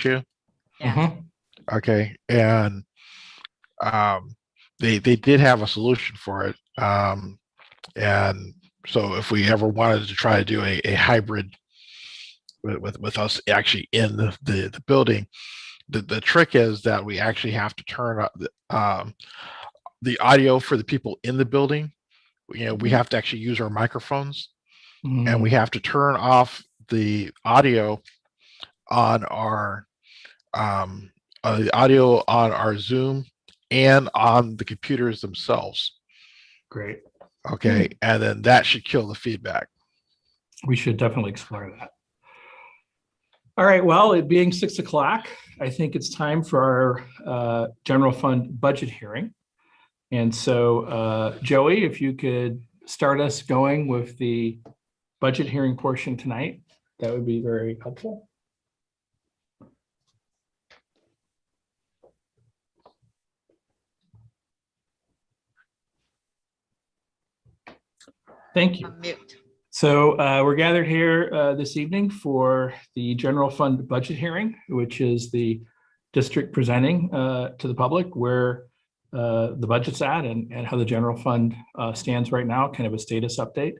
too? Yeah. Okay, and um, they did have a solution for it. And so if we ever wanted to try to do a hybrid with us actually in the building, the trick is that we actually have to turn up the audio for the people in the building. You know, we have to actually use our microphones, and we Mm, have to turn off the audio on our um, the audio on our Zoom and on the computers themselves. great. Okay, and then that should kill the feedback. We should definitely explore that. All right, well, it being 6 o'clock, I think it's time for our general fund budget hearing. And so, Joey, if you could start us going with the budget hearing portion tonight, that would be very helpful. Thank you. Mute. So we're gathered here this evening for the general fund budget hearing, which is the district presenting to the public where the budget's at and how the general fund stands right now, kind of a status update.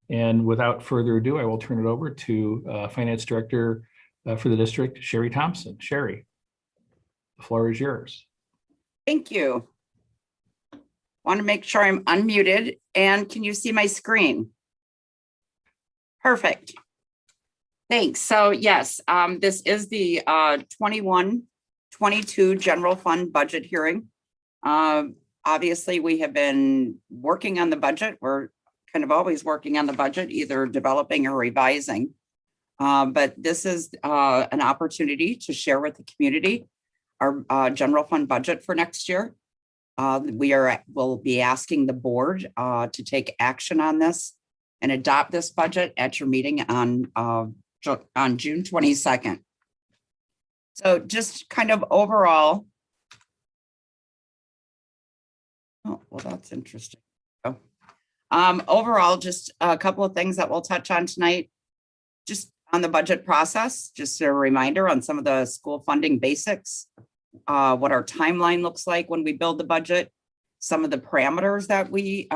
And without further ado, I will turn it over to Finance Director for the district, Sherry Thompson. Sherry, the floor is yours. Thank you. Want to make sure I'm unmuted, and can you see my screen? Perfect. Thanks. So yes, this is the 21-22 general fund budget hearing. Obviously, we have been working on the budget. We're kind of always working on the budget, either developing or revising. But this is an opportunity to share with the community our general fund budget for next year. We'll be asking the board to take action on this and adopt this budget at your meeting on June 22nd. So just kind of overall. Oh, well, that's interesting. Oh. Overall, just a couple of things that we'll touch on tonight. Just on the budget process, just a reminder on some of the school funding basics, what our timeline looks like when we build the budget, some of the parameters that we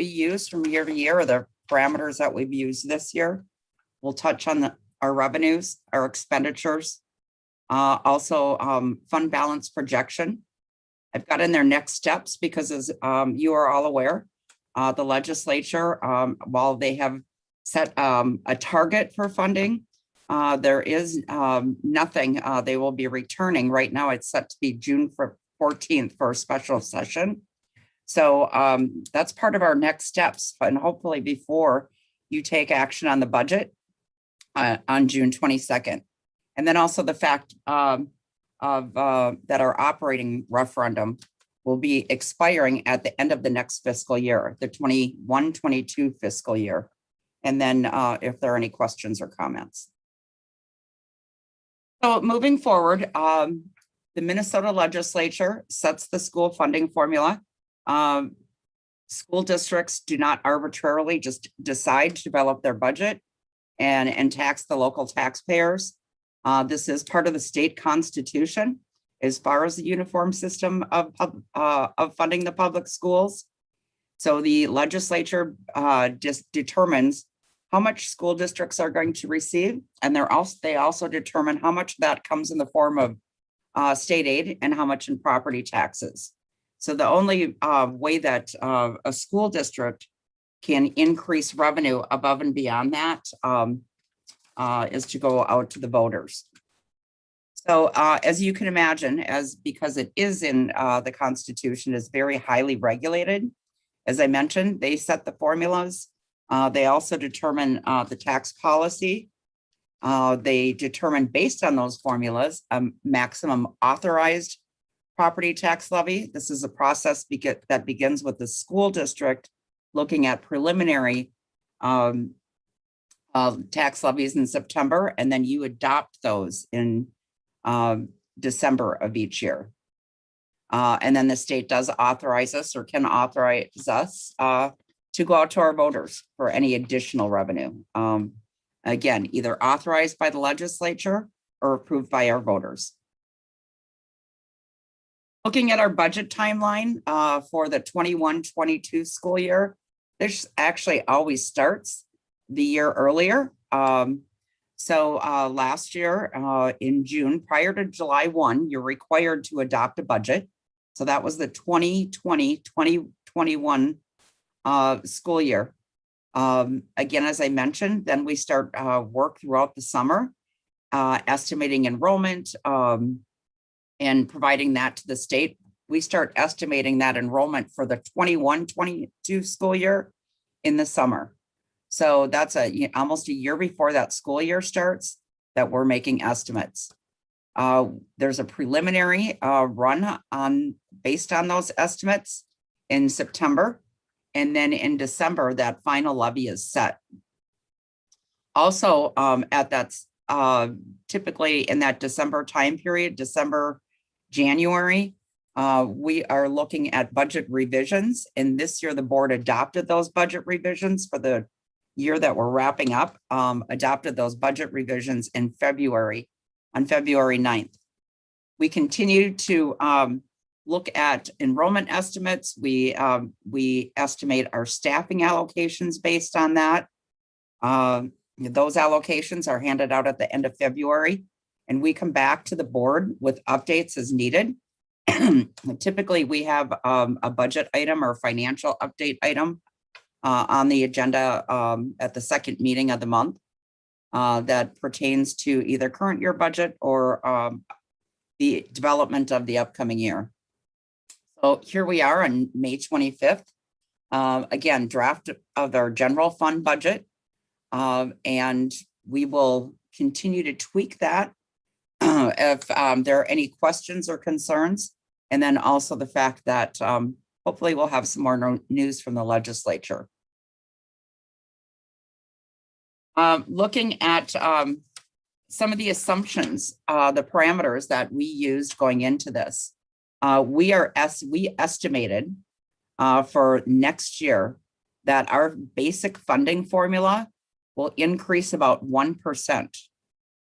use from year to year, or the parameters that we've used this year. We'll touch on our revenues, our expenditures, also fund balance projection. I've got in there next steps because, as you are all aware, the legislature, while they have set a target for funding, there is nothing they will be returning. Right now, it's set to be June 14th for a special session. So that's part of our next steps, and hopefully before you take action on the budget on June 22nd. And then also the fact that our operating referendum will be expiring at the end of the next fiscal year, the 21-22 fiscal year. And then if there are any questions or comments. So moving forward, the Minnesota legislature sets the school funding formula. School districts do not arbitrarily just decide to develop their budget and tax the local taxpayers. This is part of the state constitution as far as the uniform system of funding the public schools. So the legislature just determines how much school districts are going to receive, and they also determine how much that comes in the form of state aid and how much in property taxes. So the only way that a school district can increase revenue above and beyond that is to go out to the voters. So as you can imagine, because it is in the Constitution, is very highly regulated. As I mentioned, they set the formulas. They also determine the tax policy. They determine, based on those formulas, a maximum authorized property tax levy. This is a process that begins with the school district looking at preliminary tax levies in September, and then you adopt those in December of each year. And then the state does authorize us, or can authorize us, to go out to our voters for any additional revenue. Again, either authorized by the legislature or approved by our voters. Looking at our budget timeline for the 21-22 school year, this actually always starts the year earlier. So last year in June, prior to July 1, you're required to adopt a budget. So that was the 2020-2021 school year. Again, as I mentioned, then we start work throughout the summer, estimating enrollment and providing that to the state. We start estimating that enrollment for the 21-22 school year in the summer. So that's almost a year before that school year starts that we're making estimates. There's a preliminary run based on those estimates in September. And then in December, that final levy is set. Also, at that typically in that December time period, December, January, we are looking at budget revisions. And this year, the board adopted those budget revisions for the year that we're wrapping up, adopted those budget revisions in February, on February 9th. We continue to look at enrollment estimates. We estimate our staffing allocations based on that. Those allocations are handed out at the end of February, and we come back to the board with updates as needed. Typically, we have a budget item or financial update item on the agenda at the second meeting of the month that pertains to either current year budget or the development of the upcoming year. So here we are on May 25th. Again, draft of our general fund budget. And we will continue to tweak that if there are any questions or concerns. And then also the fact that hopefully we'll have some more news from the legislature. Looking at some of the assumptions, the parameters that we used going into this, we estimated for next year that our basic funding formula will increase about 1%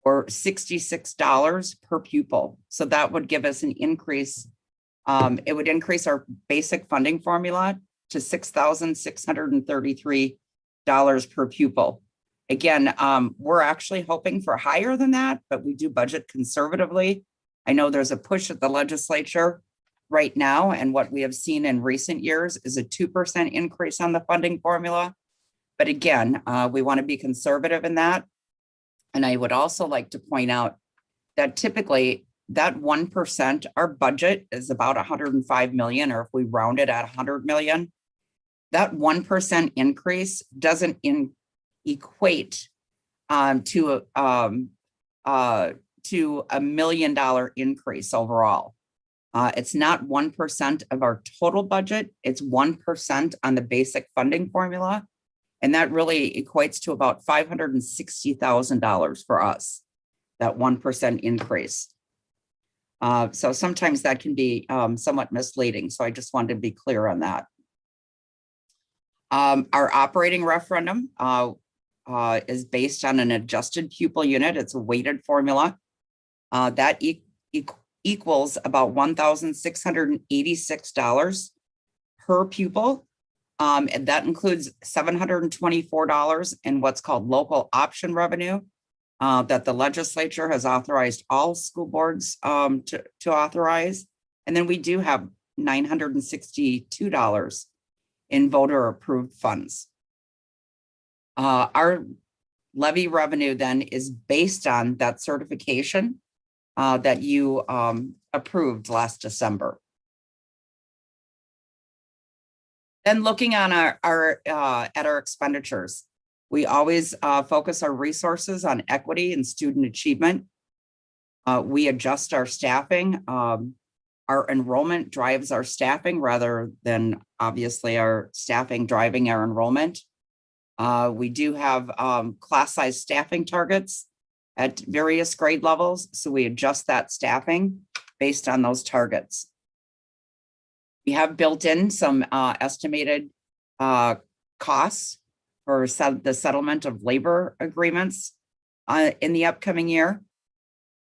or $66 per pupil. So that would give us an increase. It would increase our basic funding formula to $6,633 per pupil. Again, we're actually hoping for higher than that, but we do budget conservatively. I know there's a push at the legislature right now, and what we have seen in recent years is a 2% increase on the funding formula. But again, we want to be conservative in that. And I would also like to point out that typically that 1%, our budget is about 105 million, or if we round it at 100 million, that 1% increase doesn't equate to $1 million increase overall. It's not 1% of our total budget. It's 1% on the basic funding formula. And that really equates to about $560,000 for us, that 1% increase. So sometimes that can be somewhat misleading. So I just wanted to be clear on that. Our operating referendum is based on an adjusted pupil unit. It's a weighted formula that equals about $1,686 per pupil. And that includes $724 in what's called local option revenue that the legislature has authorized all school boards to authorize. And then we do have $962 in voter approved funds. Our levy revenue then is based on that certification that you approved last December. Then looking on at our expenditures, we always focus our resources on equity and student achievement. We adjust our staffing. Our enrollment drives our staffing rather than obviously our staffing driving our enrollment. We do have class size staffing targets at various grade levels, so we adjust that staffing based on those targets. We have built in some estimated costs for the settlement of labor agreements in the upcoming year.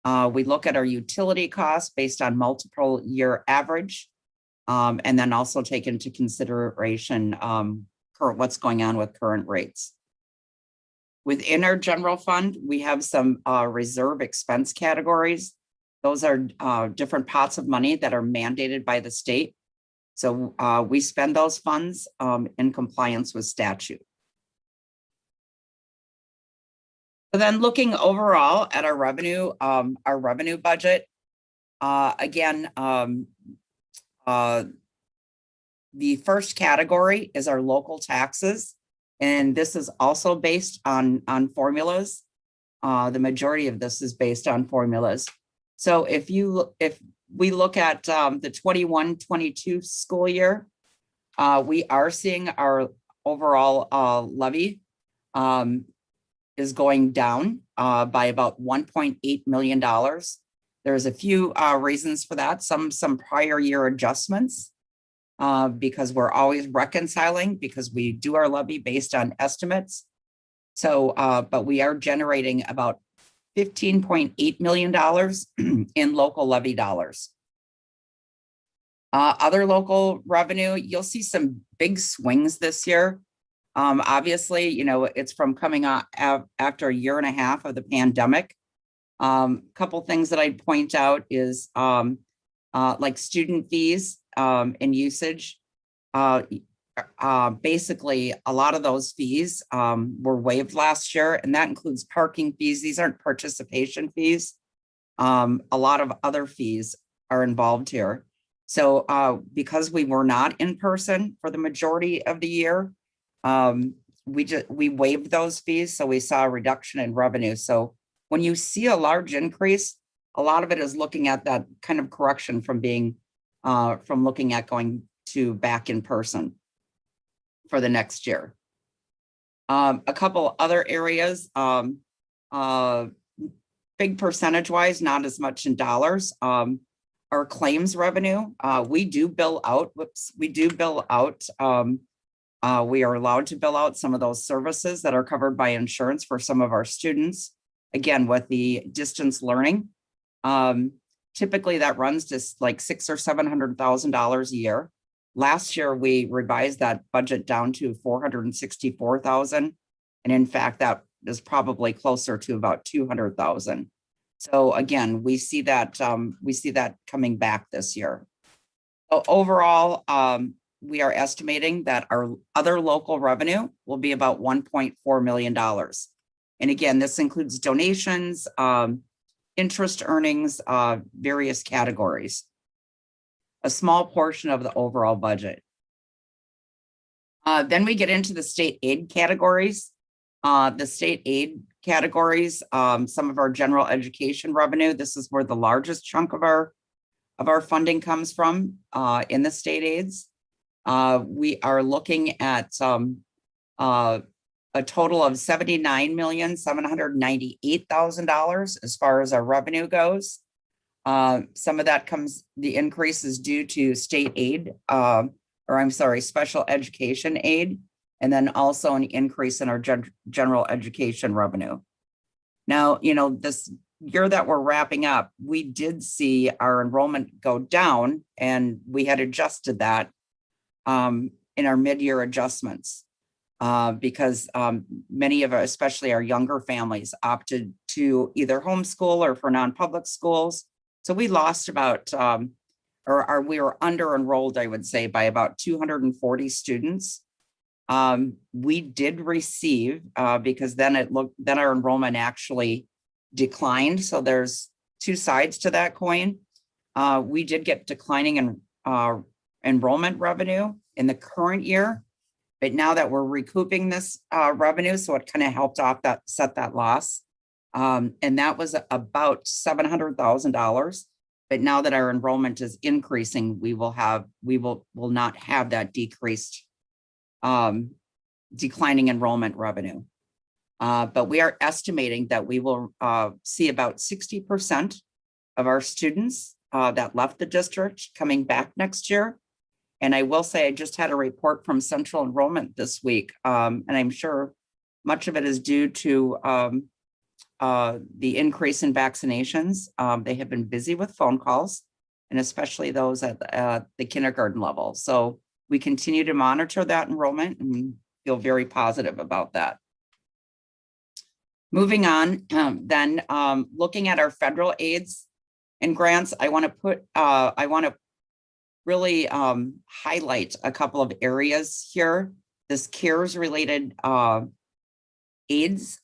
We look at our utility costs based on multiple year average, and then also take into consideration what's going on with current rates. Within our general fund, we have some reserve expense categories. Those are different pots of money that are mandated by the state. So we spend those funds in compliance with statute. So then looking overall at our revenue budget, again, the first category is our local taxes. And this is also based on formulas. The majority of this is based on formulas. So if we look at the 21-22 school year, we are seeing our overall levy is going down by about $1.8 million. There's a few reasons for that. Some prior year adjustments. Because we're always reconciling because we do our levy based on estimates. So, but we are generating about $15.8 million in local levy dollars. Other local revenue, you'll see some big swings this year. Obviously, you know, it's from coming out after a year and a half of the pandemic. Couple things that I'd point out is like student fees and usage. Basically, a lot of those fees were waived last year, and that includes parking fees. These aren't participation fees. A lot of other fees are involved here. So because we were not in person for the majority of the year, we waived those fees, so we saw a reduction in revenue. So when you see a large increase, a lot of it is looking at that kind of correction from being from looking at going to back in person for the next year. A couple other areas, big percentage wise, not as much in dollars. Our claims revenue, we do bill out, we are allowed to bill out some of those services that are covered by insurance for some of our students. Again, with the distance learning, typically that runs just like $600,000 or $700,000 a year. Last year, we revised that budget down to $464,000. And in fact, that is probably closer to about $200,000. So again, we see that coming back this year. So overall, we are estimating that our other local revenue will be about $1.4 million. And again, this includes donations, interest earnings, various categories. A small portion of the overall budget. Then we get into the state aid categories. The state aid categories, some of our general education revenue. This is where the largest chunk of our funding comes from in the state aids. We are looking at a total of $79,798,000 as far as our revenue goes. Some of that the increase is due to state aid, special education aid, and then also an increase in our general education revenue. Now, you know, this year that we're wrapping up, we did see our enrollment go down, and we had adjusted that in our mid-year adjustments because many of us, especially our younger families, opted to either homeschool or for non-public schools. So we lost about, we were under enrolled, I would say, by about 240 students. We did receive, because then our enrollment actually declined. So there's two sides to that coin. We did get declining in enrollment revenue in the current year, but now that we're recouping this revenue, so it kind of helped offset that loss. And that was about $700,000. But now that our enrollment is increasing, we will not have that decreased declining enrollment revenue. But we are estimating that we will see about 60% of our students that left the district coming back next year. And I will say, I just had a report from Central Enrollment this week, and I'm sure much of it is due to the increase in vaccinations. They have been busy with phone calls, and especially those at the kindergarten level. So we continue to monitor that enrollment and feel very positive about that. Moving on, then looking at our federal aids and grants, I want to really highlight a couple of areas here. This CARES related aids.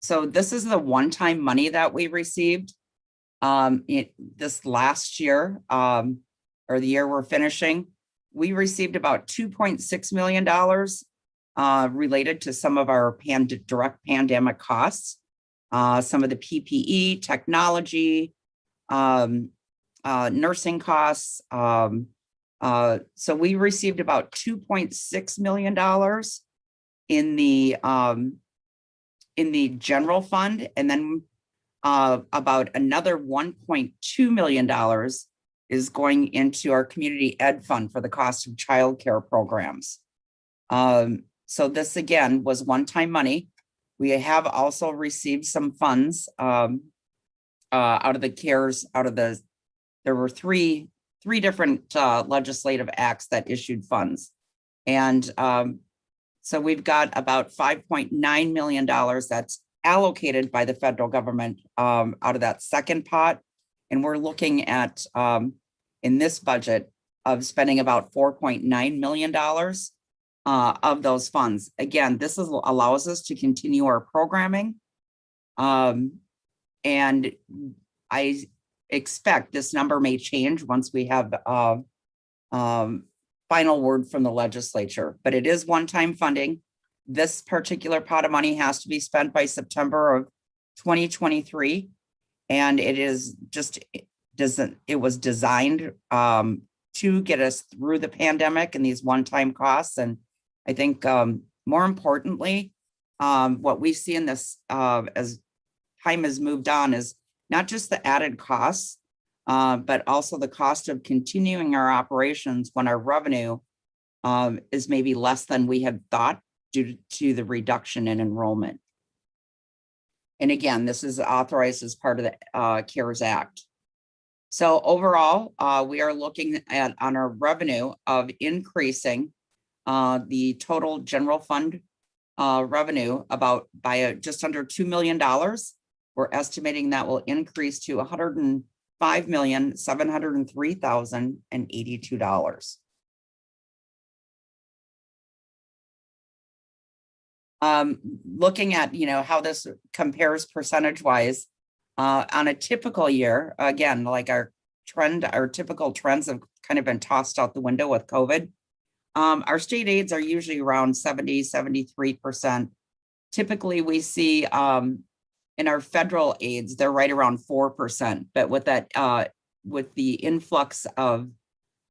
So this is the one-time money that we received this last year, or the year we're finishing. We received about $2.6 million related to some of our direct pandemic costs, some of the PPE, technology, nursing costs. So we received about $2.6 million in the general fund, and then about another $1.2 million is going into our community ed fund for the cost of childcare programs. So this again was one-time money. We have also received some funds out of the CARES, there were three different legislative acts that issued funds. And so we've got about $5.9 million that's allocated by the federal government out of that second pot. And we're looking at, in this budget, of spending about $4.9 million of those funds. Again, this allows us to continue our programming. And I expect this number may change once we have final word from the legislature, but it is one-time funding. This particular pot of money has to be spent by September of 2023. And it is just, it was designed to get us through the pandemic and these one-time costs. And I think more importantly, what we see in this as time has moved on is not just the added costs, but also the cost of continuing our operations when our revenue is maybe less than we had thought due to the reduction in enrollment. And again, this is authorized as part of the CARES Act. So overall, we are looking at on our revenue of increasing the total general fund revenue by just under $2 million. We're estimating that will increase to $105,703,082. Looking at, how this compares percentage wise on a typical year, again, like our typical trends have kind of been tossed out the window with COVID. Our state aids are usually around 73%. Typically we see in our federal aids, they're right around 4%, but with that, with the influx of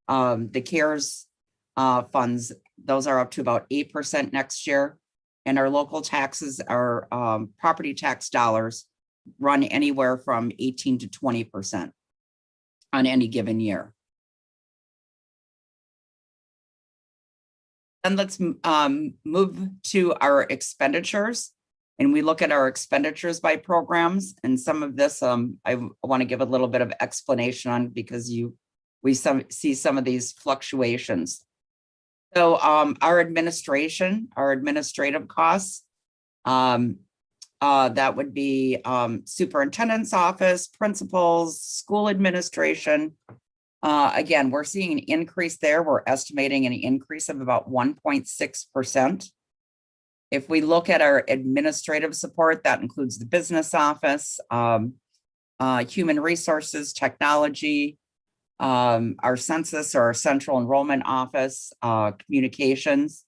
the CARES funds, those are up to about 8% next year. And our local taxes, our property tax dollars run anywhere from 18 to 20% on any given year. And let's move to our expenditures. And we look at our expenditures by programs. And some of this I want to give a little bit of explanation on because we see some of these fluctuations. So our administrative costs, that would be superintendent's office, principals, school administration. Again, we're seeing an increase there. We're estimating an increase of about 1.6%. If we look at our administrative support, that includes the business office, human resources, technology, our census or our central enrollment office, communications.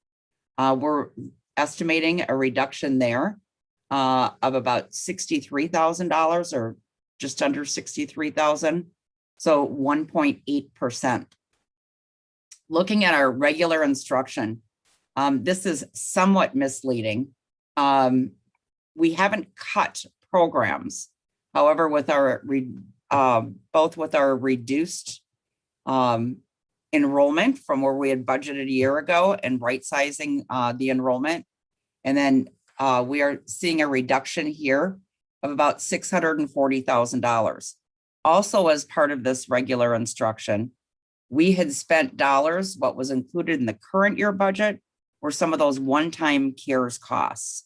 We're estimating a reduction there of about $63,000 or just under $63,000. So 1.8%. Looking at our regular instruction, this is somewhat misleading. We haven't cut programs. However, with our both with our reduced enrollment from where we had budgeted a year ago and right sizing the enrollment, and then we are seeing a reduction here of about $640,000. Also, as part of this regular instruction, we had spent dollars. What was included in the current year budget were some of those one-time CARES costs.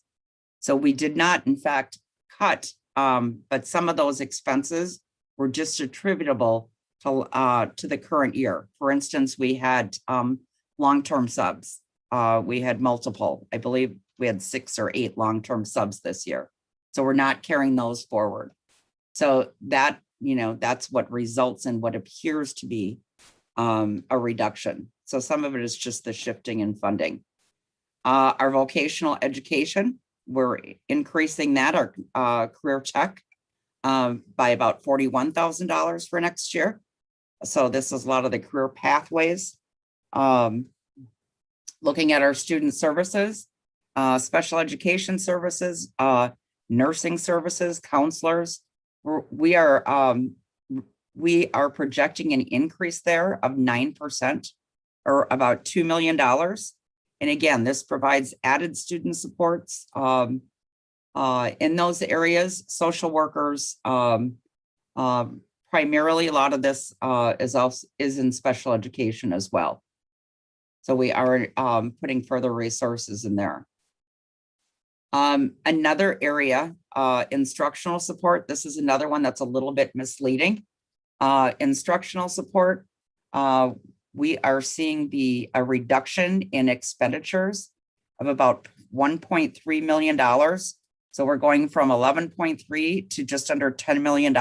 So we did not, in fact, cut, but some of those expenses were just attributable to the current year. For instance, we had long-term subs. We had multiple. I believe we had 6 or 8 long-term subs this year. So we're not carrying those forward. So that, that's what results in what appears to be a reduction. So some of it is just the shifting in funding. Our vocational education, we're increasing that, our career tech, by about $41,000 for next year. So this is a lot of the career pathways. Looking at our student services, special education services, nursing services, counselors, we are projecting an increase there of 9%, or about $2 million. And again, this provides added student supports in those areas. Social workers, primarily a lot of this is in special education as well. So we are putting further resources in there. Another area, instructional support. This is another one that's a little bit misleading. Instructional support, we are seeing a reduction in expenditures of about $1.3 million. So we're going from 11.3 to just under $10 million.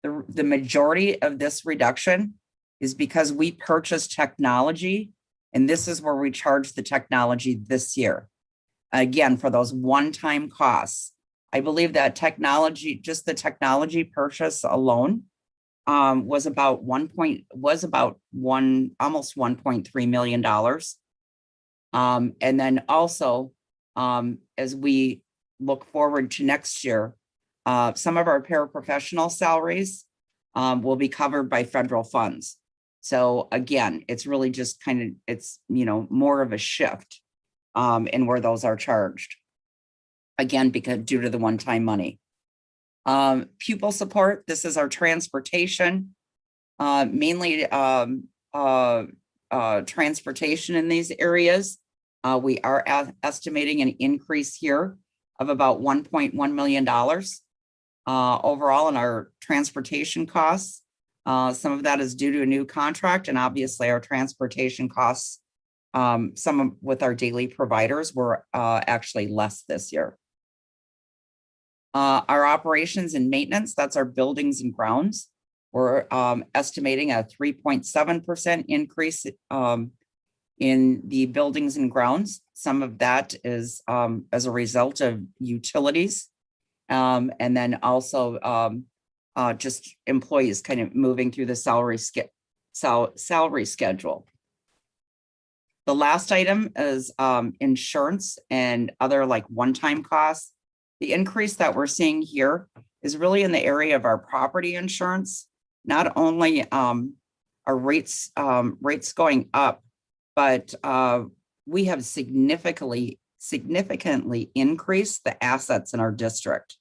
The majority of this reduction is because we purchased technology, and this is where we charge the technology this year. Again, for those one-time costs. I believe that technology, just the technology purchase alone, was about almost $1.3 million. And then also, as we look forward to next year, some of our paraprofessional salaries will be covered by federal funds. So again, it's really just it's more of a shift in where those are charged. Again, because due to the one-time money. Pupil support, this is our transportation, mainly transportation in these areas. We are estimating an increase here of about $1.1 million overall in our transportation costs. Some of that is due to a new contract, and obviously our transportation costs, with our daily providers, were actually less this year. Our operations and maintenance, that's our buildings and grounds. We're estimating a 3.7% increase in the buildings and grounds. Some of that is as a result of utilities, and then also just employees kind of moving through the salary schedule. The last item is insurance and other like one-time costs. The increase that we're seeing here is really in the area of our property insurance. Not only are rates going up, but we have significantly increased the assets in our district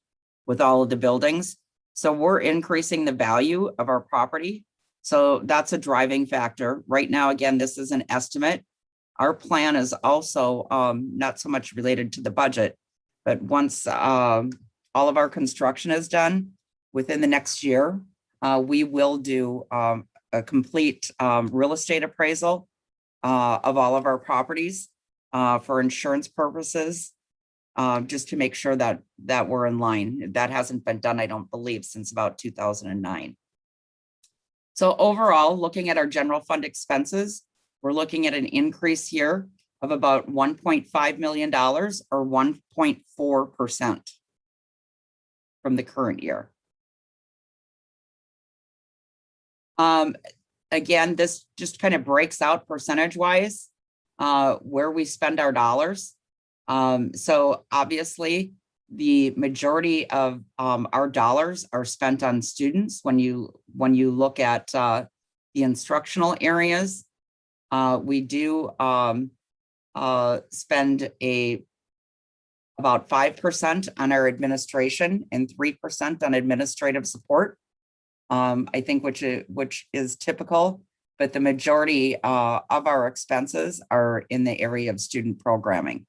with all of the buildings. So we're increasing the value of our property. So that's a driving factor. Right now, again, this is an estimate. Our plan is also not so much related to the budget, but once all of our construction is done within the next year, we will do a complete real estate appraisal of all of our properties for insurance purposes, just to make sure that we're in line. That hasn't been done, I don't believe, since about 2009. So overall, looking at our general fund expenses, we're looking at an increase here of about $1.5 million, or 1.4% from the current year. Again, this just kind of breaks out percentage-wise where we spend our dollars. So obviously, the majority of our dollars are spent on students. When you look at the instructional areas, we do spend a about 5% on our administration and 3% on administrative support. I think which is typical, but the majority of our expenses are in the area of student programming.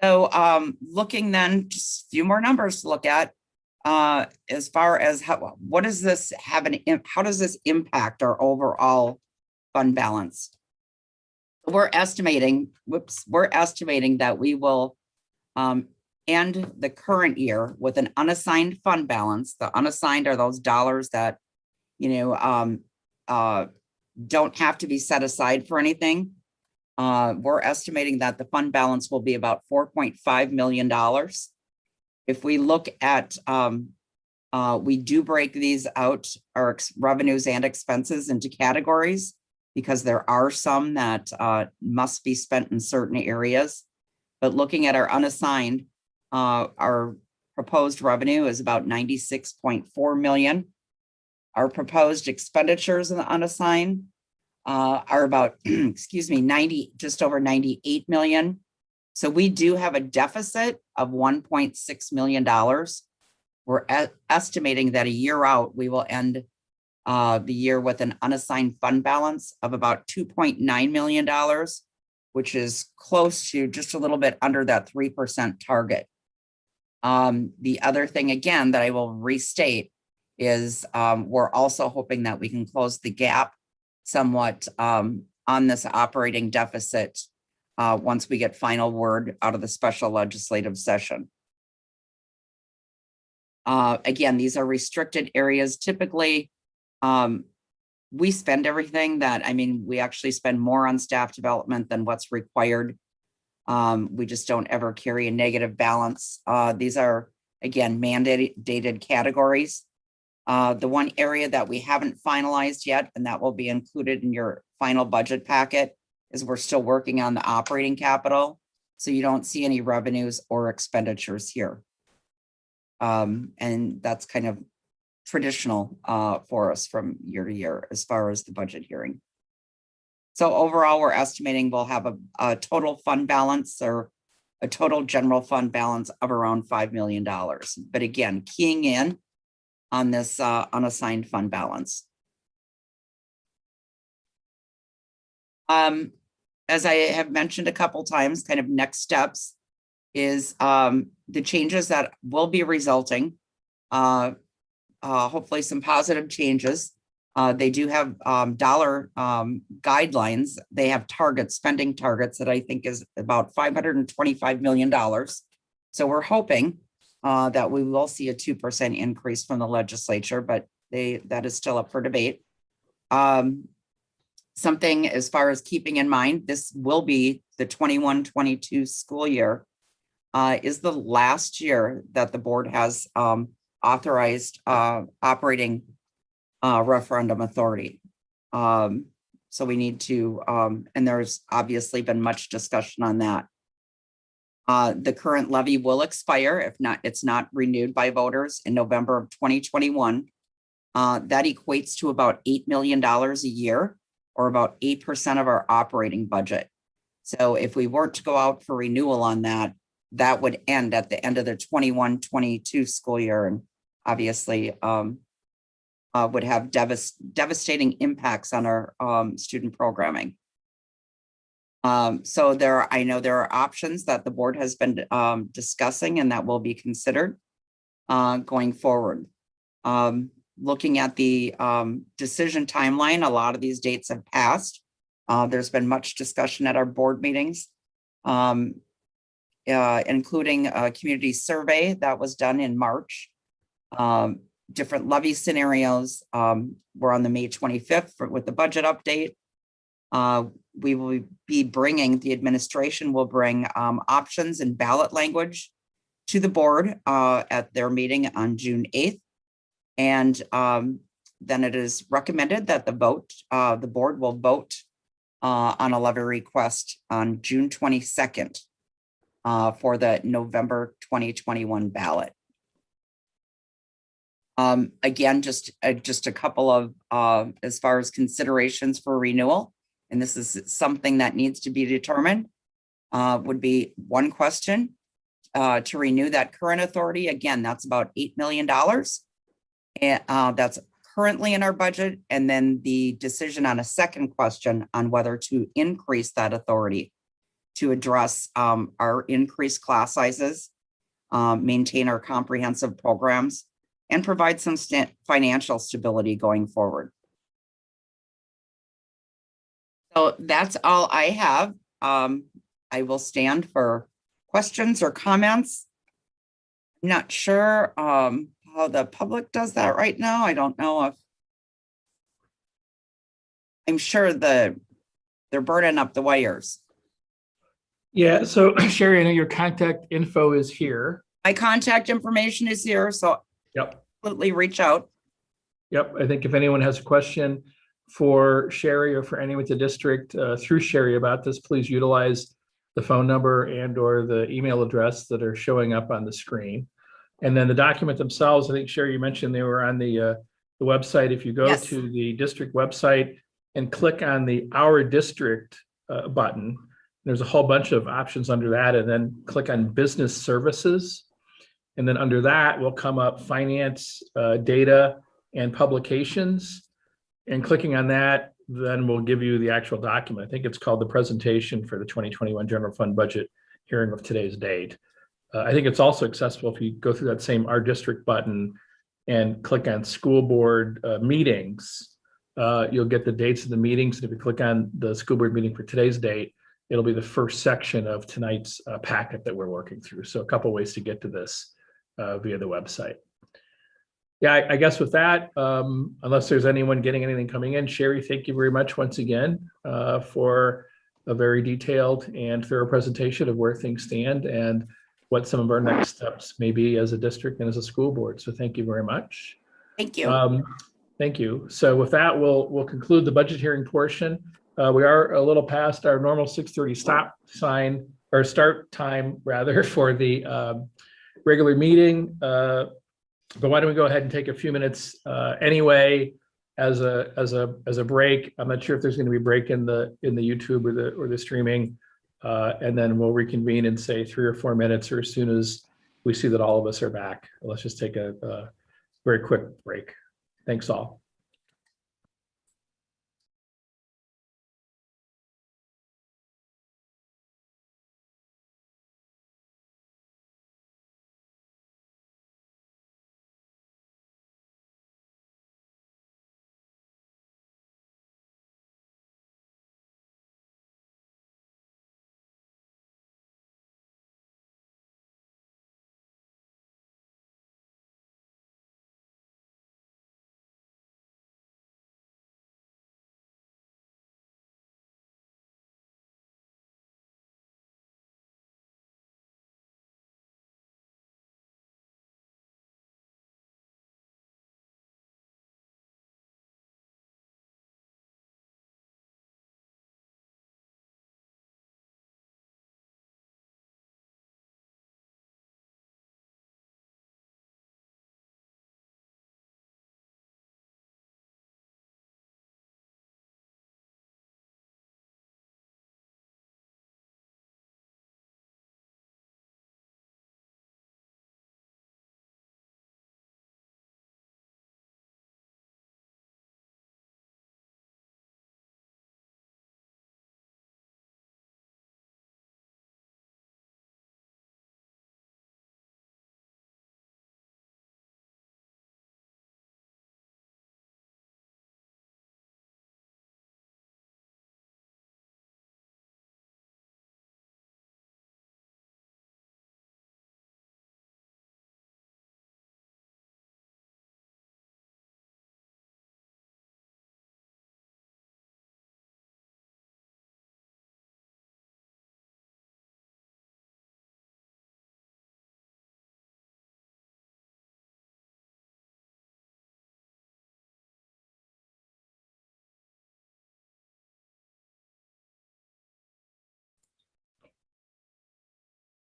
So looking then, just a few more numbers to look at as far as how does this impact our overall fund balance? We're estimating that we will end the current year with an unassigned fund balance. The unassigned are those dollars that, don't have to be set aside for anything. We're estimating that the fund balance will be about $4.5 million. If we look at, we do break these out, our revenues and expenses, into categories, because there are some that must be spent in certain areas. But looking at our unassigned, our proposed revenue is about 96.4 million. Our proposed expenditures in the unassigned are about, just over 98 million. So we do have a deficit of $1.6 million. We're estimating that a year out, we will end the year with an unassigned fund balance of about $2.9 million, which is close to just a little bit under that 3% target. The other thing, again, that I will restate is we're also hoping that we can close the gap somewhat on this operating deficit once we get final word out of the special legislative session. Again, these are restricted areas. Typically, we spend everything we actually spend more on staff development than what's required. We just don't ever carry a negative balance. These are, again, mandated categories. The one area that we haven't finalized yet, and that will be included in your final budget packet, is we're still working on the operating capital. So you don't see any revenues or expenditures here. And that's kind of traditional for us from year to year as far as the budget hearing. So overall, we're estimating we'll have a total fund balance, or a total general fund balance, of around $5 million. But again, keying in on this unassigned fund balance. As I have mentioned a couple times, kind of next steps is the changes that will be resulting, hopefully some positive changes. They do have dollar guidelines. They have spending targets that I think is about $525 million. So we're hoping that we will see a 2% increase from the legislature, but that is still up for debate. Something as far as keeping in mind, this will be the 21-22 school year, is the last year that the board has authorized operating referendum authority. So we need to, and there's obviously been much discussion on that. The current levy will expire if it's not renewed by voters in November of 2021. That equates to about $8 million a year, or about 8% of our operating budget. So if we weren't to go out for renewal on that, that would end at the end of the 21-22 school year, and obviously would have devastating impacts on our student programming. So I know there are options that the board has been discussing, and that will be considered going forward. Looking at the decision timeline, a lot of these dates have passed. There's been much discussion at our board meetings, including a community survey that was done in March. Different levy scenarios. We're on the May 25th with the budget update. We will be bringing, the administration will bring options and ballot language to the board at their meeting on June 8th. And then it is recommended that the board will vote on a levy request on June 22nd for the November 2021 ballot. Again, just a couple of as far as considerations for renewal and this is something that needs to be determined, would be one question. To renew that current authority, again, that's about $8 million. And that's currently in our budget. And then the decision on a second question on whether to increase that authority to address our increased class sizes, maintain our comprehensive programs, and provide some financial stability going forward. So that's all I have. I will stand for questions or comments. I'm not sure how the public does that right now. I don't know if, I'm sure they're burning up the wires. Yeah, so Sherry, I know your contact info is here. My contact information is here, so Yep. absolutely reach out. Yep, I think if anyone has a question for Sherry or for anyone at the district through Sherry about this, please utilize the phone number and or the email address that are showing up on the screen. And then the document themselves, I think Sherry, you mentioned they were on the website. If you go Yes. to the district website and click on the Our District button, there's a whole bunch of options under that, and then click on Business Services. And then under that will come up Finance, Data, and Publications. And clicking on that, then we'll give you the actual document. I think it's called the presentation for the 2021 general fund budget hearing of today's date. I think it's also accessible if you go through that same Our District button and click on school board meetings. You'll get the dates of the meetings. And if you click on the school board meeting for today's date, it'll be the first section of tonight's packet that we're working through. So a couple ways to get to this via the website. Yeah, I guess with that, unless there's anyone getting anything coming in, Sherry, thank you very much once again for a very detailed and thorough presentation of where things stand and what some of our next steps may be as a district and as a school board. So thank you very much. Thank you. Thank you. So with that, we'll conclude the budget hearing portion. We are a little past our normal 6:30 stop sign or start time rather for the regular meeting. But why don't we go ahead and take a few minutes anyway as a break. I'm not sure if there's going to be a break in the YouTube or the streaming, and then we'll reconvene in say 3 or 4 minutes, or as soon as we see that all of us are back. Let's just take a very quick break. Thanks all.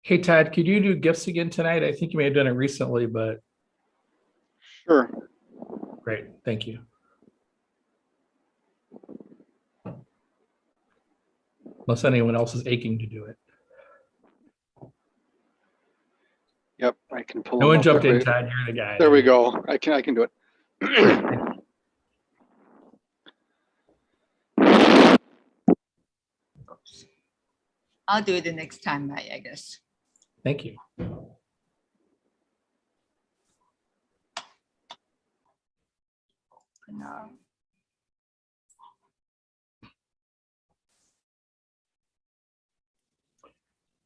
Hey, Todd, could you do gifts again tonight? I think you may have done it recently, but Sure. great. Thank you. unless anyone else is aching to do it. Yep, I can pull No them one up jumped in, quickly. Todd. You're the guy. There we go. I can do it. I'll do it the next time, I guess. Thank you. No.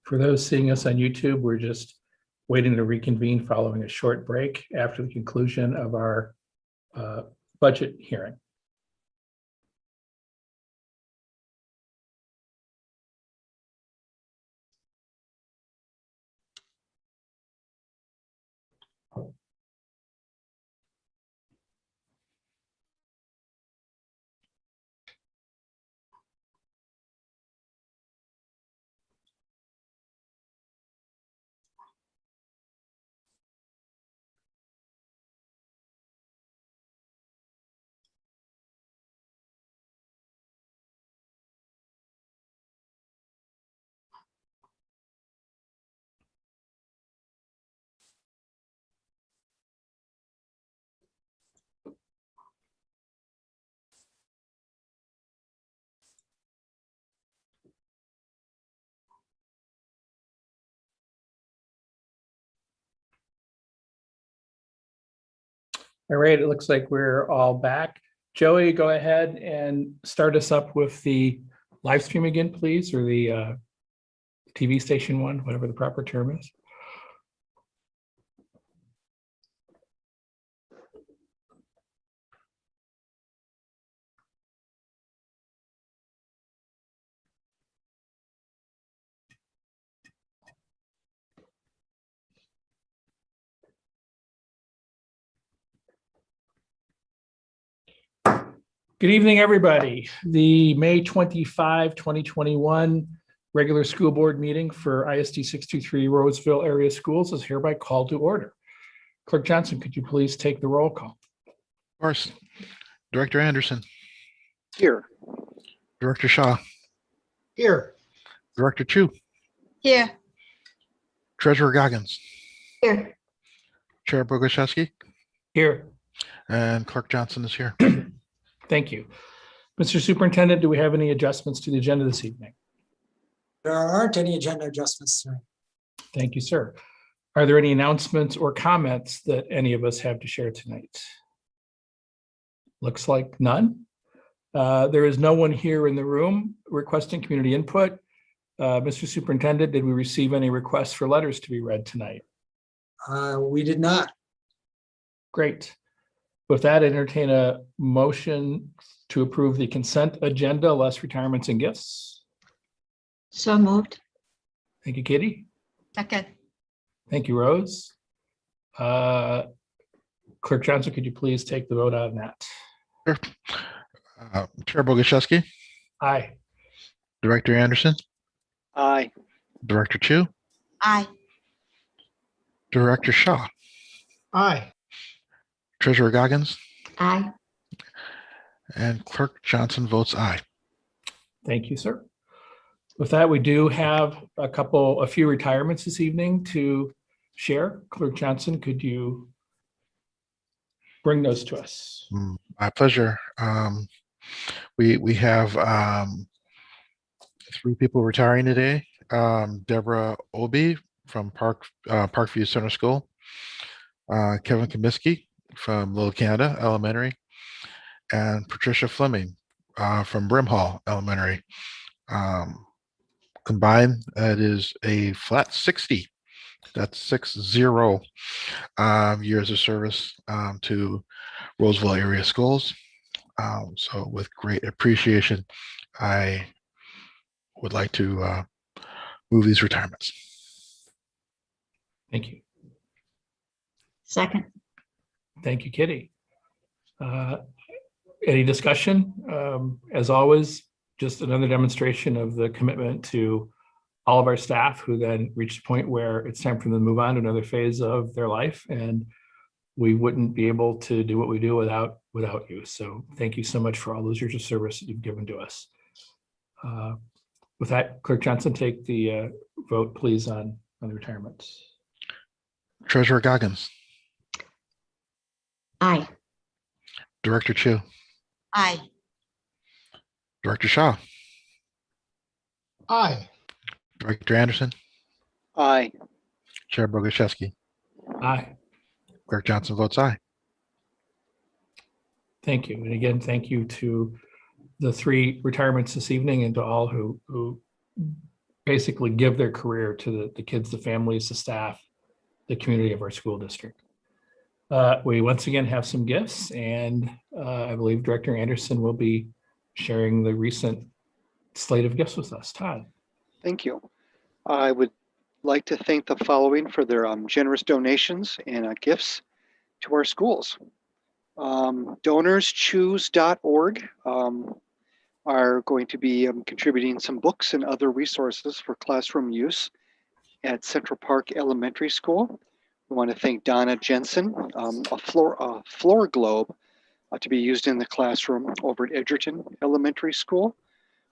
For those seeing us on YouTube, we're just waiting to reconvene following a short break after the conclusion of our budget hearing. All right, it looks like we're all back. Joey, go ahead and start us up with the live stream again, please, or the TV station one, whatever the proper term is. Good evening, everybody. The May 25, 2021 regular school board meeting for ISD 623 Roseville area schools is hereby called to order. Clerk Johnson, could you please take the roll call? Of course. Director Anderson, Here. Director Shaw, Here. Director Chu, Here. Treasurer Goggins, Here. Chair Bogoshevsky, Here. and Clerk Johnson is here. Thank you. Mr. Superintendent, do we have any adjustments to the agenda this evening? There aren't any agenda adjustments tonight. Thank you, sir. Are there any announcements or comments that any of us have to share tonight? Looks like none. There is no one here in the room requesting community input. Mr. Superintendent, did we receive any requests for letters to be read tonight? We did not. Great. With that, I entertain a motion to approve the consent agenda, less retirements and gifts. So moved. Thank you, Kitty. Second. Thank you, Rose. Clerk Johnson, could you please take the vote on that? Sure. Chair Bogoshevsky, Aye. Director Anderson, Aye. Director Chu, Aye. Director Shaw, Aye. Treasurer Goggins, Aye. and Clerk Johnson votes aye. Thank you, sir. With that, we do have a few retirements this evening to share. Clerk Johnson, could you bring those to us? My pleasure. We have 3 people retiring today. Deborah Obi from Parkview Center School, Kevin Comiskey from Little Canada Elementary, and Patricia Fleming from Brimhall Elementary. Combined, that is a flat 60. That's 60 years of service to Roseville area schools. So with great appreciation, I would like to move these retirements. Thank you. Second. Thank you, Kitty. Any discussion? As always, just another demonstration of the commitment to all of our staff who then reach the point where it's time for them to move on to another phase of their life. And we wouldn't be able to do what we do without you. So thank you so much for all those years of service that you've given to us. With that, Clerk Johnson, take the vote, please, on the retirements. Treasurer Goggins, Aye. Director Chu, Aye. Director Shaw, Aye. Director Anderson, Aye. Chair Bogoshevsky. Aye. Clerk Johnson votes aye. Thank you. And again, thank you to the 3 retirements this evening and to all who basically give their career to the kids, the families, the staff, the community of our school district. We once again have some gifts, and I believe Director Anderson will be sharing the recent slate of gifts with us. Todd. Thank you. I would like to thank the following for their generous donations and gifts to our schools. DonorsChoose.org are going to be contributing some books and other resources for classroom use at Central Park Elementary School. We want to thank Donna Jensen, a floor globe to be used in the classroom over at Edgerton Elementary School.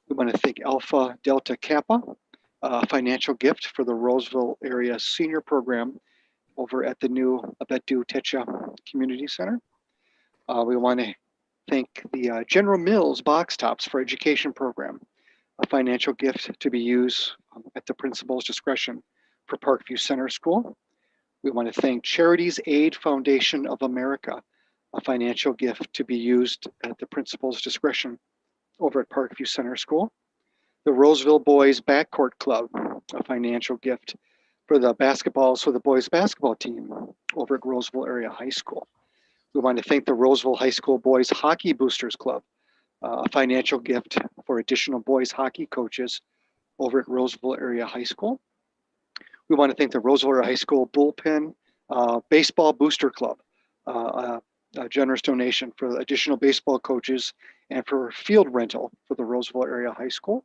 We want to thank Alpha Delta Kappa, a financial gift for the Roseville area senior program over at the new Abetu Techa Community Center. We want to thank the General Mills box tops for education program, a financial gift to be used at the principal's discretion for Parkview Center School. We want to thank Charities Aid Foundation of America, a financial gift to be used at the principal's discretion over at Parkview Center School. The Roseville Boys Backcourt Club, a financial gift for the boys basketball team over at Roseville Area High School. We want to thank the Roseville High School Boys Hockey Boosters Club, a financial gift for additional boys hockey coaches over at Roseville Area High School. We want to thank the Roseville Area High School Bullpen Baseball Booster Club, a generous donation for additional baseball coaches and for field rental for the Roseville Area High School.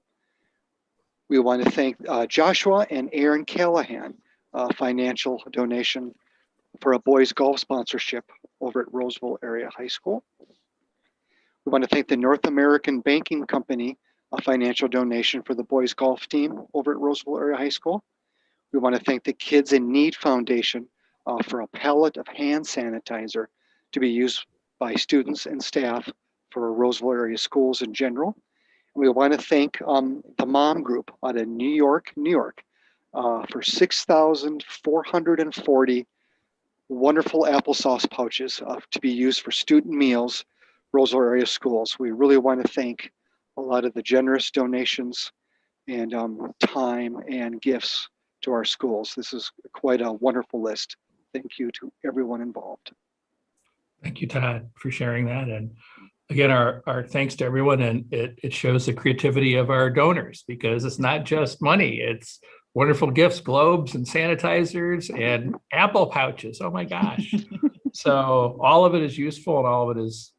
We want to thank Joshua and Aaron Callahan, a financial donation for a boys golf sponsorship over at Roseville Area High School. We want to thank the North American Banking Company, a financial donation for the boys golf team over at Roseville Area High School. We want to thank the Kids in Need Foundation for a pallet of hand sanitizer to be used by students and staff for Roseville area schools in general. And we want to thank the Mom Group out of New York, for 6,440 wonderful applesauce pouches to be used for student meals, Roseville area schools. We really want to thank a lot of the generous donations and time and gifts to our schools. This is quite a wonderful list. Thank you to everyone involved. Thank you, Todd, for sharing that. And again, our thanks to everyone. And it shows the creativity of our donors, because it's not just money, it's wonderful gifts, globes and sanitizers and apple pouches. Oh my gosh. So all of it is useful and all of it is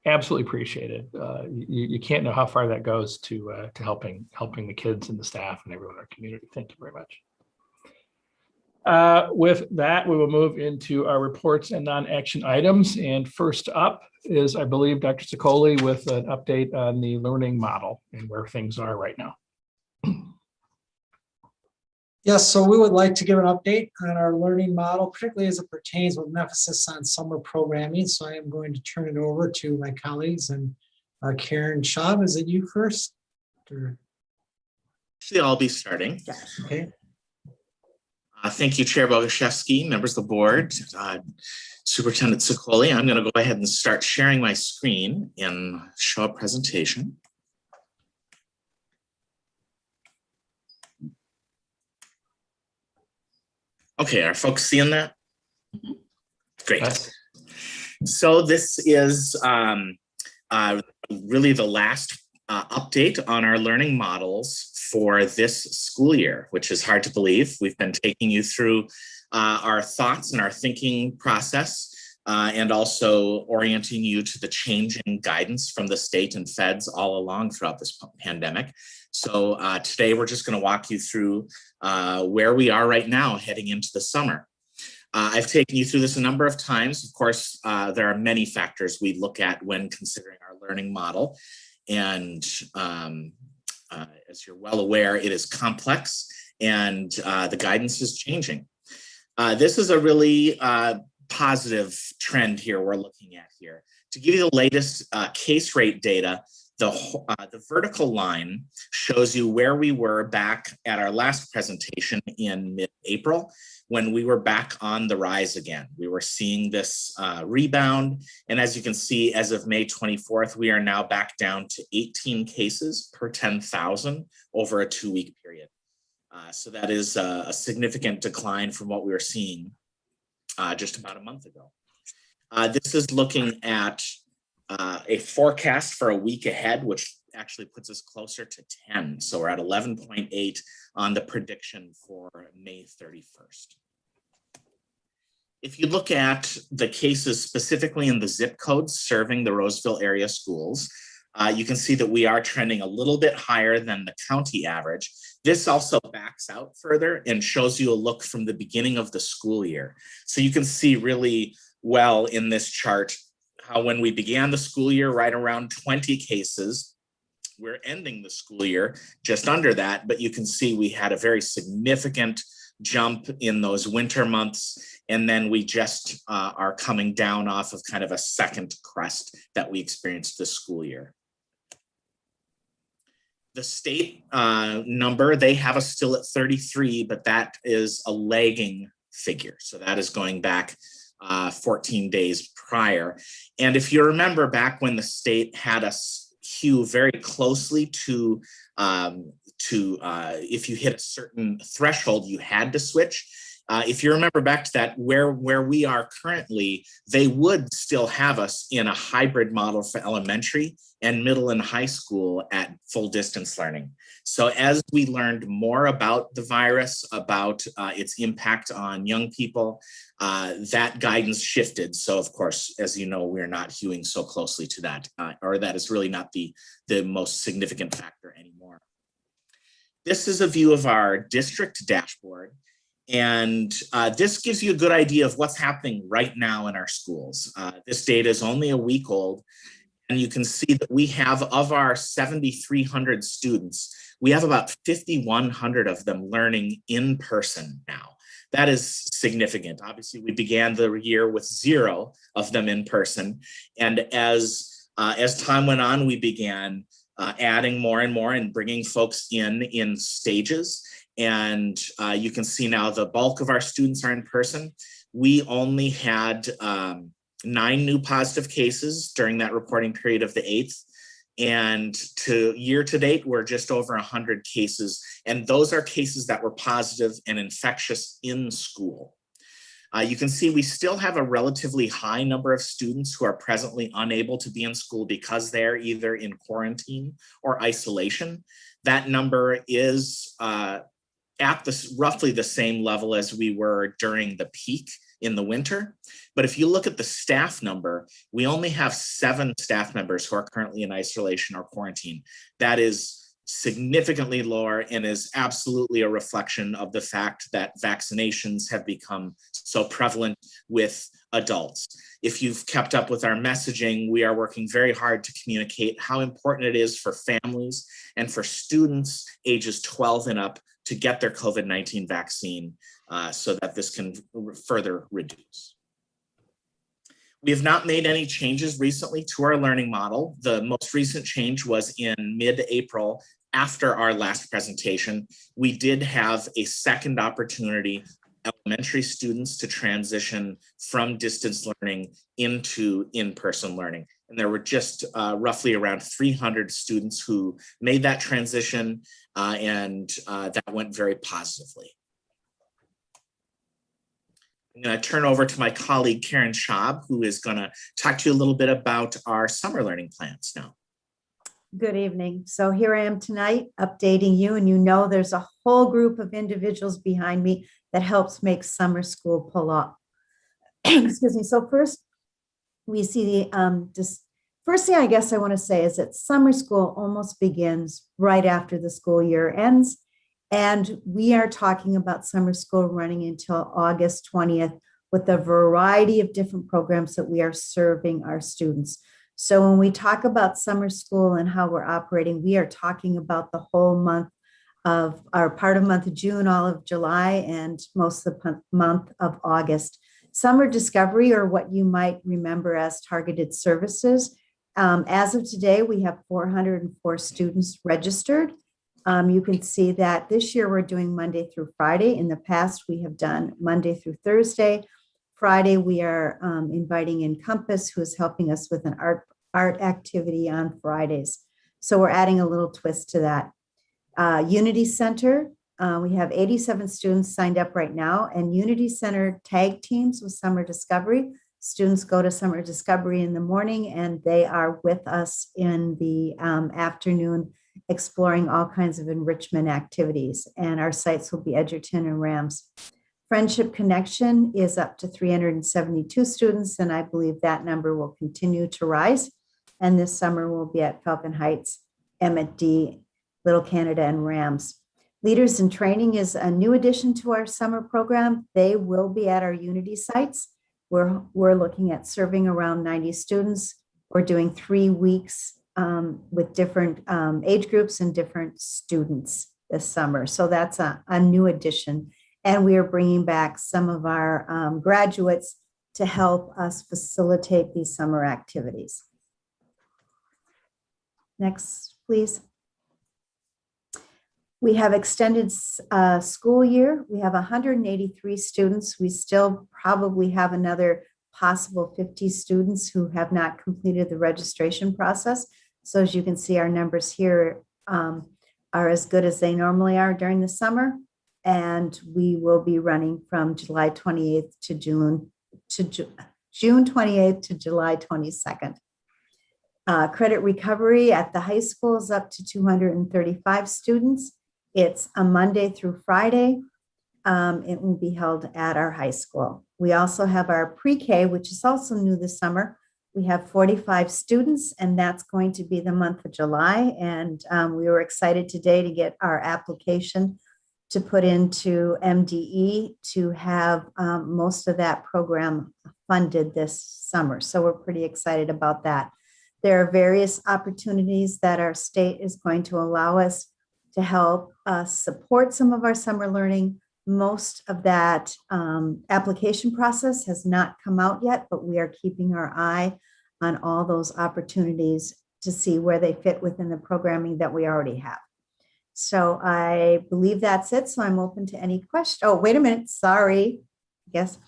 absolutely appreciated. You can't know how far that goes to helping the kids and the staff and everyone in our community. Thank you very much. With that, we will move into our reports and non-action items. And first up is, I believe, Dr. Sicoli with an update on the learning model and where things are right now. Yes, so we would like to give an update on our learning model, particularly as it pertains with an emphasis on summer programming. So I am going to turn it over to my colleagues, and Karen Schaub, is it you first? Or? Actually, I'll be starting. Okay. Thank you, Chair Bogoshevsky, members of the board, Superintendent Sicoli. I'm going to go ahead and start sharing my screen and show a presentation. Okay, are folks seeing that? Great. Yes. So this is really the last update on our learning models for this school year, which is hard to believe. We've been taking you through our thoughts and our thinking process, and also orienting you to the changing guidance from the state and feds all along throughout this pandemic. So today we're just going to walk you through where we are right now heading into the summer. I've taken you through this a number of times. Of course, there are many factors we look at when considering our learning model. And as you're well aware, it is complex and the guidance is changing. This is a really positive trend here we're looking at here. To give you the latest case rate data, the vertical line shows you where we were back at our last presentation in mid-April, when we were back on the rise again. We were seeing this rebound. And as you can see, as of May 24th, we are now back down to 18 cases per 10,000 over a 2-week period. So that is a significant decline from what we were seeing just about a month ago. This is looking at a forecast for a week ahead, which actually puts us closer to 10. So we're at 11.8 on the prediction for May 31st. If you look at the cases specifically in the zip codes serving the Roseville area schools, you can see that we are trending a little bit higher than the county average. This also backs out further and shows you a look from the beginning of the school year. So you can see really well in this chart how when we began the school year right around 20 cases, we're ending the school year just under that, but you can see we had a very significant jump in those winter months, and then we just are coming down off of kind of a second crest that we experienced this school year. The state number, they have us still at 33, but that is a lagging figure. So that is going back 14 days prior. And if you remember back when the state had us hew very closely to if you hit a certain threshold, you had to switch. If you remember back to that, where we are currently, they would still have us in a hybrid model for elementary and middle and high school at full distance learning. So as we learned more about the virus, about its impact on young people, that guidance shifted. So of course, as you know, we're not hewing so closely to that, or that is really not the most significant factor anymore. This is a view of our district dashboard. And this gives you a good idea of what's happening right now in our schools. This data is only a week old, and you can see that we have, of our 7,300 students, we have about 5,100 of them learning in person now. That is significant. Obviously, we began the year with 0 of them in person. And as time went on, we began adding more and more and bringing folks in stages. And you can see now the bulk of our students are in person. We only had 9 new positive cases during that reporting period of the 8th. And year to date, we're just over 100 cases. And those are cases that were positive and infectious in school. You can see we still have a relatively high number of students who are presently unable to be in school because they're either in quarantine or isolation. That number is at roughly the same level as we were during the peak in the winter. But if you look at the staff number, we only have 7 staff members who are currently in isolation or quarantine. That is significantly lower and is absolutely a reflection of the fact that vaccinations have become so prevalent with adults. If you've kept up with our messaging, we are working very hard to communicate how important it is for families and for students ages 12 and up to get their COVID-19 vaccine so that this can further reduce. We have not made any changes recently to our learning model. The most recent change was in mid-April after our last presentation. We did have a second opportunity elementary students to transition from distance learning into in-person learning. And there were just roughly around 300 students who made that transition, and that went very positively. I'm going to turn over to my colleague, Karen Schaub, who is going to talk to you a little bit about our summer learning plans now. Good evening. So here I am tonight updating you, and you know there's a whole group of individuals behind me that helps make summer school pull off. Excuse me. So first, we see the first thing I guess I want to say is that summer school almost begins right after the school year ends. And we are talking about summer school running until August 20th with a variety of different programs that we are serving our students. So when we talk about summer school and how we're operating, we are talking about the whole month of our part of month of June, all of July, and most of the month of August. Summer discovery, or what you might remember as targeted services. As of today, we have 404 students registered. You can see that this year we're doing Monday through Friday. In the past, we have done Monday through Thursday. Friday, we are inviting in Compass, who is helping us with an art activity on Fridays. So we're adding a little twist to that. Unity Center, we have 87 students signed up right now, and Unity Center tag teams with Summer Discovery. Students go to Summer Discovery in the morning, and they are with us in the afternoon, exploring all kinds of enrichment activities. And our sites will be Edgerton and Rams. Friendship Connection is up to 372 students, and I believe that number will continue to rise. And this summer we'll be at Falcon Heights, Emmett D, Little Canada, and Rams. Leaders in Training is a new addition to our summer program. They will be at our Unity sites. We're looking at serving around 90 students. We're doing 3 weeks with different age groups and different students this summer. So that's a new addition. And we are bringing back some of our graduates to help us facilitate these summer activities. Next, please. We have extended school year. We have 183 students. We still probably have another possible 50 students who have not completed the registration process. So as you can see, our numbers here are as good as they normally are during the summer. And we will be running from July 28th to June 28th to July 22nd. Credit recovery at the high school is up to 235 students. It's a Monday through Friday. It will be held at our high school. We also have our pre-K, which is also new this summer. We have 45 students, and that's going to be the month of July. And we were excited today to get our application to put into MDE to have most of that program funded this summer. So we're pretty excited about that. There are various opportunities that our state is going to allow us to help us support some of our summer learning. Most of that application process has not come out yet, but we are keeping our eye on all those opportunities to see where they fit within the programming that we already have. So I believe that's it. So I'm open to any questions. Oh, wait a minute. Sorry. Yes.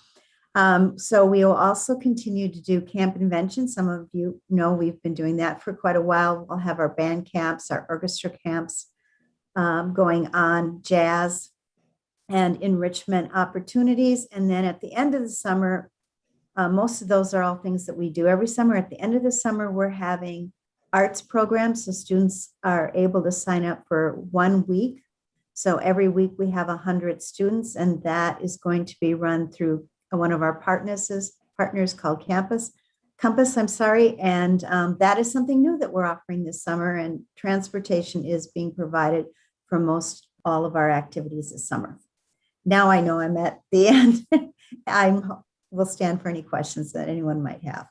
So we will also continue to do camp invention. Some of you know we've been doing that for quite a while. We'll have our band camps, our orchestra camps going on, jazz and enrichment opportunities. And then at the end of the summer, most of those are all things that we do every summer. At the end of the summer, we're having arts programs. So students are able to sign up for 1 week. So every week we have 100 students, and that is going to be run through one of our partners called Compass, I'm sorry. And that is something new that we're offering this summer, and transportation is being provided for most all of our activities this summer. Now I know I'm at the end. I will stand for any questions that anyone might have.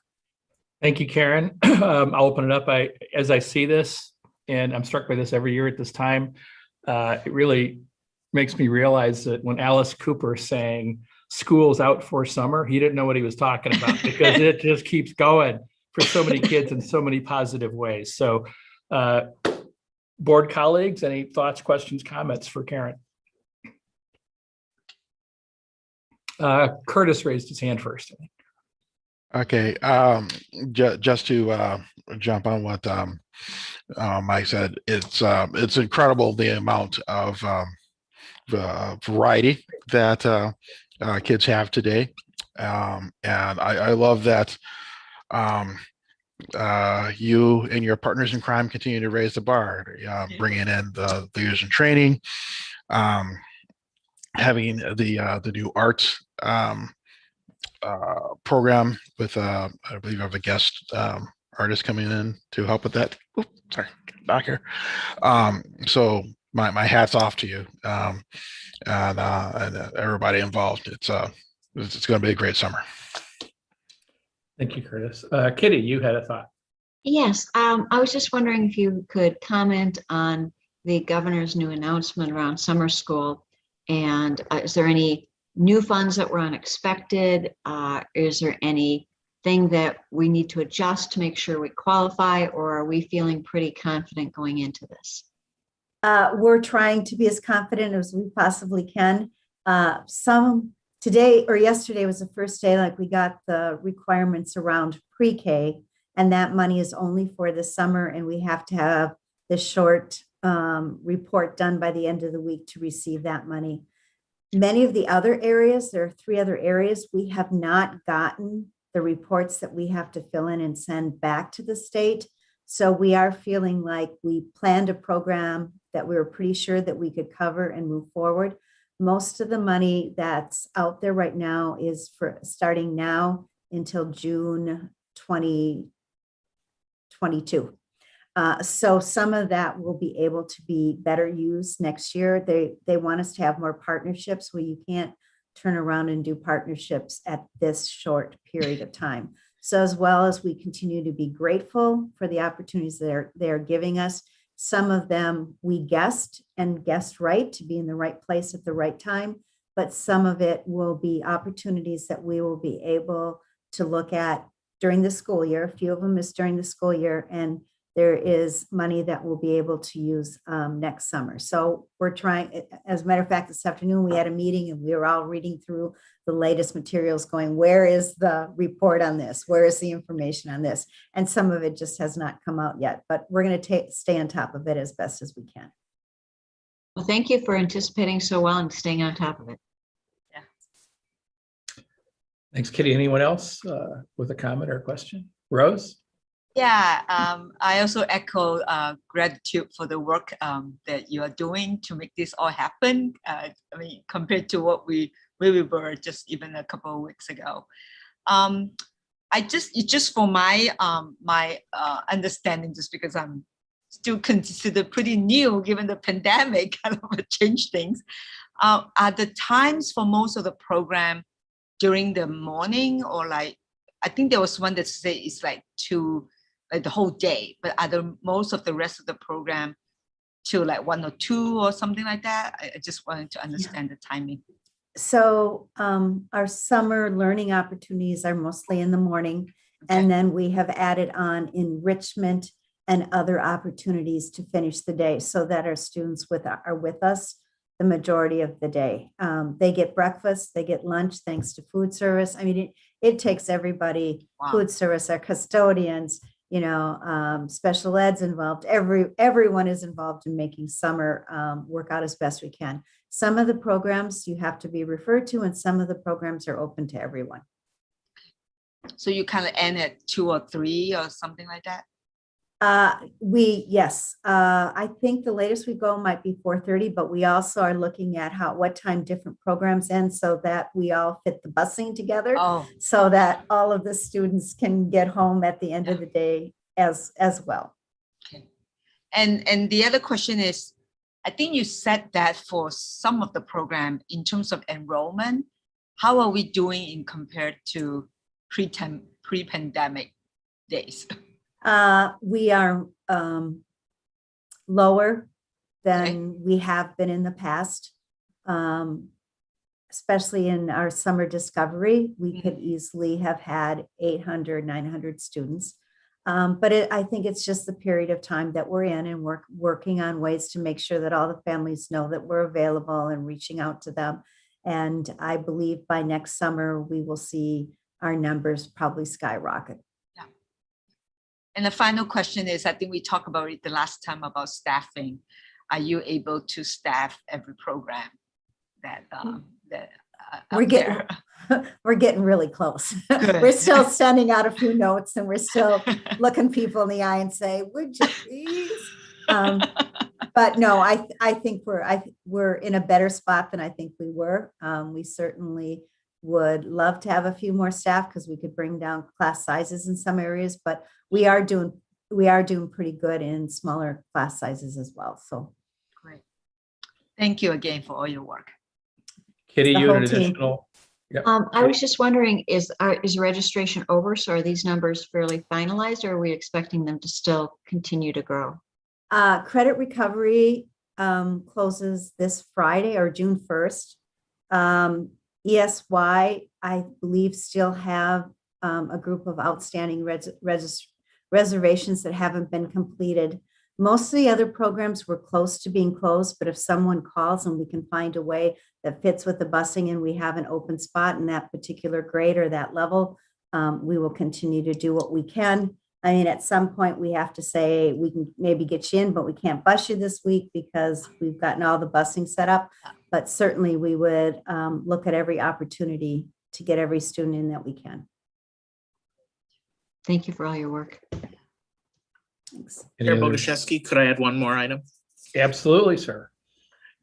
Thank you, Karen. I'll open it up. As I see this, and I'm struck by this every year at this time, it really makes me realize that when Alice Cooper sang "School's Out for Summer," he didn't know what he was talking about, because it just keeps going for so many kids in so many positive ways. So board colleagues, any thoughts, questions, comments for Karen? Curtis raised his hand first. Okay, just to jump on what Mike said, it's incredible the amount of variety that kids have today, and I love that you and your partners in crime continue to raise the bar, bringing in the leaders in training, having the new arts program with I believe I have a guest artist coming in to help with that. Oops, sorry, back here. So my hat's off to you, and everybody involved. It's going to be a great summer. Thank you, Curtis. Kitty, you had a thought. Yes, I was just wondering if you could comment on the governor's new announcement around summer school. And is there any new funds that were unexpected? Is there anything that we need to adjust to make sure we qualify, or are we feeling pretty confident going into this? We're trying to be as confident as we possibly can. Today or yesterday was the first day, like we got the requirements around pre-K, and that money is only for the summer, and we have to have the short report done by the end of the week to receive that money. Many of the other areas, there are 3 other areas, we have not gotten the reports that we have to fill in and send back to the state. So we are feeling like we planned a program that we were pretty sure that we could cover and move forward. Most of the money that's out there right now is for starting now until June 2022. So some of that will be able to be better used next year. They want us to have more partnerships where you can't turn around and do partnerships at this short period of time. So as well as we continue to be grateful for the opportunities they're giving us, some of them we guessed right to be in the right place at the right time, but some of it will be opportunities that we will be able to look at during the school year. A few of them is during the school year, and there is money that we'll be able to use next summer. So we're trying, as a matter of fact, this afternoon we had a meeting and we were all reading through the latest materials going, where is the report on this? Where is the information on this? And some of it just has not come out yet, but we're going to stay on top of it as best as we can. Well, thank you for anticipating so well and staying on top of it. Thanks, Kitty. Anyone else with a comment or a question? Rose? Yeah, I also echo gratitude for the work that you are doing to make this all happen. I mean, compared to where we were just even a couple of weeks ago. Just for my understanding, just because I'm still considered pretty new given the pandemic kind of changed things. Are the times for most of the program during the morning, or like, I think there was one that said it's like the whole day, but most of the rest of the program to like 1 or 2 or something like that? I just wanted to understand the timing. So our summer learning opportunities are mostly in the morning. Okay. And then we have added on enrichment and other opportunities to finish the day so that our students are with us the majority of the day. They get breakfast, they get lunch, thanks to food service. I mean, it takes everybody, wow. Food service, our custodians, special ed's involved. Everyone is involved in making summer work out as best we can. Some of the programs you have to be referred to, and some of the programs are open to everyone. So you kind of end at 2 or 3 or something like that? Yes. I think the latest we go might be 4:30, but we also are looking at what time different programs end so that we all fit the busing together, so that all of the students can get home at the end of the day as well. Okay. And the other question is, I think you said that for some of the program in terms of enrollment, how are we doing in compared to pre-pandemic days? We are lower than we have been in the past, especially in our summer discovery. We could easily have had 800, 900 students. But I think it's just the period of time that we're in, and we're working on ways to make sure that all the families know that we're available and reaching out to them. And I believe by next summer, we will see our numbers probably skyrocket. And the final question is, I think we talked about it the last time about staffing. Are you able to staff every program that we're getting really close. We're still sending out a few notes, and we're still looking people in the eye and say, would you please? But no, I think we're in a better spot than I think we were. We certainly would love to have a few more staff because we could bring down class sizes in some areas, but we are doing pretty good in smaller class sizes as well. So great. Thank you again for all your work. Kitty, The you had whole an team. additional, I was just wondering, is registration over? So are these numbers fairly finalized, or are we expecting them to still continue to grow? Credit recovery closes this Friday or June 1st. ESY, I believe, still have a group of outstanding reservations that haven't been completed. Most of the other programs were close to being closed, but if someone calls and we can find a way that fits with the busing and we have an open spot in that particular grade or that level, we will continue to do what we can. I mean, at some point we have to say, we can maybe get you in, but we can't bus you this week because we've gotten all the busing set up. But certainly we would look at every opportunity to get every student in that we can. Thank you for all your work. Thanks. Chair Boguszewski, could I add one more item? Absolutely, sir.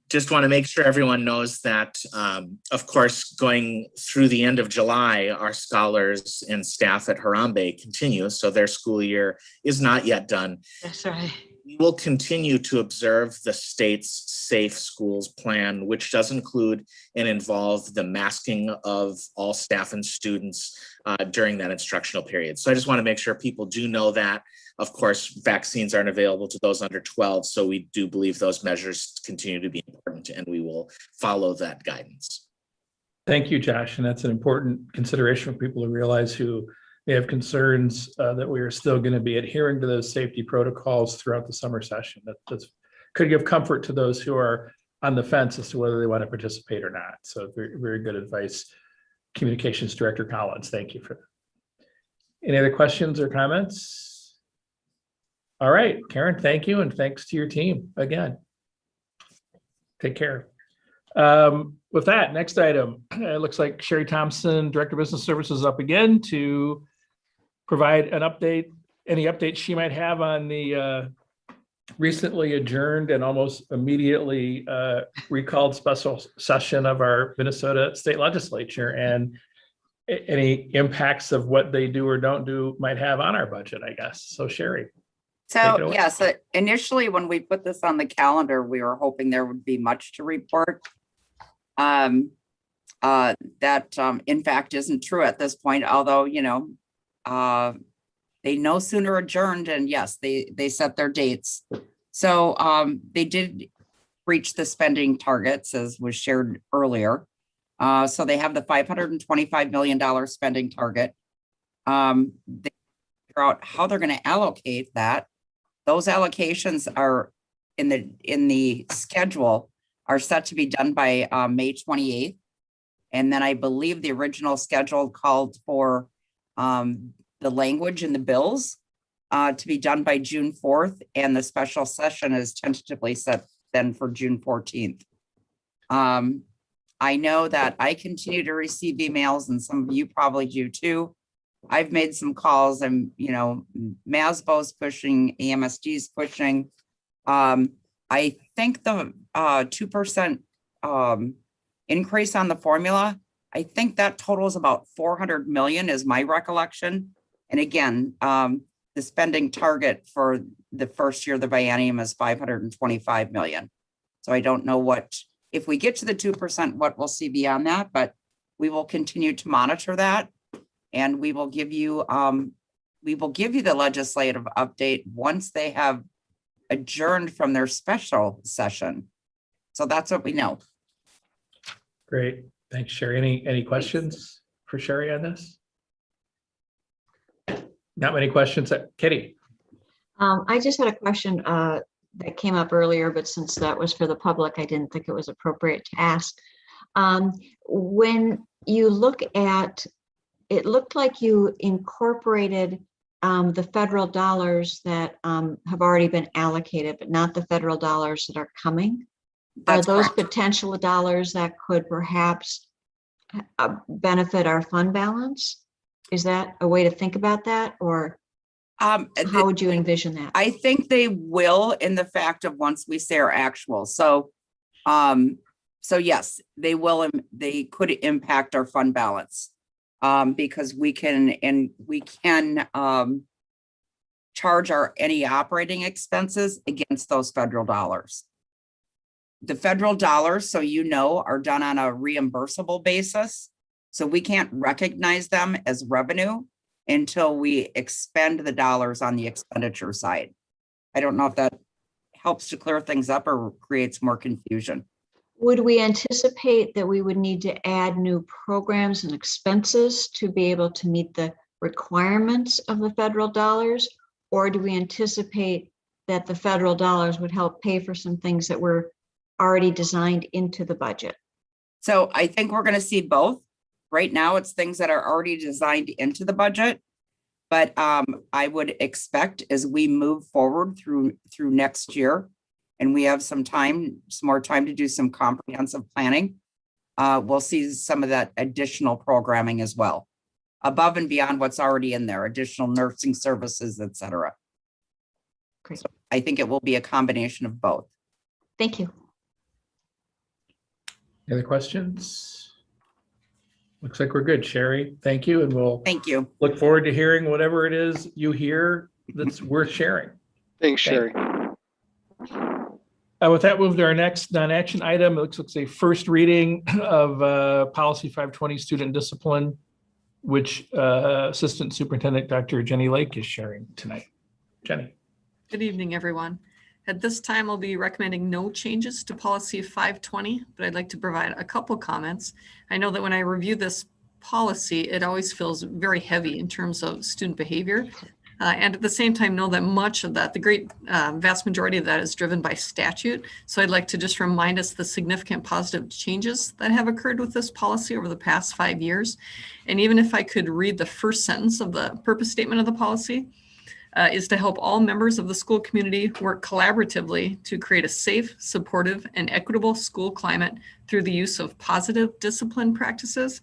Just want to make sure everyone knows that, of course, going through the end of July, our scholars and staff at Harambe continue, so their school year is not yet done. That's right. We will continue to observe the state's Safe Schools plan, which does include and involve the masking of all staff and students during that instructional period. So I just want to make sure people do know that. Of course, vaccines aren't available to those under 12, so we do believe those measures continue to be important, and we will follow that guidance. Thank you, Josh. And that's an important consideration for people to realize who may have concerns that we are still going to be adhering to those safety protocols throughout the summer session. That could give comfort to those who are on the fence as to whether they want to participate or not. So very, very good advice, Communications Director Collins. Thank you for that. Any other questions or comments? All right, Karen, thank you. And thanks to your team again. Take care. With that, next item, it looks like Sherry Thompson, Director of Business Services, up again to provide an update, any updates she might have on the recently adjourned and almost immediately recalled special session of our Minnesota State Legislature and any impacts of what they do or don't do might have on our budget, I guess. So Sherry. So yes, initially when we put this on the calendar, we were hoping there would be much to report. That in fact isn't true at this point, although, you know, they no sooner adjourned and yes, they set their dates. So they did reach the spending targets as was shared earlier. So they have the $525 million spending target. They figure out how they're going to allocate that. Those allocations are in the schedule are set to be done by May 28th. And then I believe the original schedule called for the language in the bills to be done by June 4th. And the special session is tentatively set then for June 14th. I know that I continue to receive emails and some of you probably do too. I've made some calls and, you know, MASBO's pushing, AMSD's pushing. I think the 2% increase on the formula, I think that totals about 400 million is my recollection. And again, the spending target for the first year of the biennium is 525 million. So I don't know what, if we get to the 2%, what we'll see beyond that, but we will continue to monitor that. And we will give you the legislative update once they have adjourned from their special session. So that's what we know. Great. Thanks, Sherry. Any questions for Sherry on this? Not many questions. Kitty. I just had a question that came up earlier, but since that was for the public, I didn't think it was appropriate to ask. When you look at, it looked like you incorporated the federal dollars that have already been allocated, but not the federal dollars that are coming. That's are those correct. potential dollars that could perhaps benefit our fund balance? Is that a way to think about that, or how would you envision that? I think they will in the fact of once we say our actual. So yes, they will. They could impact our fund balance because we can charge any operating expenses against those federal dollars. The federal dollars, so you know, are done on a reimbursable basis. So we can't recognize them as revenue until we expend the dollars on the expenditure side. I don't know if that helps to clear things up or creates more confusion. Would we anticipate that we would need to add new programs and expenses to be able to meet the requirements of the federal dollars? Or do we anticipate that the federal dollars would help pay for some things that were already designed into the budget? So I think we're going to see both. Right now, it's things that are already designed into the budget. But I would expect as we move forward through next year, and we have some more time to do some comprehensive planning, we'll see some of that additional programming as well, above and beyond what's already in there, additional nursing services, et cetera. Great. So I think it will be a combination of both. Thank you. Any other questions? Looks like we're good, Sherry. Thank you, and we'll Thank you. look forward to hearing whatever it is you hear that's worth sharing. Thanks, Sherry. With that, move to our next non-action item. It looks like a first reading of Policy 520 Student Discipline, which Assistant Superintendent Dr. Jenny Lake is sharing tonight. Jenny. Good evening, everyone. At this time, I'll be recommending no changes to Policy 520, but I'd like to provide a couple comments. I know that when I review this policy, it always feels very heavy in terms of student behavior. And at the same time, know that much of that, the great vast majority of that is driven by statute. So I'd like to just remind us the significant positive changes that have occurred with this policy over the past 5 years. And even if I could read the first sentence of the purpose statement of the policy, is to help all members of the school community work collaboratively to create a safe, supportive, and equitable school climate through the use of positive discipline practices.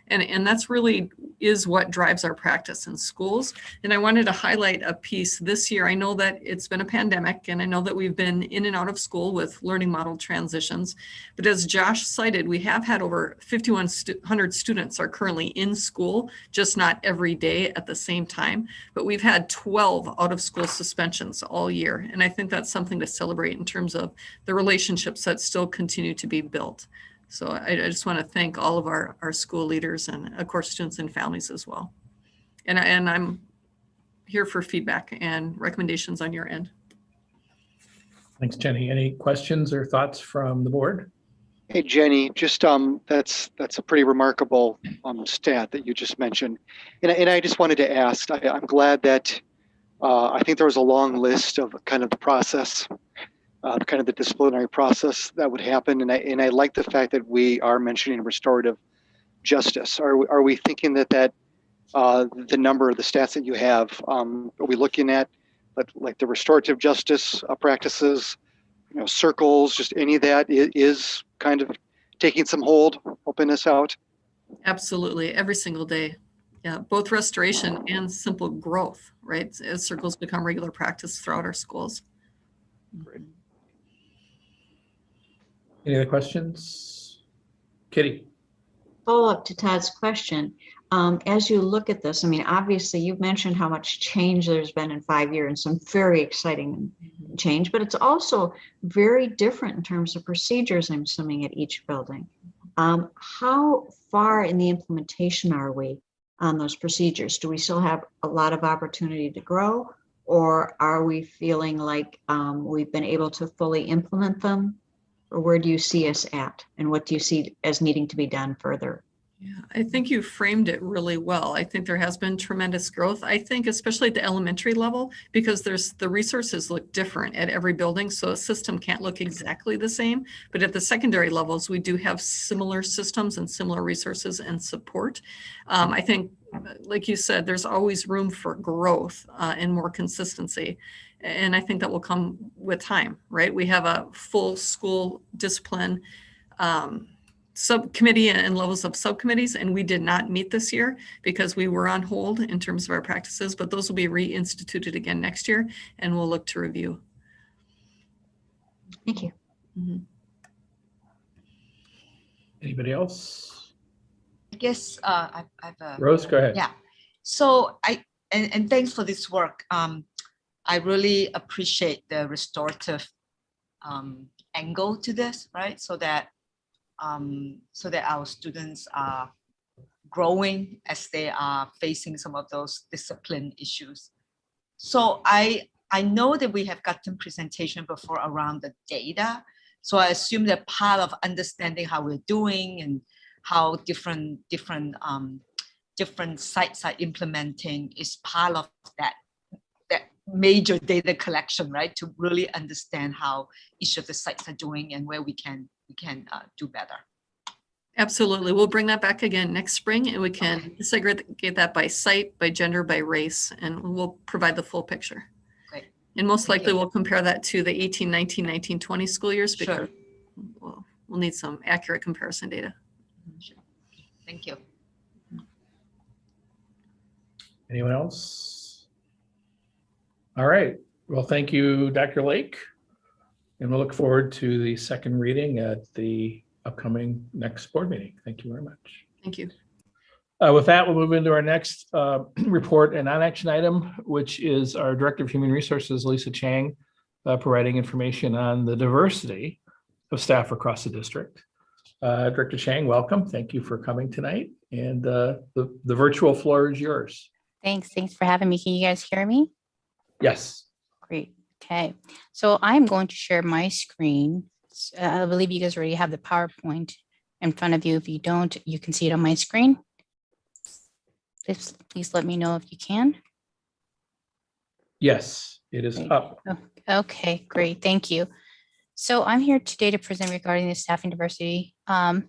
And that's really is what drives our practice in schools. And I wanted to highlight a piece this year. I know that it's been a pandemic, and I know that we've been in and out of school with learning model transitions. But as Josh cited, we have had over 5,100 students are currently in school, just not every day at the same time. But we've had 12 out of school suspensions all year. And I think that's something to celebrate in terms of the relationships that still continue to be built. So I just want to thank all of our school leaders and of course students and families as well. And I'm here for feedback and recommendations on your end. Thanks, Jenny. Any questions or thoughts from the board? Hey, Jenny, just that's a pretty remarkable stat that you just mentioned. And I just wanted to ask, I'm glad that I think there was a long list of kind of the process, kind of the disciplinary process that would happen. And I like the fact that we are mentioning restorative justice. Are we thinking that the number of the stats that you have, are we looking at like the restorative justice practices, circles, just any of that is kind of taking some hold, helping us out? Absolutely, every single day. Yeah, both restoration and simple growth, right? As circles become regular practice throughout our schools. Great. Any other questions? Kitty. Follow up to Todd's question. As you look at this, I mean, obviously you've mentioned how much change there's been in 5 years and some very exciting change, but it's also very different in terms of procedures, I'm assuming, at each building. How far in the implementation are we on those procedures? Do we still have a lot of opportunity to grow, or are we feeling like we've been able to fully implement them? Or where do you see us at, and what do you see as needing to be done further? Yeah, I think you framed it really well. I think there has been tremendous growth. I think especially at the elementary level, because the resources look different at every building. So a system can't look exactly the same, but at the secondary levels, we do have similar systems and similar resources and support. I think, like you said, there's always room for growth and more consistency. And I think that will come with time, right? We have a full school discipline subcommittee and levels of subcommittees, and we did not meet this year because we were on hold in terms of our practices, but those will be reinstituted again next year, and we'll look to review. Thank you. Mm-hmm. Anybody else? I guess I've Rose, go ahead. yeah. So and thanks for this work. I really appreciate the restorative angle to this, right? So that our students are growing as they are facing some of those discipline issues. So I know that we have gotten presentation before around the data. So I assume that part of understanding how we're doing and how different sites are implementing is part of that major data collection, right? To really understand how each of the sites are doing and where we can do better. Absolutely. We'll bring that back again next spring, and we can segregate that by site, by gender, by race, and we'll provide the full picture. Great. And most Thank likely you. we'll compare that to the 18, 19, 19, 20 school years because Sure. we'll need some accurate comparison data. Sure. Thank you. Anyone else? All right. Well, thank you, Dr. Lake. And we'll look forward to the second reading at the upcoming next board meeting. Thank you very much. Thank you. With that, we'll move into our next report and non-action item, which is our Director of Human Resources, Lisa Chang, providing information on the diversity of staff across the district. Director Chang, welcome. Thank you for coming tonight. And the virtual floor is yours. Thanks for having me. Can you guys hear me? Yes. Great. Okay. So I'm going to share my screen. I believe you guys already have the PowerPoint in front of you. If you don't, you can see it on my screen. Please let me know if you can. Yes, it is Great. up. Oh, okay, great. Thank you. So I'm here today to present regarding the staffing diversity. Dr.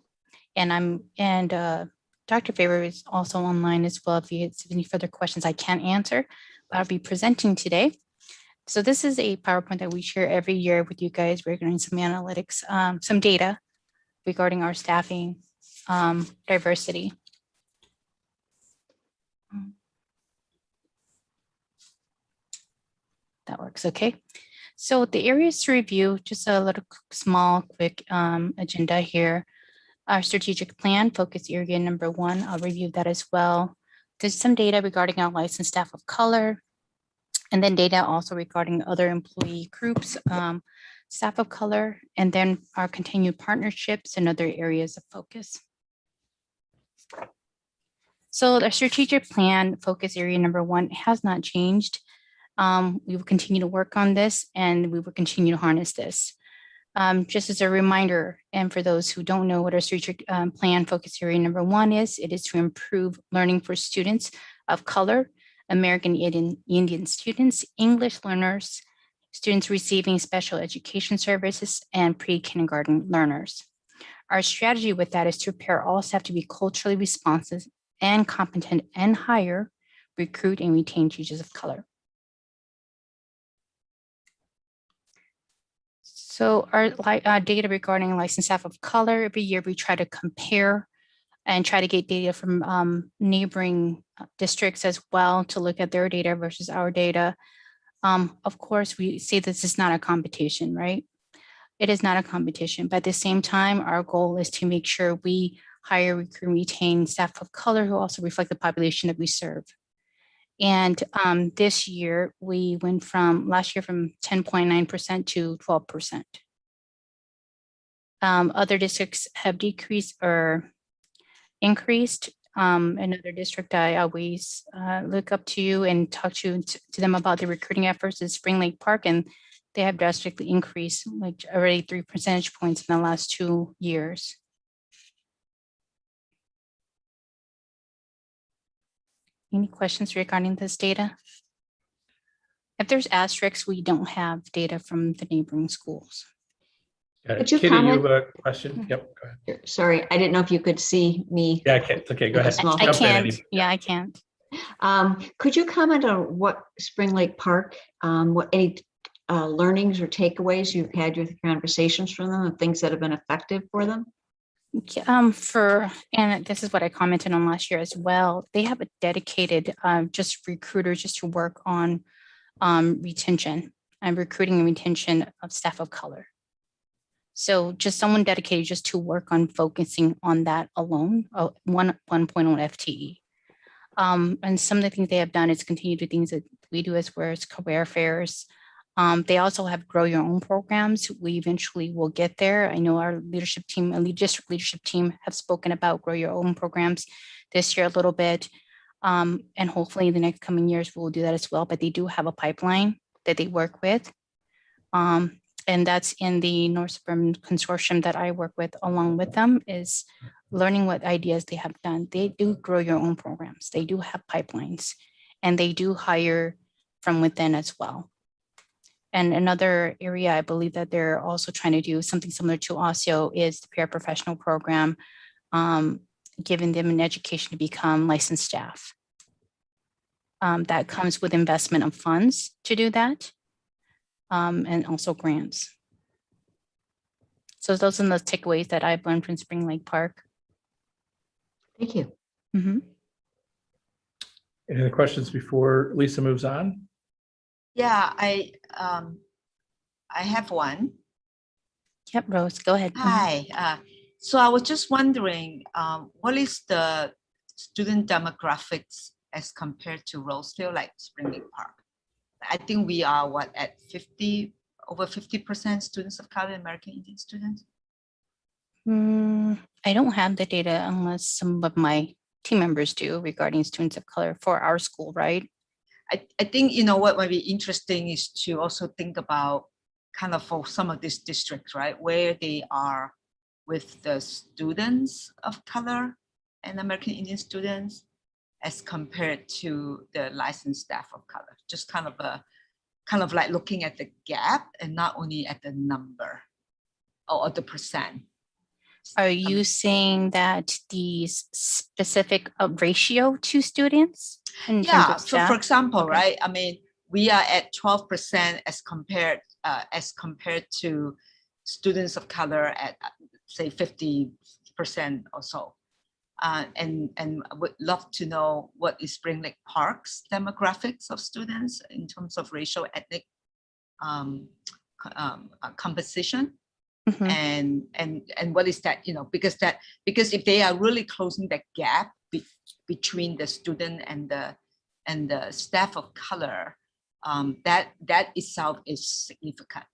Faber is also online as well. If you have any further questions I can't answer, but I'll be presenting today. So this is a PowerPoint that we share every year with you guys regarding some analytics, some data regarding our staffing diversity. That works, okay. So the areas to review, just a little small, quick agenda here. Our strategic plan, focus area number 1, I'll review that as well. There's some data regarding our licensed staff of color, and then data also regarding other employee groups, staff of color, and then our continued partnerships and other areas of focus. So the strategic plan, focus area number 1 has not changed. We will continue to work on this and we will continue to harness this. Just as a reminder, and for those who don't know what our strategic plan focus area number 1 is, it is to improve learning for students of color, American Indian students, English learners, students receiving special education services, and pre-kindergarten learners. Our strategy with that is to prepare all staff to be culturally responsive and competent and hire, recruit, and retain teachers of color. So our data regarding licensed staff of color, every year we try to compare and try to get data from neighboring districts as well to look at their data versus our data. Of course, we say this is not a competition, right? It is not a competition, but at the same time, our goal is to make sure we hire, recruit, retain staff of color who also reflect the population that we serve. And this year, we went from last year from 10.9% to 12%. Other districts have decreased or increased. Another district I always look up to you and talk to them about the recruiting efforts is Spring Lake Park, and they have drastically increased, like already 3 percentage points in the last 2 years. Any questions regarding this data? If there's asterisks, we don't have data from the neighboring schools. Could you Kitty, comment? you have a question? Yep, go ahead. Sorry, I didn't know if you could see me. Yeah, okay, okay, go With a ahead. small I Jump in, can't. Eddie. Yeah, I can't. Could you comment on what Spring Lake Park, what any learnings or takeaways you've had with conversations from them and things that have been effective for them? And this is what I commented on last year as well. They have a dedicated just recruiters just to work on retention and recruiting and retention of staff of color. So just someone dedicated just to work on focusing on that alone, 1.0 FTE. And some of the things they have done is continue to do things that we do as well as career fairs, They also have grow your own programs. We eventually will get there. I know our leadership team, district leadership team have spoken about grow your own programs this year a little bit. And hopefully in the next coming years, we'll do that as well, but they do have a pipeline that they work with. And that's in the North Suburban Consortium that I work with along with them, is learning what ideas they have done. They do grow your own programs. They do have pipelines, and they do hire from within as well. And another area I believe that they're also trying to do something similar to ASIO is the paraprofessional program, giving them an education to become licensed staff. That comes with investment of funds to do that, and also grants. So those are the takeaways that I've learned from Spring Lake Park. Thank you. Mhm. Any other questions before Lisa moves on? Yeah, I have one. Yep, Rose, go ahead. Hi. So I was just wondering, what is the student demographics as compared to Roseville, like Spring Lake Park? I think we are at 50, over 50% students of color, American Indian students. I don't have the data unless some of my team members do regarding students of color for our school, right? I think, what might be interesting is to also think about kind of for some of these districts, right, where they are with the students of color and American Indian students as compared to the licensed staff of color. Just kind of like looking at the gap and not only at the number or the percent. Are you saying that the specific ratio to students? In terms Yeah, of so staff? for example, Okay. right, I mean, we are at 12% as compared to students of color at say 50% or so. And I would love to know what is Spring Lake Park's demographics of students in terms of racial ethnic composition. Mhm. And what is that, because if they are really closing the gap between the student and the staff of color, that itself is significant.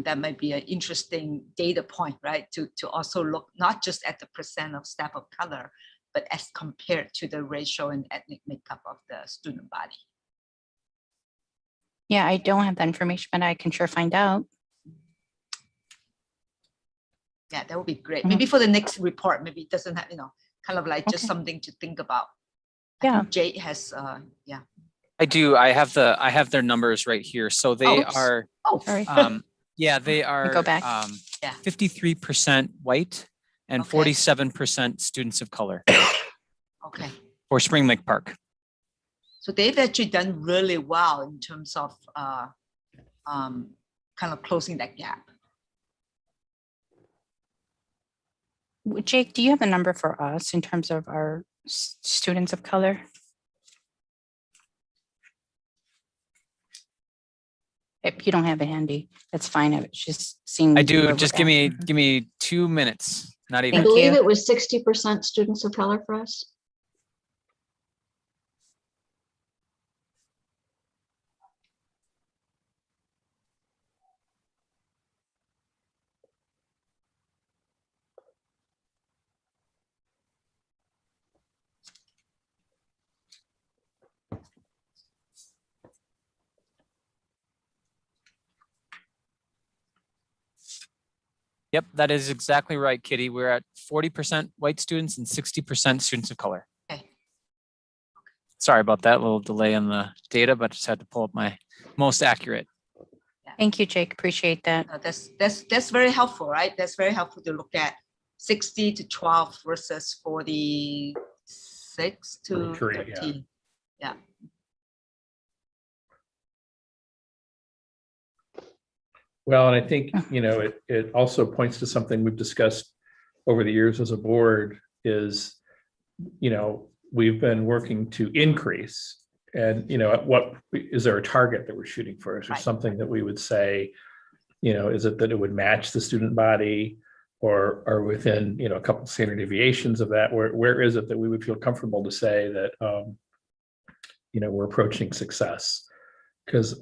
That might be an interesting data point, right? To also look not just at the percent of staff of color, but as compared to the racial and ethnic makeup of the student body. Yeah, I don't have that information, but I can sure find out. Yeah, that would be great. Mhm. Maybe for the next report, maybe it doesn't have, kind of like just Okay. something to think about. Yeah. Jade has, yeah. I do. I have their numbers right here. So they Oops. are, Oh, Sorry. yeah, they are Go back. Yeah. 53% white and Okay. 47% students of color okay. for Spring Lake Park. So they've actually done really well in terms of kind of closing that gap. Jake, do you have a number for us in terms of our students of color? If you don't have it handy, that's fine. I was just seeing. I do. where Just we're give at. me 2 minutes. Not I even. Thank believe you. it was 60% students of color for us. Yep, that is exactly right, Kitty. We're at 40% white students and 60% students of color. Okay. Sorry about that little delay in the data, but just had to pull up my most accurate. Thank you, Jake. Appreciate that. That's very helpful, right? That's very helpful to look at 60 to 12 versus 46 to 43, 13. Yeah. Well, and I think, it also points to something we've discussed over the years as a board is, we've been working to increase. And, what is there a target that we're shooting for? Is there Right. something that we would say, is it that it would match the student body or within, a couple standard deviations of that? Where is it that we would feel comfortable to say that, we're approaching success? Because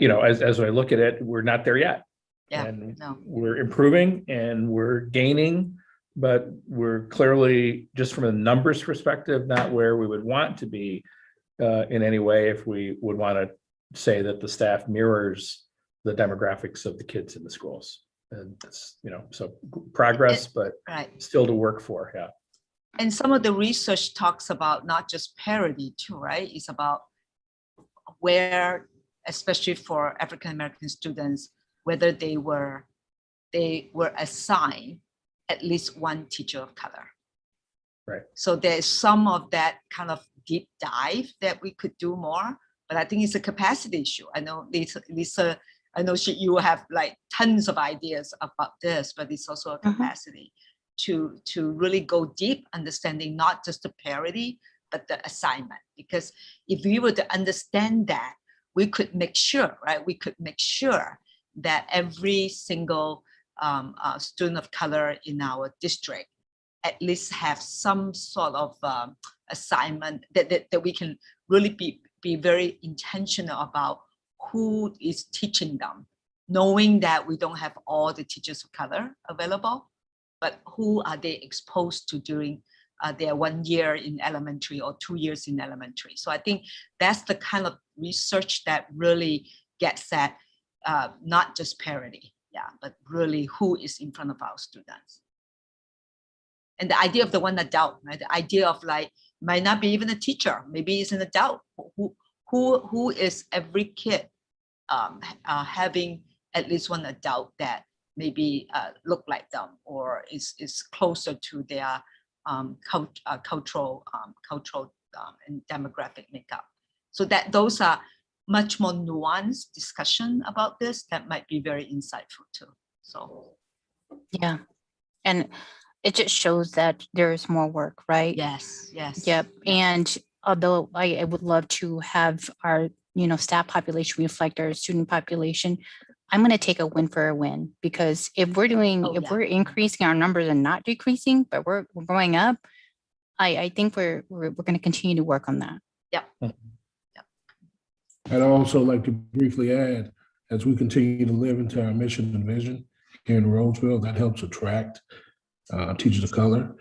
as I look at it, we're not there yet. Yeah, And no. we're improving and we're gaining, but we're clearly, just from a numbers perspective, not where we would want to be in any way if we would want to say that the staff mirrors the demographics of the kids in the schools. And it's, so progress, but Right. still to work for, yeah. And some of the research talks about not just parity too, right? It's about where, especially for African-American students, whether they were assigned at least one teacher of color. Right. So there's some of that kind of deep dive that we could do more, but I think it's a capacity issue. I know Lisa, I know you have like tons of ideas about this, but it's also a capacity to really go deep, understanding not just the parity, but the assignment. Because if we were to understand that, we could make sure, right? We could make sure that every single student of color in our district at least have some sort of assignment that we can really be very intentional about who is teaching them, knowing that we don't have all the teachers of color available, but who are they exposed to during their 1 year in elementary or 2 years in elementary. So I think that's the kind of research that really gets at not just parity, but really who is in front of our students. And the idea of the one adult, right? The idea of like, might not be even a teacher, maybe it's an adult. Who is every kid having at least one adult that maybe look like them or is closer to their cultural and demographic makeup. So that those are much more nuanced discussion about this that might be very insightful too. So Yeah. And it just shows that there is more work, right? yes. Yep. And although I would love to have our, staff population reflect our student population, I'm going to take a win for a win, because if we're we're increasing our numbers and not decreasing, but we're going up, I think we're going to continue to work on that. Yep. I'd also like to briefly add, as we continue to live into our mission and vision here in Roseville, that helps attract teachers of color,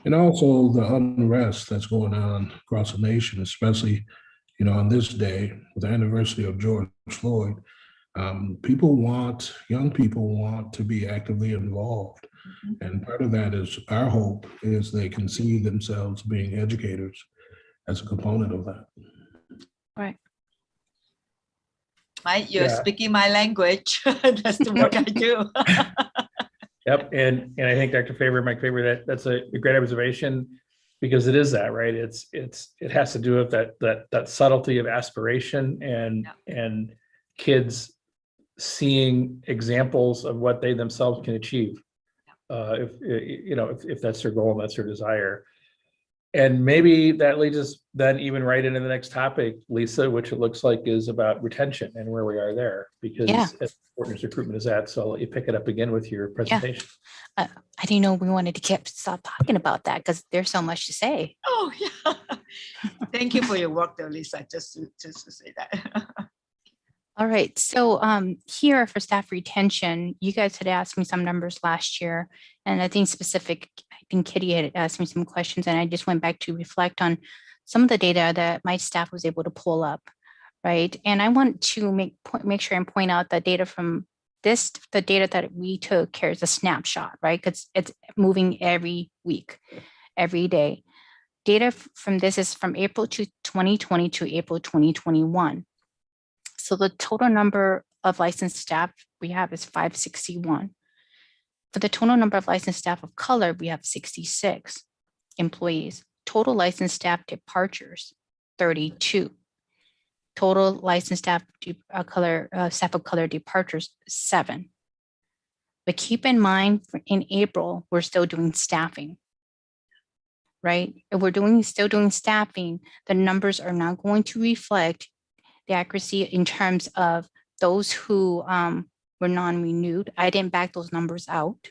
and also the unrest that's going on across the nation, especially, on this day with the anniversary of George Floyd. Young people want to be actively involved. And part of that is our hope is they can see themselves being educators as a component of that. Right. Mike, you're speaking my language. That's the work I do. Yep, and I think Dr. Mike Faber, that's a great observation, because it is that, right? It has to do with that subtlety of aspiration and kids seeing examples of what they themselves can achieve. If that's their goal and that's their desire. And maybe that leads us then even right into the next topic, Lisa, which it looks like is about retention and where we are there, because as important as recruitment is that. So I'll let you pick it up again with your presentation. I didn't know we wanted to stop talking about that, because there's so much to say. Oh, yeah. Thank you for your work though, Lisa, just to say that. All right. So here for staff retention, you guys had asked me some numbers last year, and I think Kitty had asked me some questions, and I just went back to reflect on some of the data that my staff was able to pull up, right? And I want to make sure and point out the data from the data that we took here is a snapshot, right? Because it's moving every week, every day. Data from this is from April 2020 to April 2021. So the total number of licensed staff we have is 561. For the total number of licensed staff of color, we have 66 employees. Total licensed staff departures, 32. Total licensed staff staff of color departures, 7. But keep in mind, in April, we're still doing staffing, right? If we're still doing staffing, the numbers are not going to reflect the accuracy in terms of those who were non-renewed. I didn't back those numbers out.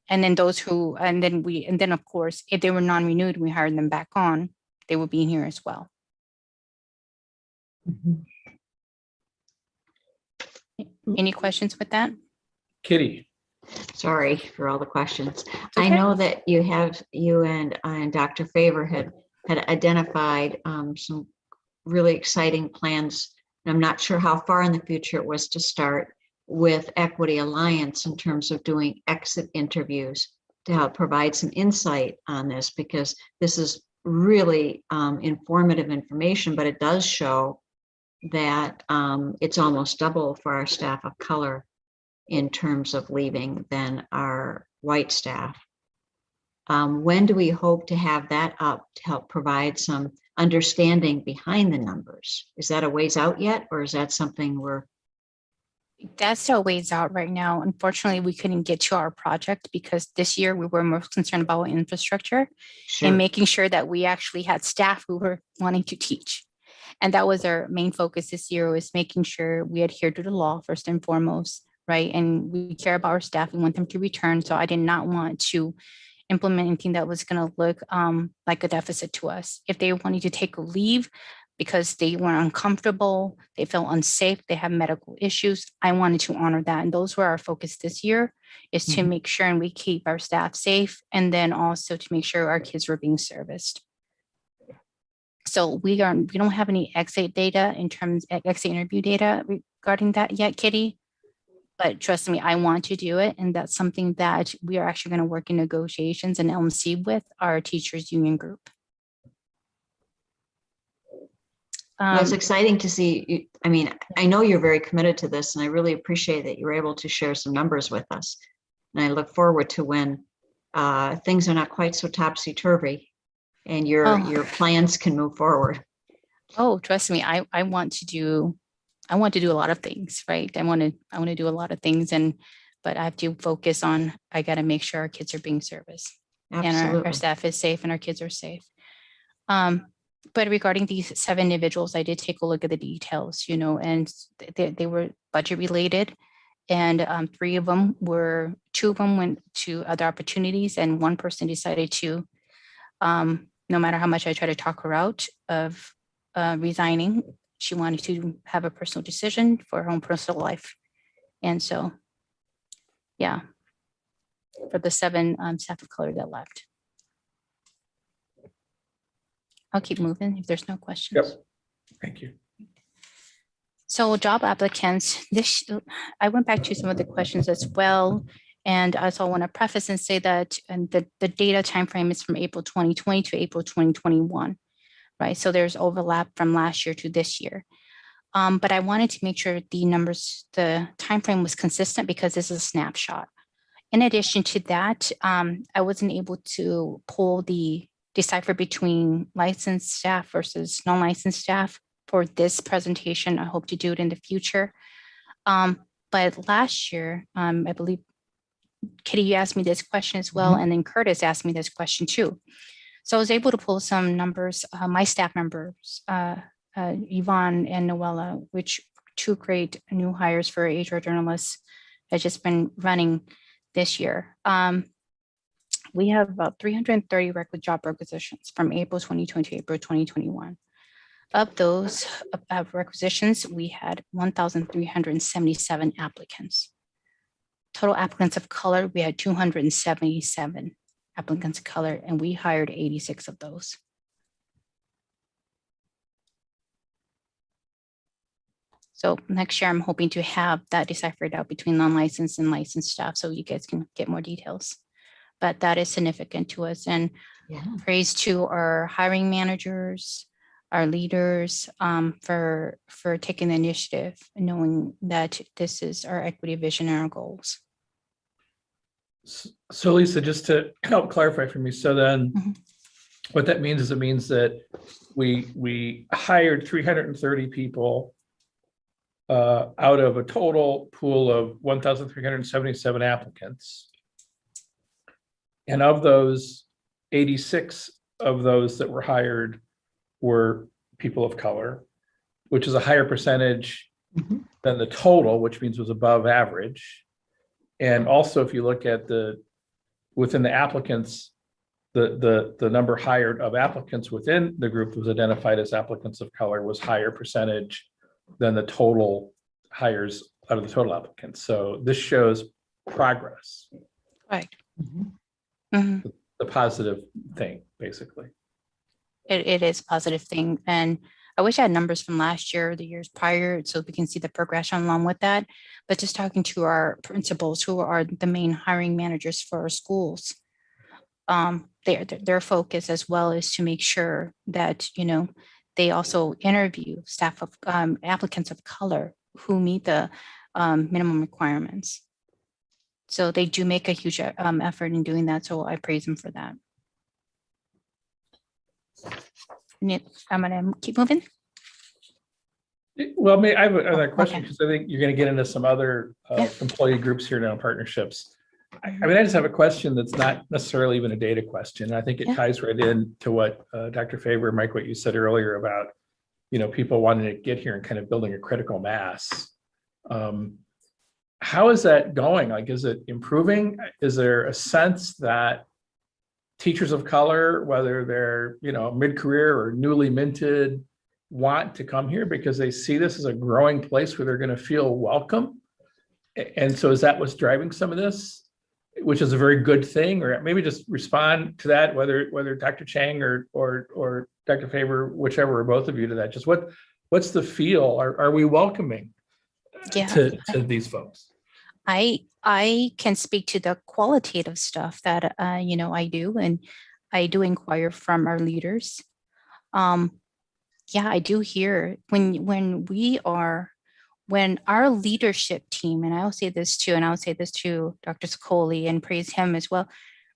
And then then of course, if they were non-renewed, we hired them back on, they would be in here as well. Any questions with that? Kitty. Sorry for all the questions. I okay. know that you and Dr. Favor had identified some really exciting plans. I'm not sure how far in the future it was to start with Equity Alliance in terms of doing exit interviews to help provide some insight on this, because this is really informative information, but it does show that it's almost double for our staff of color in terms of leaving than our white staff. When do we hope to have that up to help provide some understanding behind the numbers? Is that a ways out yet, or is that something That's still ways out right now. Unfortunately, we couldn't get to our project because this year we were more concerned about infrastructure and making sure that we actually had staff who were wanting to teach. And that was our main focus this year, was making sure we adhere to the law first and foremost, right? And we care about our staff. We want them to return. So I did not want to implement anything that was going to look like a deficit to us. If they wanted to take a leave because they were uncomfortable, they felt unsafe, they have medical issues, I wanted to honor that. And those were our focus this year, is to make sure and we keep our staff safe, and then also to make sure our kids were being serviced. So we don't have any exit data in terms of exit interview data regarding that yet, Kitty. But trust me, I want to do it. And that's something that we are actually going to work in negotiations and LMC with our teachers union group. Well, it's exciting to see you. I mean, I know you're very committed to this, and I really appreciate that you're able to share some numbers with us. And I look forward to when things are not quite so topsy-turvy and your plans can move forward. Oh, trust me, I want to do a lot of things, right? I want to do a lot of things, but I have to focus on, I got to make sure our kids are being serviced. Absolutely. And our staff is safe and our kids are safe. But regarding these 7 individuals, I did take a look at the details, and they were budget related. And 2 of them went to other opportunities, and 1 person decided to, no matter how much I try to talk her out of resigning, she wanted to have a personal decision for her own personal life. And so, yeah, for the 7 staff of color that left. I'll keep moving if there's no questions. Yep. Thank you. So job applicants, I went back to some of the questions as well. And I also want to preface and say that the data timeframe is from April 2020 to April 2021, right? So there's overlap from last year to this year. But I wanted to make sure the timeframe was consistent because this is a snapshot. In addition to that, I wasn't able to decipher between licensed staff versus non-licensed staff for this presentation. I hope to do it in the future. But last year, I believe, Kitty, you asked me this question as well, and then Curtis asked me this question too. So I was able to pull some numbers, my staff members, Yvonne and Noella, which 2 great new hires for HR journalists has just been running this year. We have about 330 record job requisitions from April 2020 to April 2021. Of those requisitions, we had 1,377 applicants. Total applicants of color, we had 277 applicants of color, and we hired 86 of those. So next year, I'm hoping to have that deciphered out between non-licensed and licensed staff so you guys can get more details. But that is significant to us, and praise to our hiring managers, our leaders for taking the initiative and knowing that this is our equity vision and our goals. So Lisa, just to help clarify for me, so then what that means is it means that we hired 330 people out of a total pool of 1,377 applicants. And of those, 86 of those that were hired were people of color, which is a higher percentage than the total, which means was above average. And also, if you look at within the applicants, the number hired of applicants within the group that was identified as applicants of color was higher percentage than the total hires out of the total applicants. So this shows progress, Right. Mhm. the positive thing, basically. It is a positive thing. And I wish I had numbers from last year, the years prior, so we can see the progression along with that. But just talking to our principals, who are the main hiring managers for our schools, their focus as well is to make sure that, they also interview staff of applicants of color who meet the minimum requirements. So they do make a huge effort in doing that. So I praise them for that. I'm gonna keep moving. Well, I have another question, okay. because I think you're going to get into some other Yeah. employee groups here now, partnerships. I mean, I just have a question that's not necessarily even a data question. I think it Yeah. ties right into what Dr. Faber, Mike, what you said earlier about, people wanting to get here and kind of building a critical mass. How is that going? Like, is it improving? Is there a sense that teachers of color, whether they're, mid-career or newly minted, want to come here because they see this as a growing place where they're going to feel welcome? And so is that what's driving some of this, which is a very good thing? Or maybe just respond to that, whether Dr. Chang or Dr. Faber, whichever, or both of you, to that. Just what's the feel? Are we welcoming to these folks? I can speak to the qualitative stuff that I do, and I do inquire from our leaders. I do hear when our leadership team, and I'll say this too, and I'll say this to Dr. Sicoli and praise him as well,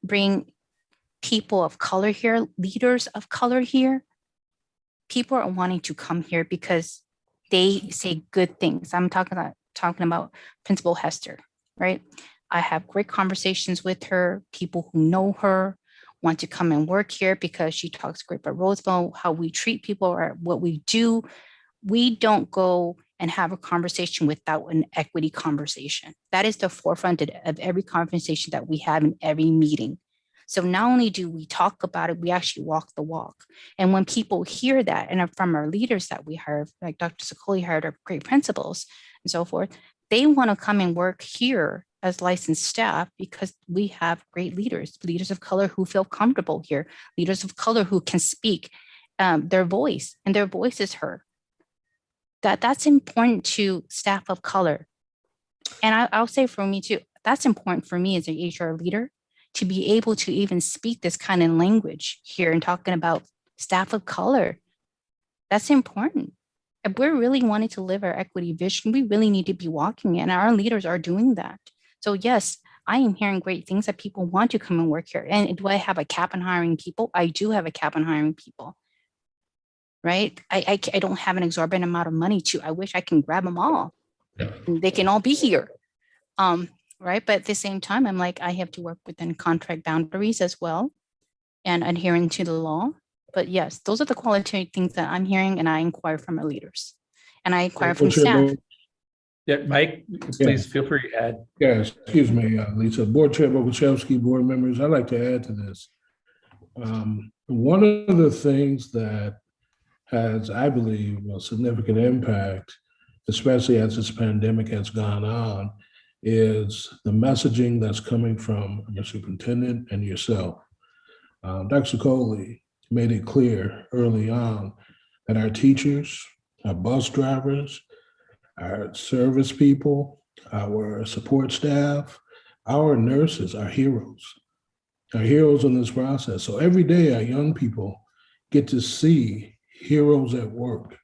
bring people of color here, leaders of color here. People are wanting to come here because they say good things. I'm talking about Principal Hester, right? I have great conversations with her. People who know her want to come and work here because she talks great about Roseville, how we treat people, or what we do. We don't go and have a conversation without an equity conversation. That is the forefront of every conversation that we have in every meeting. So not only do we talk about it, we actually walk the walk. And when people hear that, and from our leaders that we hire, like Dr. Sicoli hired our great principals and so forth, they want to come and work here as licensed staff because we have great leaders of color who feel comfortable here, leaders of color who can speak their voice, and their voice is heard. That's important to staff of color. And I'll say for me too, that's important for me as an HR leader to be able to even speak this kind of language here and talking about staff of color. That's important. If we're really wanting to live our equity vision, we really need to be walking it, and our leaders are doing that. So yes, I am hearing great things that people want to come and work here. And do I have a cap on hiring people? I do have a cap on hiring people, right? I don't have an exorbitant amount of money I wish I can grab them all. And they can all be here. Right. But at the same time, I'm like, I have to work within contract boundaries as well and adhering to the law. But yes, those are the qualitative things that I'm hearing, and I inquire from our leaders and I inquire from staff. Yeah, Mike, please feel free to add. Yeah, excuse me, Lisa. Board Chair Boguszewski, board members, I'd like to add to this. One of the things that has, I believe, a significant impact, especially as this pandemic has gone on, is the messaging that's coming from your superintendent and yourself. Dr. Sicoli made it clear early on that our teachers, our bus drivers, our service people, our support staff, our nurses are heroes in this process. So every day our young people get to see heroes at work.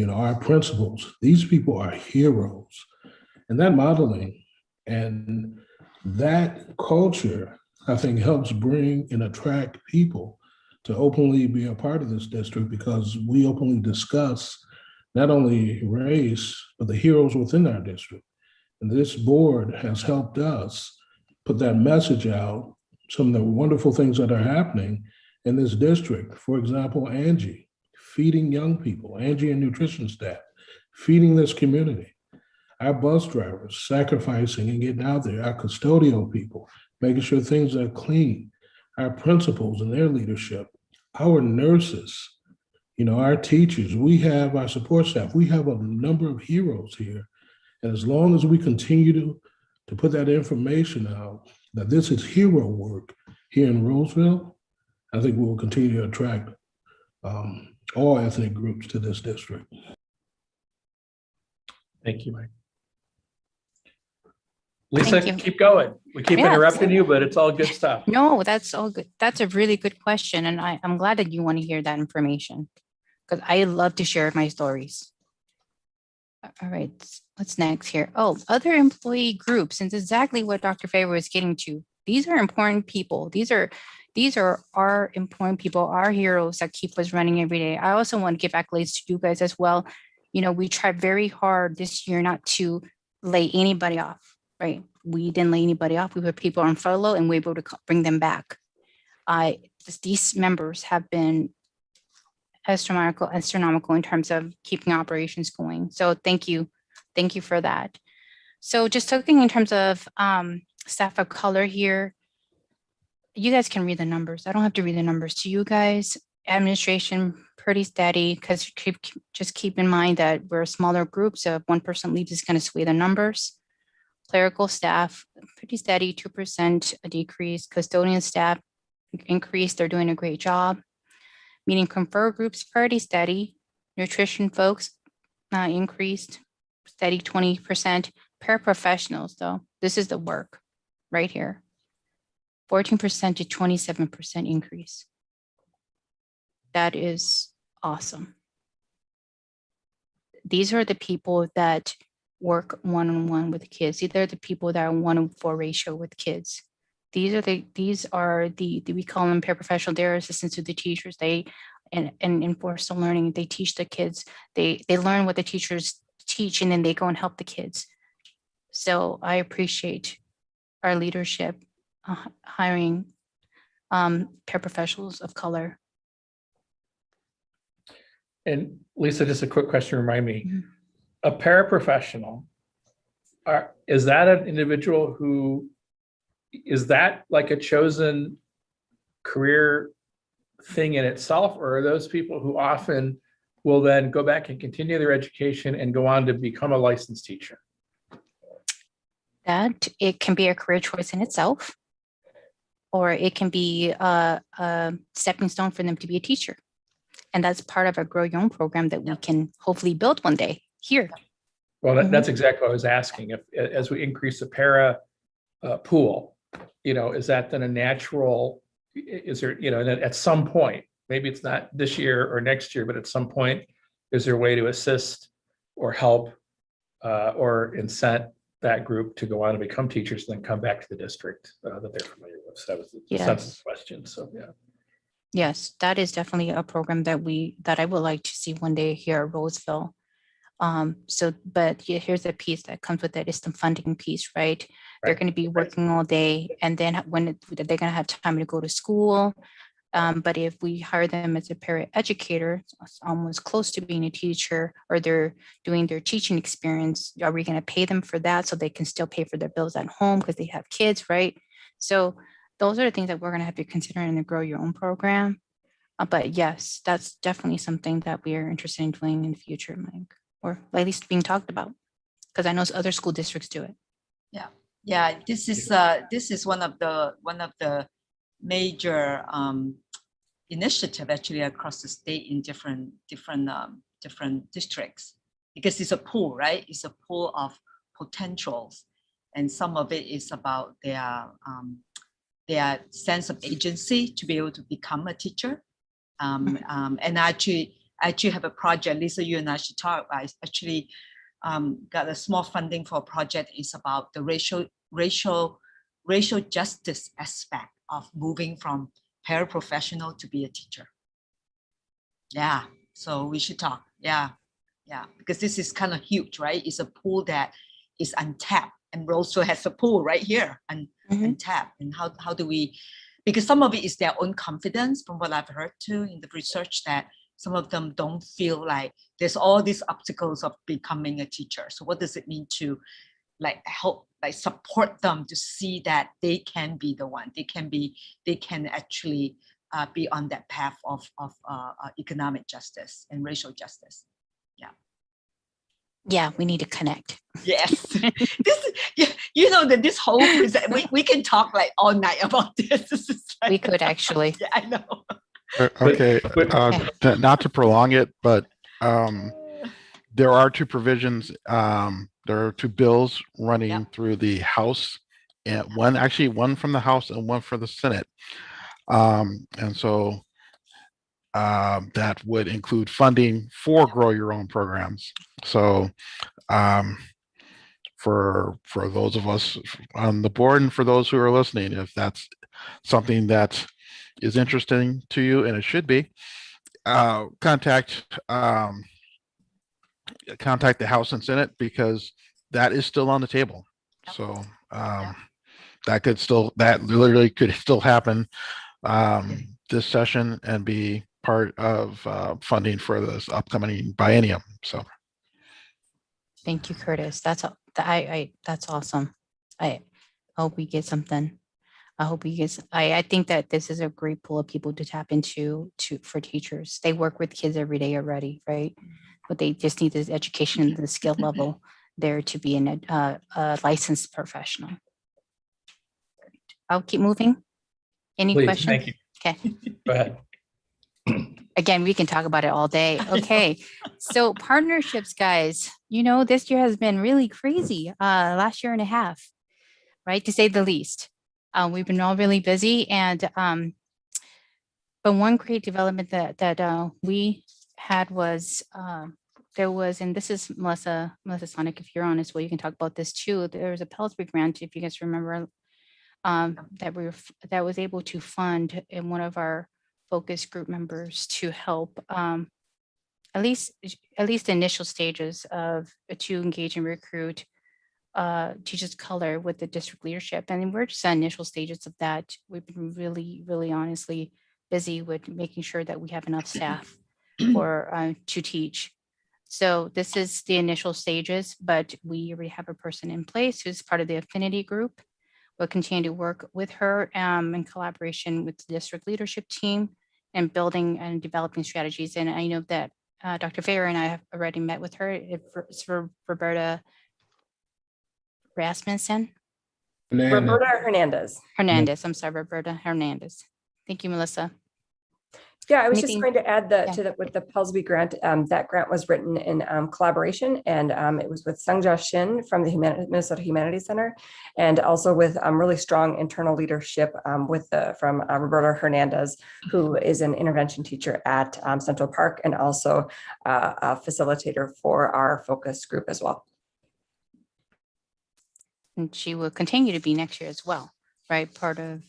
Our principals, these people are heroes. And that modeling and that culture, I think, helps bring and attract people to openly be a part of this district, because we openly discuss not only race, but the heroes within our district. And this board has helped us put that message out, some of the wonderful things that are happening in this district. For example, Angie, feeding young people, Angie and nutrition staff, feeding this community. Our bus drivers sacrificing and getting out there, our custodial people, making sure things are clean, our principals and their leadership, our nurses, our teachers, we have our support staff. We have a number of heroes here And as long as we continue to put that information out, that this is hero work here in Roseville, I think we will continue to attract all ethnic groups to this district. Thank you, Mike. Lisa, Thank you. keep going. We keep Yeah. interrupting you, but it's all good stuff. No, that's all good. That's a really good question. And I'm glad that you want to hear that information because I love to share my stories. All right, what's next here? Oh, other employee groups, and it's exactly what Dr. Favor was getting to. These are important people. These are our important people, our heroes that keep us running every day. I also want to give accolades to you guys as well. You know, we tried very hard this year not to lay anybody off, right? We didn't lay anybody off. We put people on furlough and we were able to bring them back. These members have been astronomical in terms of keeping operations going. So thank you for that. So just talking in terms of staff of color here, you guys can read the numbers. I don't have to read the numbers to you guys. Administration pretty steady because just keep in mind that we're a smaller group, so if one person leaves, it's going to sway the numbers. Clerical staff pretty steady, 2% a decrease. Custodian staff increased. They're doing a great job. Meeting confer groups pretty steady. Nutrition folks increased, steady 20%. Paraprofessionals though, this is the work right here. 14% to 27% increase. That is awesome. These are the people that work one-on-one with kids. These are the people that are 1:4 ratio with kids. These are the we call them paraprofessional. They're assistants to the teachers. They and enforce the learning. They teach the kids. They learn what the teachers teach, and then they go and help the kids. So I appreciate our leadership hiring paraprofessionals of color. And Lisa, just a quick question, remind me, a paraprofessional, is that an individual who, is that like a chosen career thing in itself, or are those people who often will then go back and continue their education and go on to become a licensed teacher? That it can be a career choice in itself, or it can be a stepping stone for them to be a teacher. And that's part of a Grow Your Own program that we can hopefully build one day here. Well, that's exactly what I was asking. If as we increase the para pool, you know, is that then a natural, is there, you know, at some point, maybe it's not this year or next year, but at some point, is there a way to assist or help or incent that group to go on and become teachers and then come back to the district that they're familiar with? So that was the census question. So, yeah. Yes, that is definitely a program that I would like to see one day here at Roseville. But here's the piece that comes with it is the funding piece, right? They're going to be working all day, and then when they're going to have time to go to school. But if we hire them as a paraeducator, almost close to being a teacher, or they're doing their teaching experience, are we going to pay them for that so they can still pay for their bills at home because they have kids, right? So those are the things that we're going to have to consider in the Grow Your Own program. But yes, that's definitely something that we are interested in doing in the future, Mike, or at least being talked about, because I know other school districts do it. Yeah. This is one of the major initiative actually across the state in different districts, because it's a pool, right? It's a pool of potentials, and some of it is about their sense of agency to be able to become a teacher. And I actually have a project, Lisa, you and I should talk. I actually got a small funding for a project. It's about the racial justice aspect of moving from paraprofessional to be a teacher. Yeah, so we should talk. Yeah, because this is kind of huge, right? It's a pool that is untapped, and Roseville has a pool right here and untapped. And how do we, because some of it is their own confidence, from what I've heard too in the research, that some of them don't feel like there's all these obstacles of becoming a teacher. So what does it mean to help, support them to see that they can be the one, they can actually be on that path of economic justice and racial justice. Yeah. Yeah, we need to connect. Yes. That this whole we can talk like all night about this. This is We like, could actually. yeah, I know. Okay, not to prolong it, but there are two provisions. There are two bills running Yep. through the House, and one from the House and one for the Senate. And so that would include funding for grow your own programs. So for those of us on the board and for those who are listening, if that's something that is interesting to you, and it should be, contact the House and Senate, because that is still on the table. So that literally could still happen this session and be part of funding for this upcoming biennium. So Thank you, Curtis. That's that's awesome. I hope we get something. I hope we get. I think that this is a great pool of people to tap into for teachers. They work with kids every day already, right? But they just need this education and the skill level there to be a licensed professional. I'll keep moving. Any Please, questions? thank you. Okay. Go ahead. Again, we can talk about it all day. Okay. So partnerships, guys, this year has been really crazy. Last year and a half, right? To say the least. We've been all really busy, and but one great development that we had was there was, and this is Melissa Sonic, if you're on as well, you can talk about this too. There was a Pillsbury grant, if you guys remember, that was able to fund in one of our focus group members to help at least the initial stages to engage and recruit teachers of color with the district leadership. And we're just at initial stages of that. We've been really, really honestly busy with making sure that we have enough staff to teach. So this is the initial stages, but we already have a person in place who's part of the affinity group. We'll continue to work with her in collaboration with the district leadership team and building and developing strategies. And I know that Dr. Fair and I have already met with her. It's for Roberta Rasmussen. Roberta Hernandez. I'm sorry, Roberta Hernandez. Thank you, Melissa. Yeah, I was Anything- just going to add with the Pillsbury grant. That grant was written in collaboration, and it was with Sungjia Shin from the Minnesota Humanities Center, and also with really strong internal leadership from Roberta Hernandez, who is an intervention teacher at Central Park and also a facilitator for our focus group as well. And she will continue to be next year as well, right? Part of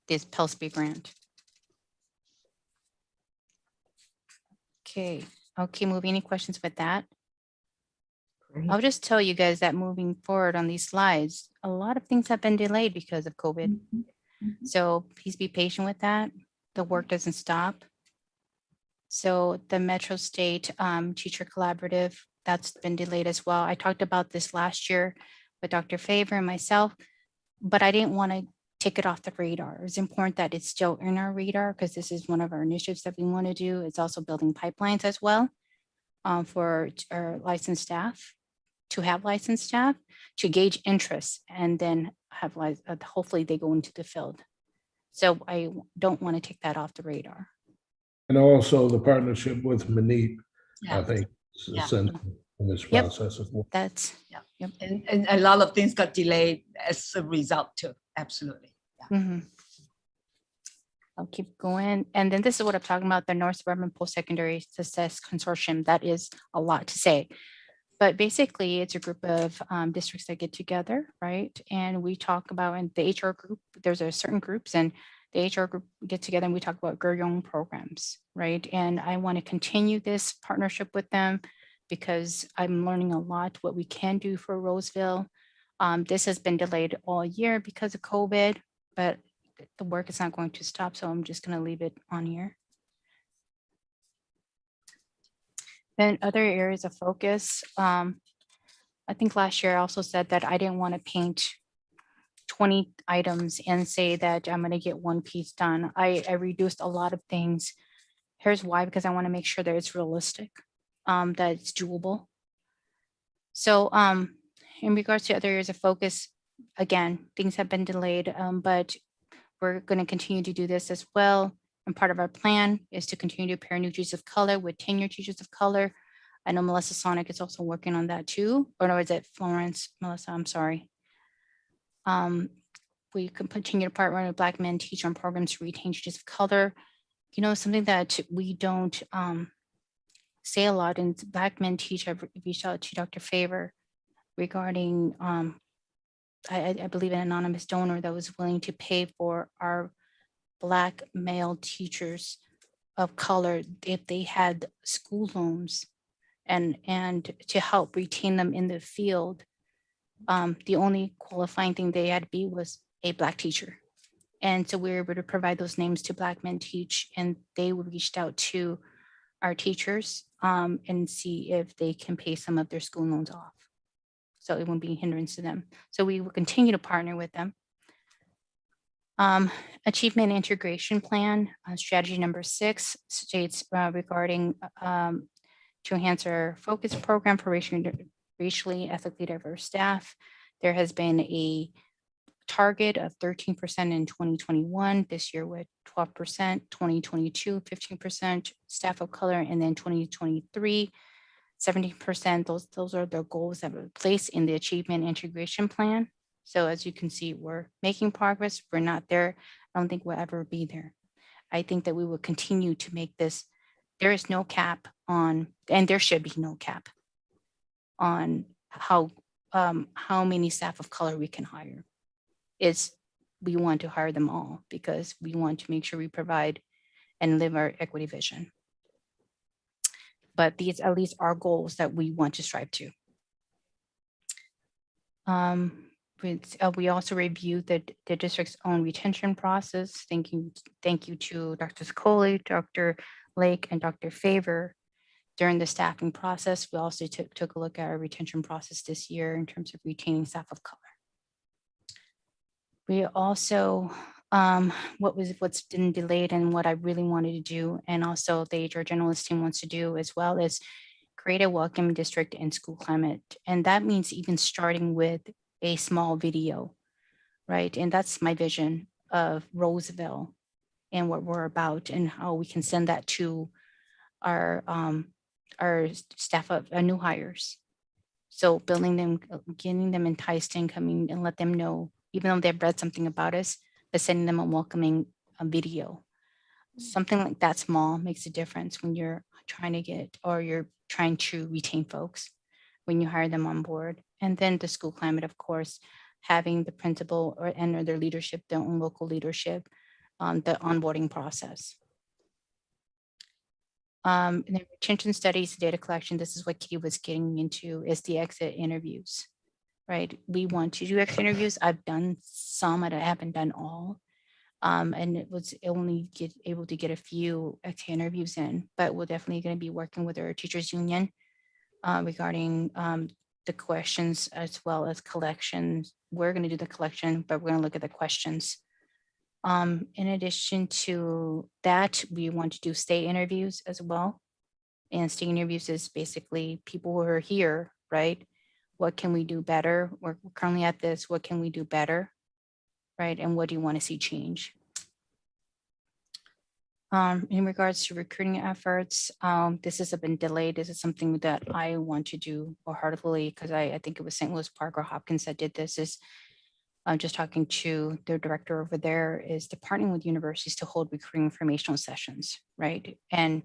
this Pillsbury grant. Okay, moving. Any questions with that? Great. I'll just tell you guys that moving forward on these slides, a lot of things have been delayed because of COVID. So please be patient with that. The work doesn't stop. So the Metro State Teacher Collaborative, that's been delayed as well. I talked about this last year with Dr. Favor and myself, but I didn't want to take it off the radar. It's important that it's still in our radar because this is one of our initiatives that we want to do. It's also building pipelines as well for our licensed staff, to have licensed staff, to gauge interest, and then have hopefully they go into the field. So I don't want to take that off the radar. And also the partnership with Manit, I think, is Yeah. essential in this process as well. That's, Yep. And a lot of things got delayed as a result too. Absolutely. Yeah. mm-hmm. I'll keep going. And then this is what I'm talking about, the North Suburban Post-Secondary Success Consortium. That is a lot to say. But basically, it's a group of districts that get together, right? And we talk about, in the HR group, there's a certain groups, and the HR group get together and we talk about Grow Your Own programs, right? And I want to continue this partnership with them because I'm learning a lot what we can do for Roseville. This has been delayed all year because of COVID, but the work is not going to stop, so I'm just going to leave it on here. Then other areas of focus. I think last year I also said that I didn't want to paint 20 items and say that I'm going to get one piece done. I reduced a lot of things. Here's why, because I want to make sure that it's realistic, that it's doable. So in regards to other areas of focus, again, things have been delayed, but we're going to continue to do this as well. And part of our plan is to continue to pair new teachers of color with tenured teachers of color. I know Melissa Sonic is also working on that too. Or no, is it Florence? Melissa, I'm sorry. We can continue to partner with Black men teach on programs to retain teachers of color. You know, something that we don't say a lot, and Black men teach, I've reached out to Dr. Favor regarding, I believe an anonymous donor that was willing to pay for our Black male teachers of color if they had school loans and to help retain them in the field. The only qualifying thing they had to be was a Black teacher. And so we were able to provide those names to Black Men Teach, and they reached out to our teachers and see if they can pay some of their school loans off. So it won't be a hindrance to them. So we will continue to partner with them. Achievement Integration Plan, strategy number 6 states regarding to enhance our focus program for racially ethically diverse staff. There has been a target of 13% in 2021, this year with 12%, 2022, 15% staff of color, and then 2023, 17%. Those are the goals that were placed in the Achievement Integration Plan. So as you can see, we're making progress. We're not there. I don't think we'll ever be there. I think that we will continue to make this. There is no cap on, and there should be no cap on how many staff of color we can hire. We want to hire them all because we want to make sure we provide and live our equity vision. But these at least are goals that we want to strive to. We also reviewed the district's own retention process. Thank you to Dr. Sicoli, Dr. Lake, and Dr. Favor. During the staffing process, we also took a look at our retention process this year in terms of retaining staff of color. We also, what's been delayed and what I really wanted to do, and also the HR generalist team wants to do as well, is create a welcome district and school climate. And that means even starting with a small video, right? And that's my vision of Roseville and what we're about and how we can send that to our staff of new hires. So building them, getting them enticed in, coming and let them know, even though they've read something about us, but sending them a welcoming video. Something like that small makes a difference when you're trying to get, or you're trying to retain folks when you hire them on board. And then the school climate, of course, having the principal or their leadership, their own local leadership, the onboarding process. And then retention studies, data collection, this is what Kitty was getting into, is the exit interviews, right? We want to do exit interviews. I've done some, and I haven't done all. And it was only able to get a few exit interviews in, but we're definitely going to be working with our teachers union regarding the questions as well as collections. We're going to do the collection, but we're going to look at the questions. In addition to that, we want to do stay interviews as well. And stay interviews is basically people who are here, right? What can we do better? We're currently at this, what can we do better? Right? And what do you want to see change? In regards to recruiting efforts, this has been delayed. This is something that I want to do wholeheartedly because I think it was St. Louis Park or Hopkins that did this. Is just talking to their director over there, is to partnering with universities to hold recruiting informational sessions, right? And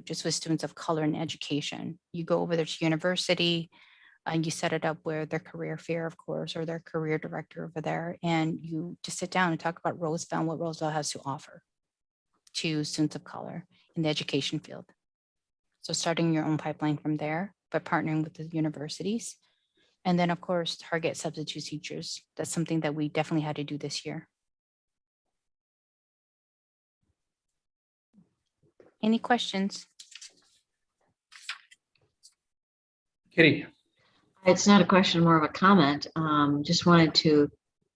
just with students of color in education, you go over there to university and you set it up with their career fair, of course, or their career director over there, and you just sit down and talk about Roseville and what Roseville has to offer to students of color in the education field. So starting your own pipeline from there, but partnering with the universities. And then, of course, target substitute teachers. That's something that we definitely had to do this year. Any questions? Kitty. It's not a question, more of a comment. Just wanted to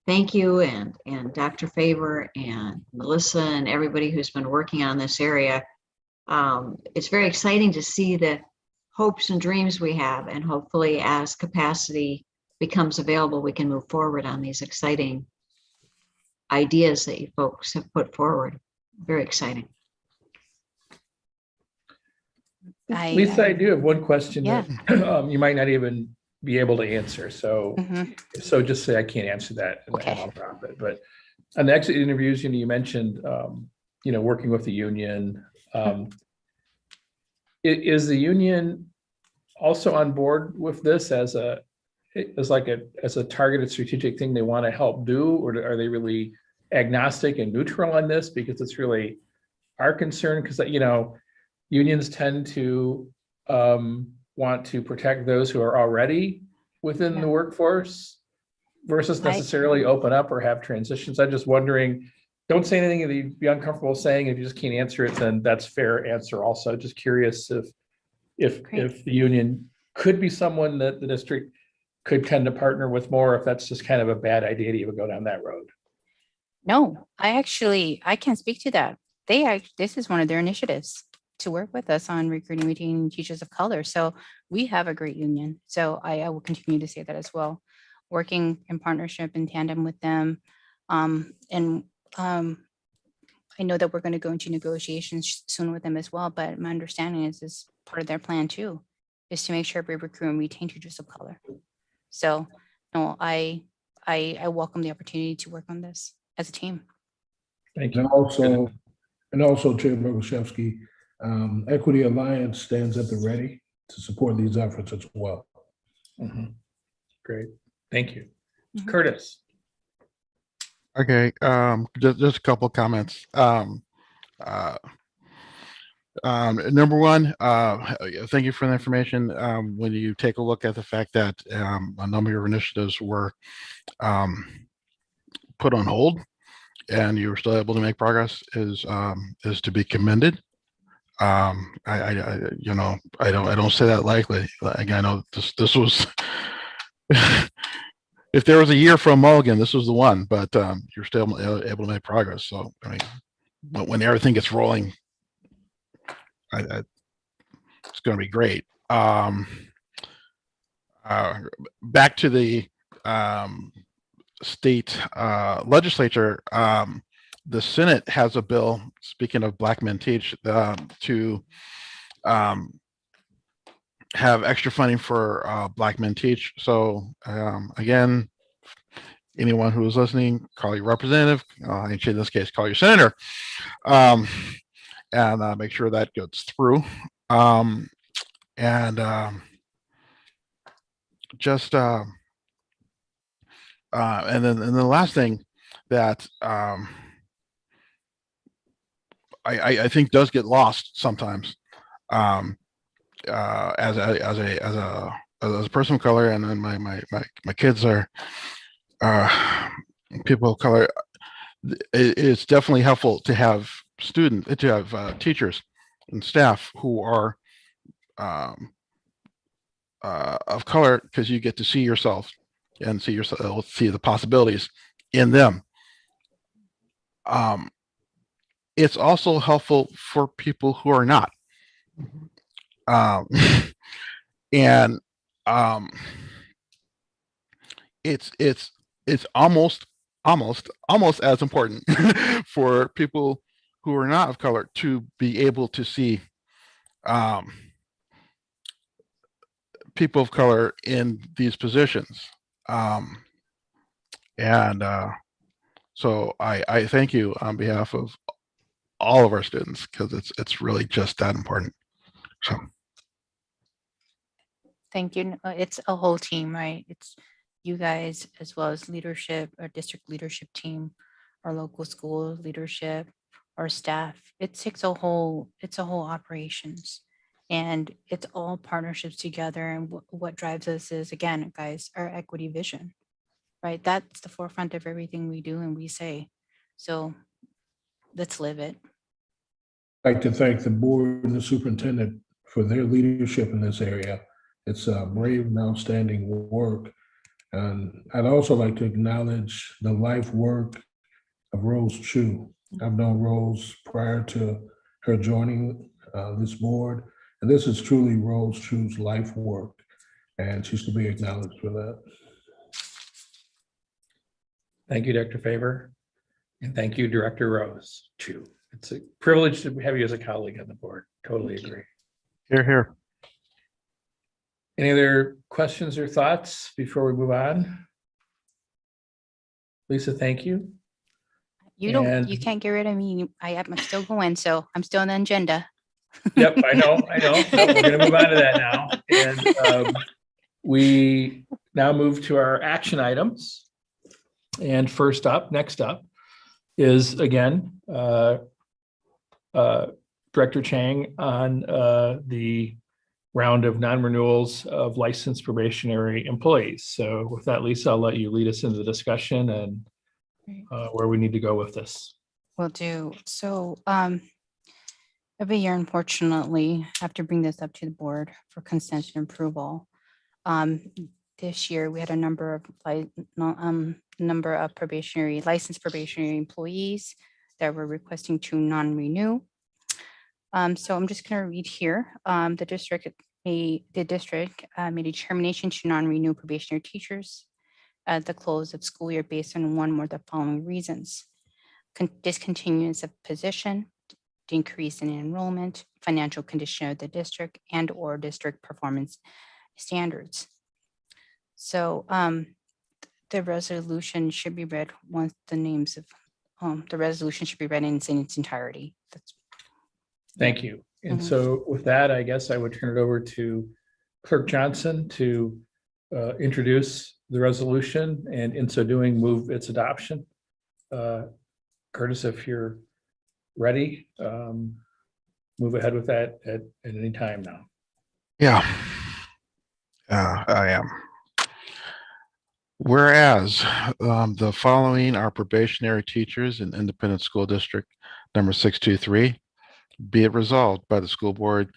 thank you and Dr. Favor and Melissa and everybody who's been working on this area. It's very exciting to see the hopes and dreams we have. And hopefully as capacity becomes available, we can move forward on these exciting ideas that you folks have put forward. Very exciting. Lisa, I do have one question Yeah. that you might not even be able to answer. So, Mhm. so just say I can't answer that. And Okay. I'll drop it. But on the exit interviews, you mentioned, working with the union. Is the union also on board with this as a targeted strategic thing they want to help do, or are they really agnostic and neutral on this? Because it's really our concern, because unions tend to want to protect those who are already within the workforce versus necessarily open up or have transitions. I'm just wondering, don't say anything that you'd be uncomfortable saying. If you just can't answer it, then that's fair answer also. Just curious if the union could be someone that the district could tend to partner with more, if that's just kind of a bad idea to even go down that road. No, I can speak to that. This is one of their initiatives to work with us on recruiting, retaining teachers of color. So we have a great union. So I will continue to say that as well, working in partnership in tandem with them. I know that we're going to go into negotiations soon with them as well, but my understanding is this part of their plan too, is to make sure we recruit and retain teachers of color. So no, I welcome the opportunity to work on this as a team. Thank you. And also Chair Boguszewski, Equity Alliance stands at the ready to support these efforts as well. Great, thank you. Curtis. Okay, just a couple of comments. Number one, thank you for the information. When you take a look at the fact that a number of your initiatives were put on hold and you were still able to make progress is to be commended. I don't say that lightly. Like, I know this was if there was a year from Mulligan, this was the one, but you're still able to make progress. So I mean, when everything gets rolling, it's going to be great. Back to the state legislature, the Senate has a bill, speaking of Black Men Teach, to have extra funding for Black Men Teach. So again, anyone who is listening, call your representative, in this case, call your senator, and make sure that gets through. And then the last thing that I think does get lost sometimes, as a person of color, and then my kids are people of color. It's definitely helpful to have teachers and staff who are of color, because you get to see yourself and see the possibilities in them. It's also helpful for people who are not. And it's almost as important for people who are not of color to be able to see people of color in these positions. So I thank you on behalf of all of our students, because it's really just that important. So Thank you. It's a whole team, right? It's you guys as well as leadership, our district leadership team, our local school leadership, our staff. It takes a whole operations, and it's all partnerships together. And what drives us is, again, guys, our equity vision, right? That's the forefront of everything we do and we say. So let's live it. I'd like to thank the board and the superintendent for their leadership in this area. It's brave and outstanding work. And I'd also like to acknowledge the life work of Rose Chu. I've known Rose prior to her joining this board, And this is truly Rose Chu's life work, and she's to be acknowledged for that. Thank you, Dr. Faber. And thank you, Director Rose Chu. It's a privilege to have you as a colleague on the board. Totally agree. Here, here. Any other questions or thoughts before we move on? Lisa, thank you. And- You can't get rid of me. I'm still going, so I'm still on the agenda. Yep, I know. No, we're gonna move on to that now. And we now move to our action items. And next up is again, Director Chang on the round of non-renewals of licensed probationary employees. So with that, Lisa, I'll let you lead us into the discussion and where we need to go with this. Will do. So every year, unfortunately, I have to bring this up to the board for consent and approval. This year, we had a number of licensed probationary employees that were requesting to non-renew. So I'm just going to read here. The district made a determination to non-renew probationary teachers at the close of school year based on one more of the following reasons: discontinuance of position, decrease in enrollment, financial condition of the district, and/or district performance standards. So the resolution should be read once the names of the resolution should be read in its entirety. Thank you. And so with that, I guess I would turn it over to Clerk Johnson to introduce the resolution and in so doing, move its adoption. Curtis, if you're ready, move ahead with that at any time now. Yeah, I am. Whereas the following are probationary teachers in Independent School District number 623, be it resolved by the School Board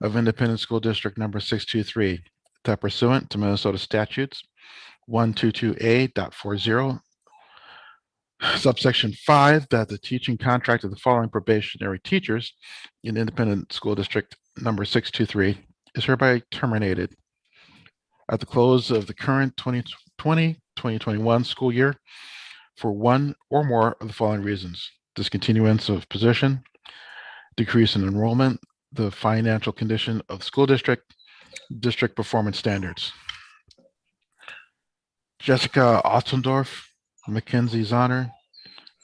of Independent School District number 623 that pursuant to Minnesota statutes 122A.40, subsection 5, that the teaching contract of the following probationary teachers in Independent School District number 623 is hereby terminated at the close of the current 2020-2021 school year for one or more of the following reasons: discontinuance of position, decrease in enrollment, the financial condition of the school district, district performance standards. Jessica Ostendorf, Mackenzie Zonner,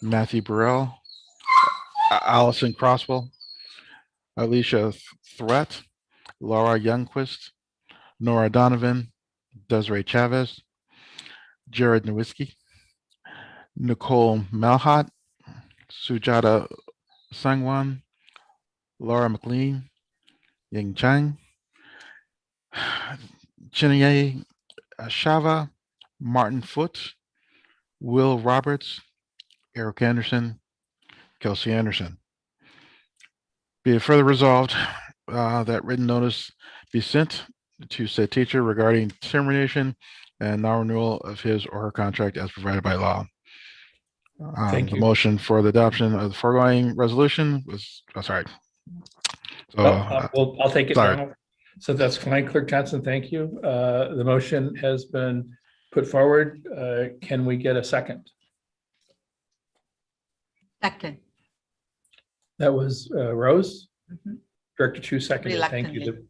Matthew Burrell, Allison Crosswell, Alicia Threat, Laura Youngquist, Nora Donovan, Desiree Chavez, Jared Nowicki, Nicole Malhot, Sujata Sangwan, Laura McLean, Ying Chang, Chineye Shava, Martin Foote, Will Roberts, Eric Anderson, Kelsey Anderson. Be it further resolved that written notice be sent to said teacher regarding termination and non-renewal of his or her contract as provided by law. Thank The you. motion for the adoption of the foregoing resolution was, sorry. So, I'll take it sorry. now. So that's fine, Clerk Johnson, thank you. The motion has been put forward. Can we get a second? Second. That was Rose. Director Chu seconded. Thank you.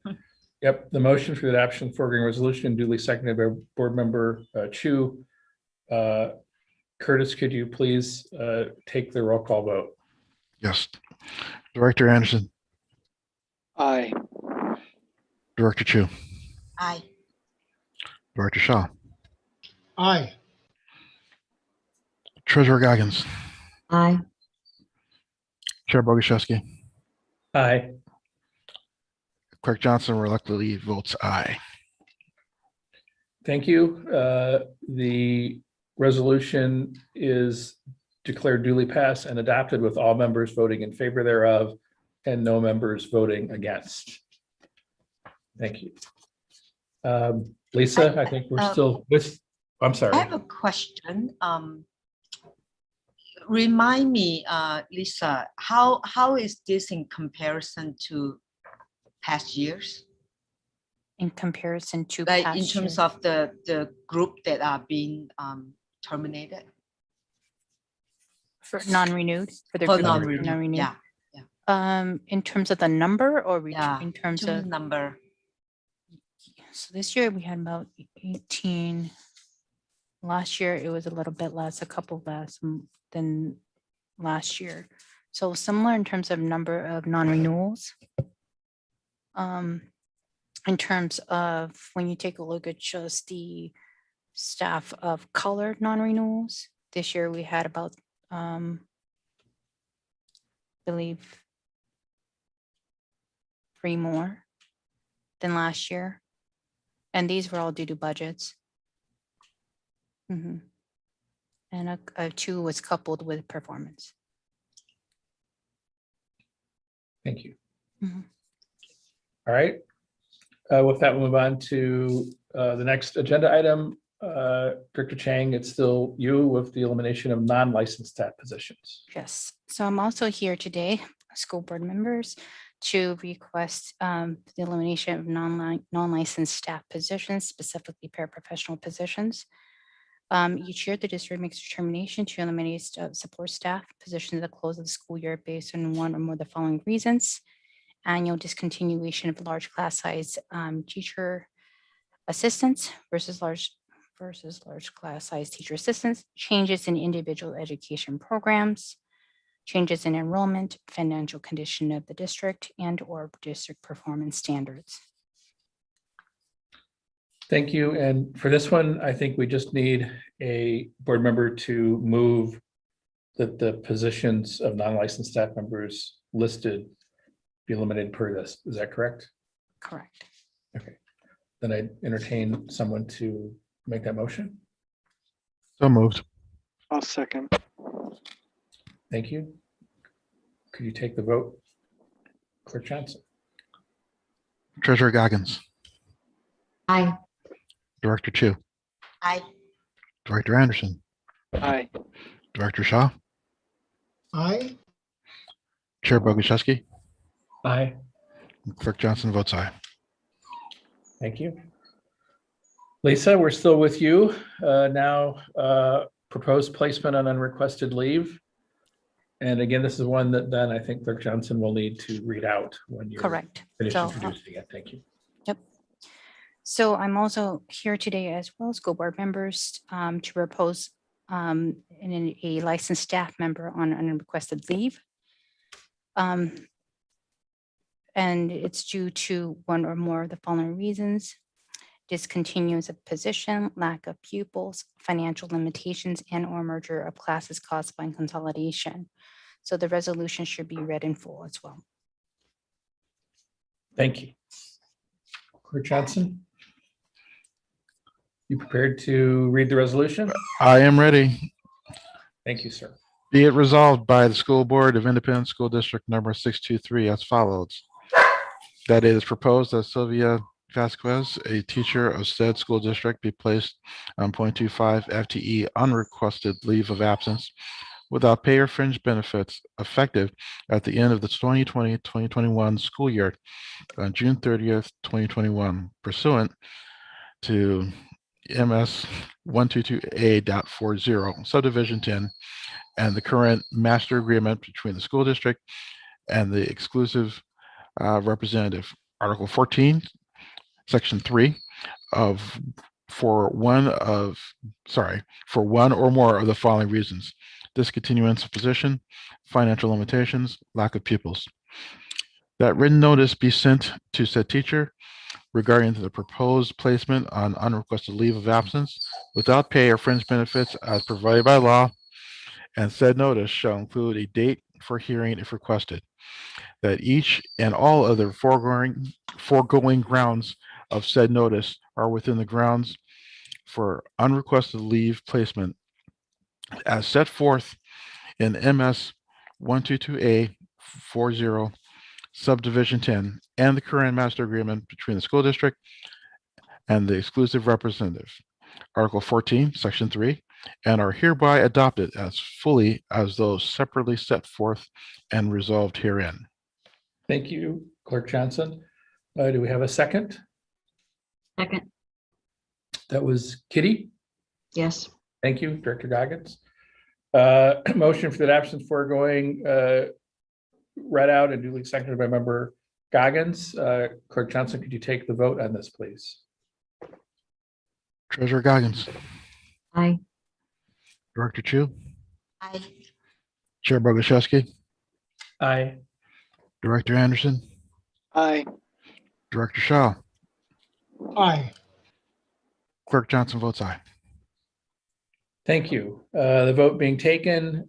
Yep, the motion for the adoption of the foregoing resolution duly seconded by Board Member Chu. Curtis, could you please take the roll call vote? Yes. Director Anderson, Aye. Director Chu, Aye. Director Shaw, Aye. Treasurer Goggins, Aye. Chair Boguszewski, Aye. Clerk Johnson reluctantly votes aye. Thank you. The resolution is declared duly passed and adopted with all members voting in favor thereof and no members voting against. Thank you. Lisa, I think we're still with, I'm sorry. I have a question. Remind me, Lisa, how is this in comparison to past years? In comparison to Like in past terms year. of the group that are being terminated? For non-renewed, for their For group that are non-renewed, non-renewed. yeah, In terms of the number or yeah. in terms of, number. so this year we had about 18. Last year it was a little bit less, a couple less than last year. So similar in terms of number of non-renewals. In terms of when you take a look at just the staff of color non-renewals, this year we had about, I believe, 3 more than last year. And these were all due to budgets. And a 2 was coupled with performance. Thank you. Mhm. All right. With that, we'll move on to the next agenda item. Director Chang, it's still you with the elimination of non-licensed staff positions. Yes, so I'm also here today, school board members, to request the elimination of non-licensed staff positions, specifically paraprofessional positions. Each year, the district makes a determination to eliminate support staff positions at the close of the school year based on one or more of the following reasons: annual discontinuation of large class size teacher assistants versus large class size teacher assistants, changes in individual education programs, changes in enrollment, financial condition of the district, and or district performance standards. Thank you. And for this one, I think we just need a board member to move that the positions of non-licensed staff members listed be eliminated per this. Is that correct? Correct. Okay. Then I entertain someone to make that motion. So moved. I'll second. Thank you. Could you take the vote? Clerk Johnson. Treasurer Goggins, Aye. Director Chu, Aye. Director Anderson, Aye. Director Shaw, Aye. Chair Boguszewski, Aye. Clerk Johnson votes aye. Thank you. Lisa, we're still with you. Now, proposed placement on unrequested leave. And again, this is one that then I think Clerk Johnson will need to read out when you're Correct. finished So, introducing it. Thank you. Yep. So I'm also here today as well as school board members to propose a licensed staff member on unrequested leave. And it's due to one or more of the following reasons: discontinuance of position, lack of pupils, financial limitations, and or merger of classes caused by consolidation. So the resolution should be read in full as well. Thank you. Clerk Johnson, you prepared to read the resolution? I am ready. Thank you, sir. Be it resolved by the School Board of Independent School District number 623 as follows. That it is proposed that Sylvia Vasquez, a teacher of said school district, be placed on 0.25 FTE unrequested leave of absence without pay or fringe benefits effective at the end of the 2020-2021 school year on June 30th, 2021, pursuant to MS 122A.40 subdivision 10 and the current master agreement between the school district and the exclusive representative. Article 14, Section 3 of for one or more of the following reasons: discontinuance of position, financial limitations, lack of pupils. That written notice be sent to said teacher regarding the proposed placement on unrequested leave of absence without pay or fringe benefits as provided by law, and said notice shall include a date for hearing if requested. That each and all other foregoing grounds of said notice are within the grounds for unrequested leave placement as set forth in MS 122A.40 subdivision 10 and the current master agreement between the school district and the exclusive representative. Article 14, Section 3, and are hereby adopted as fully as those separately set forth and resolved herein. Thank you, Clerk Johnson. Do we have a second? Second, That was Kitty. yes. Thank you, Director Goggins. Motion for the adoption foregoing read out and duly seconded by Member Goggins. Clerk Johnson, could you take the vote on this, please? Treasurer Goggins, Aye. Director Chu, Aye. Chair Boguszewski, Aye. Director Anderson, Aye. Director Shaw, Aye. Clerk Johnson votes aye. Thank you. The vote being taken,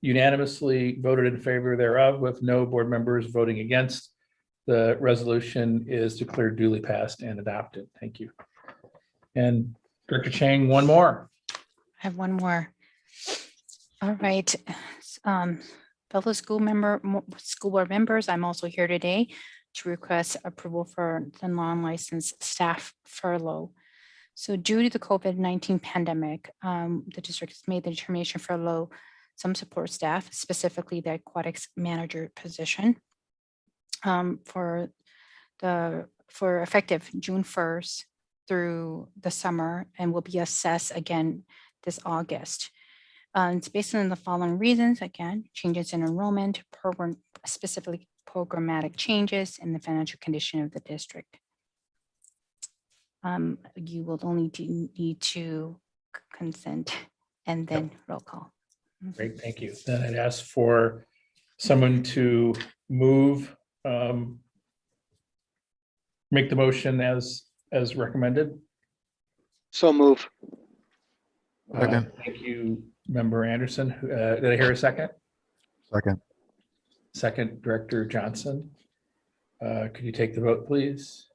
unanimously voted in favor thereof with no board members voting against. The resolution is declared duly passed and adopted. Thank you. And Director Chang, one more. I have one more. All right. Fellow school board members, I'm also here today to request approval for the non-licensed staff furlough. So due to the COVID-19 pandemic, the district has made the determination to furlough some support staff, specifically the aquatics manager position, for effective June 1st through the summer, and will be assessed again this August. It's based on the following reasons: again, changes in enrollment, program, specifically programmatic changes in the financial condition of the district. You will only need to consent and then roll call. Great, thank you. Then I'd ask for someone to move, make the motion as recommended. So move. Second. Thank you, Member Anderson. Did I hear a second? Second. Second, Director Johnson. Could you take the vote, please?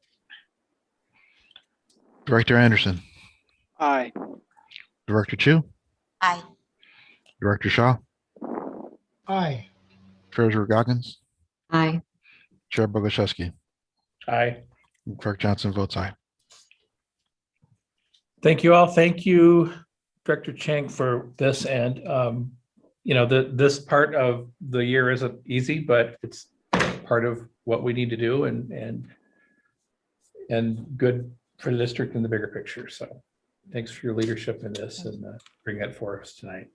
Director Anderson, Aye. Director Chu, Aye. Director Shaw, Aye. Treasurer Goggins, Aye. Chair Boguszewski, Aye. Clerk Johnson votes aye. Thank you all. Thank you, Director Chang, for this. And this part of the year isn't easy, but it's part of what we need to do and good for the district in the bigger picture. So thanks for your leadership in this and bringing that for us tonight.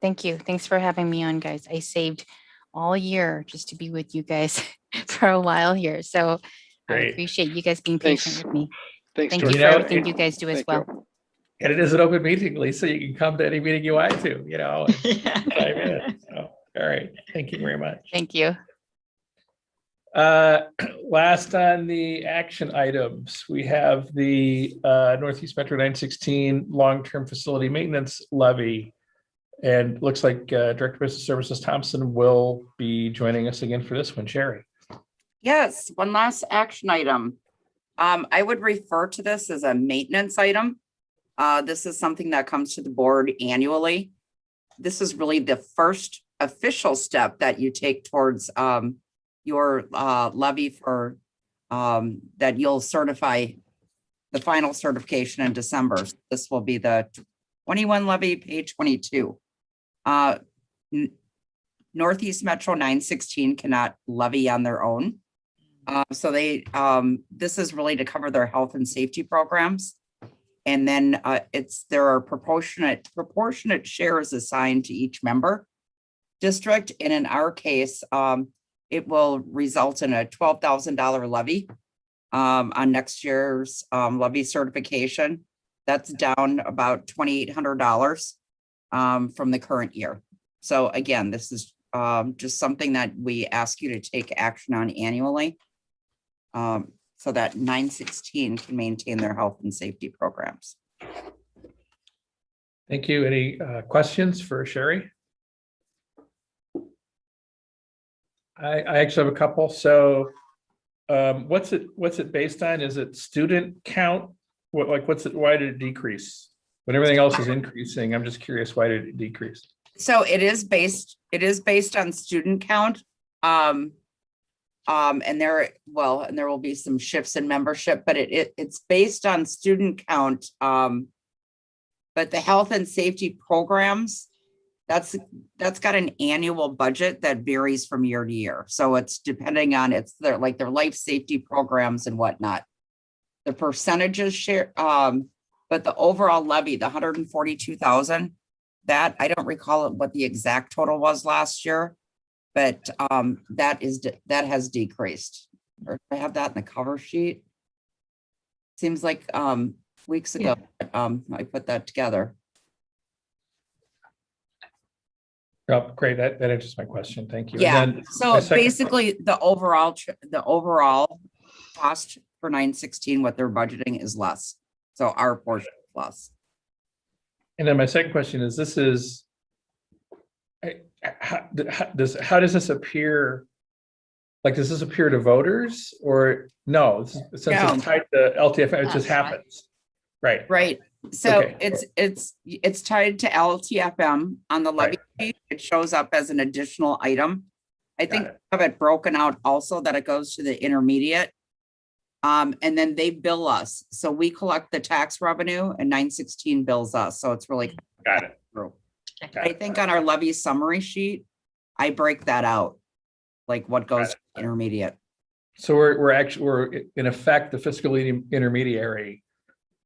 Thank you. Thanks for having me on, guys. I saved all year just to be with you guys for a while here. So I Great. appreciate you guys being patient Thanks. with me. Thanks, Thank you Director. for everything you guys do as Thank well. you. And it is an open meeting, Lisa. You can come to any meeting you want to, and chime in. So, all right. Thank you very much. Thank you. Last on the action items, we have the Northeast Metro 916 long-term facility maintenance levy. And looks like Director of Business Services Thompson will be joining us again for this one. Sherry. Yes, one last action item. I would refer to this as a maintenance item. This is something that comes to the board annually. This is really the first official step that you take towards your levy for that you'll certify the final certification in December. This will be the 21 levy, page 22. Northeast Metro 916 cannot levy on their own. So this is really to cover their health and safety programs. And then there are proportionate shares assigned to each member district. And in our case, it will result in a $12,000 levy on next year's levy certification. That's down about $2,800 from the current year. So again, this is just something that we ask you to take action on annually so that 916 can maintain their health and safety programs. Thank you. Any questions for Sherry? I actually have a couple. So what's it based on? Is it student count? Why did it decrease? When everything else is increasing, I'm just curious, why did it decrease? So it is based on student count. And there will be some shifts in membership, but it's based on student count. But the health and safety programs That's got an annual budget that varies from year to year. So it's depending on their life safety programs and whatnot. The percentages share, but the overall levy, the 142,000, that I don't recall what the exact total was last year, but that has decreased. Or do I have that in the cover sheet? Seems like weeks ago, I put that together. Oh, great. That answers my question. Thank you. Yeah, And then so my second- basically the overall cost for 916, what they're budgeting is less. So our portion is less. And then my second question is, how does this appear? Like, does this appear to voters or no? Since No. it's tied to LTF, it just That's right. happens. Right. Right. So Okay. it's tied to LTFM on the levy sheet. It shows up as an additional item. I think it. I have it broken out also that it goes to the intermediate. And then they bill us. So we collect the tax revenue and 916 bills us. So it's really Got it. true. Got I it. think on our levy summary sheet, I break that out, like what goes to intermediate. So we're in effect the fiscal intermediary.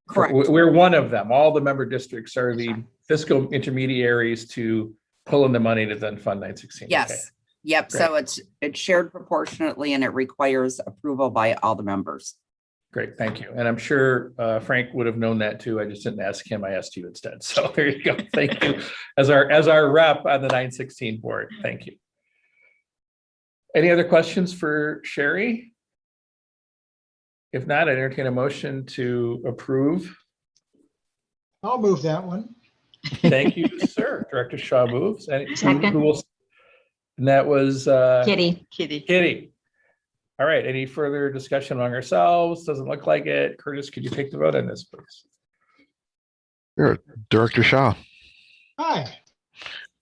Correct. We're one of them. All the member districts are the fiscal intermediaries to pull in the money to then fund 916. Yes. Okay. Yep. So it's shared proportionately and it requires approval by all the members. Great, thank you. And I'm sure Frank would have known that too. I just didn't ask him. I asked you instead. So there you go. Thank you as our rep on the 916 board. Thank you. Any other questions for Sherry? If not, I entertain a motion to approve. I'll move that one. Thank you, sir. Director Shaw moves. And Second. and that was Kitty. Kitty. All right, any further discussion among ourselves? Doesn't look like it. Curtis, could you take the vote on this, please? Sure. Director Shaw, Hi.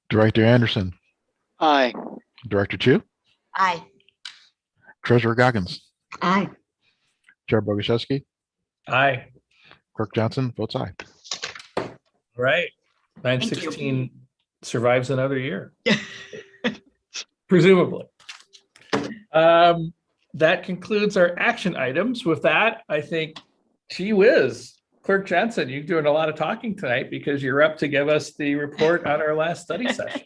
Director Anderson, Aye. Director Chu, Aye. Treasurer Goggins, Aye. Chair Boguszewski, Aye. Clerk Johnson votes aye. All right, 916 survives another year. Presumably. That concludes our action items. With that, I think, gee whiz, Clerk Johnson, you're doing a lot of talking tonight because you're up to give us the report on our last study session.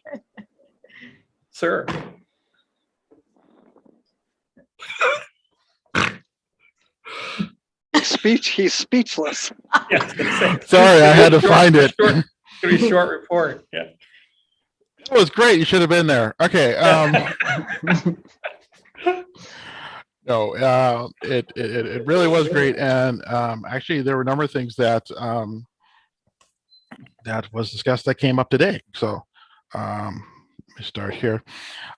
Sir. He's speechless. Yeah, I was gonna say. Sorry, I had to find it. It's gonna be a short report. Yeah. It was great. You should have been there. Okay. No, it really was great. And actually, there were a number of things that that was discussed that came up today. So let me start here.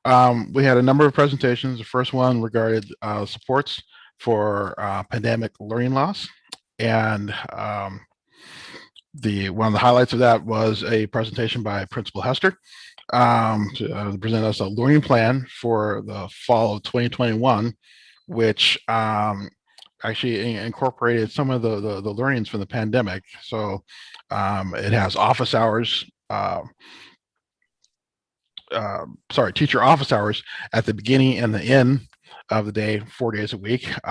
We had a number of presentations. The first one regarded supports for pandemic learning loss. And one of the highlights of that was a presentation by Principal Hester to present us a learning plan for the fall of 2021, which actually incorporated some of the learnings from the pandemic. So it has office hours, teacher office hours at the beginning and the end of the day, 4 days a week. It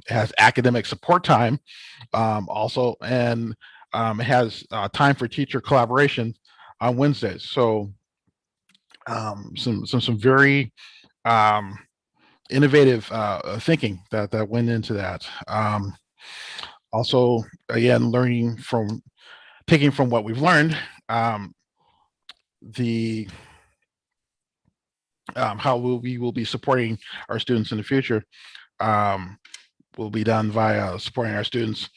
has academic support time also, and it has time for teacher collaboration on Wednesdays. So some very innovative thinking that went into that. Also, again, taking from what we've learned, how we will be supporting our students in the future will be done via supporting our students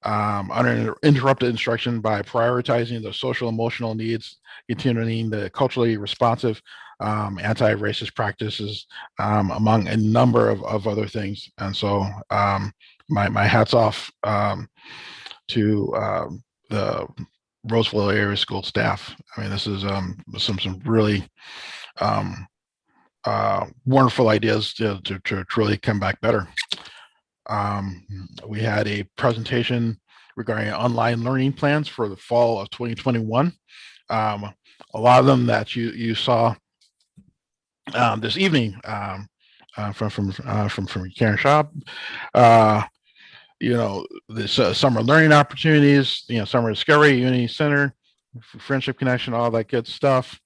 uninterrupted instruction by prioritizing the social emotional needs, continuing the culturally responsive anti-racist practices, among a number of other things. And so my hats off to the Roseville area school staff. I mean, this is some really wonderful ideas to really come back better. We had a presentation regarding online learning plans for the fall of 2021. A lot of them that you saw this evening from Karen Schaub. This summer learning opportunities, summer discovery, Unity Center, friendship connection, all that good stuff.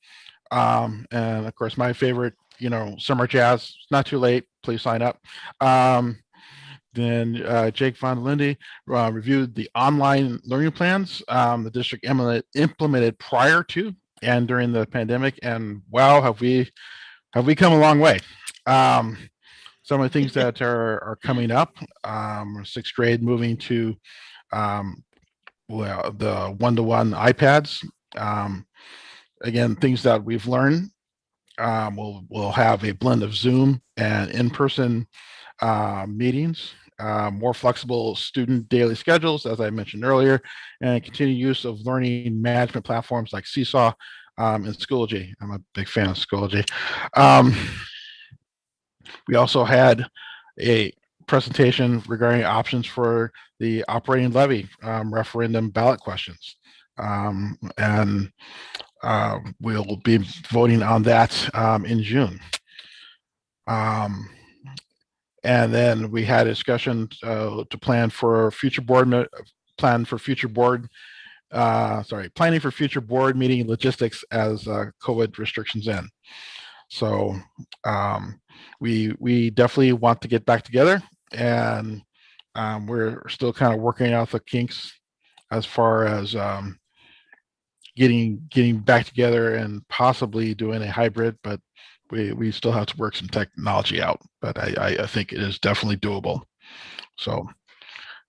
And of course, my favorite, summer jazz. It's not too late. Please sign up. Then Jake Von Lindy reviewed the online learning plans the district implemented prior to and during the pandemic. And wow, have we come a long way. Some of the things that are coming up, sixth grade moving to the one-to-one iPads. Again, things that we've learned. We'll have a blend of Zoom and in-person meetings, more flexible student daily schedules, as I mentioned earlier, and continued use of learning management platforms like Seesaw and Schoology. I'm a big fan of Schoology. We also had a presentation regarding options for the operating levy referendum ballot questions. And we'll be voting on that in June. And then we had a discussion to plan for future board planning for future board meeting logistics as COVID restrictions end. So we definitely want to get back together, and we're still kind of working out the kinks as far as getting back together and possibly doing a hybrid, but we still have to work some technology out, but I think it is definitely doable. So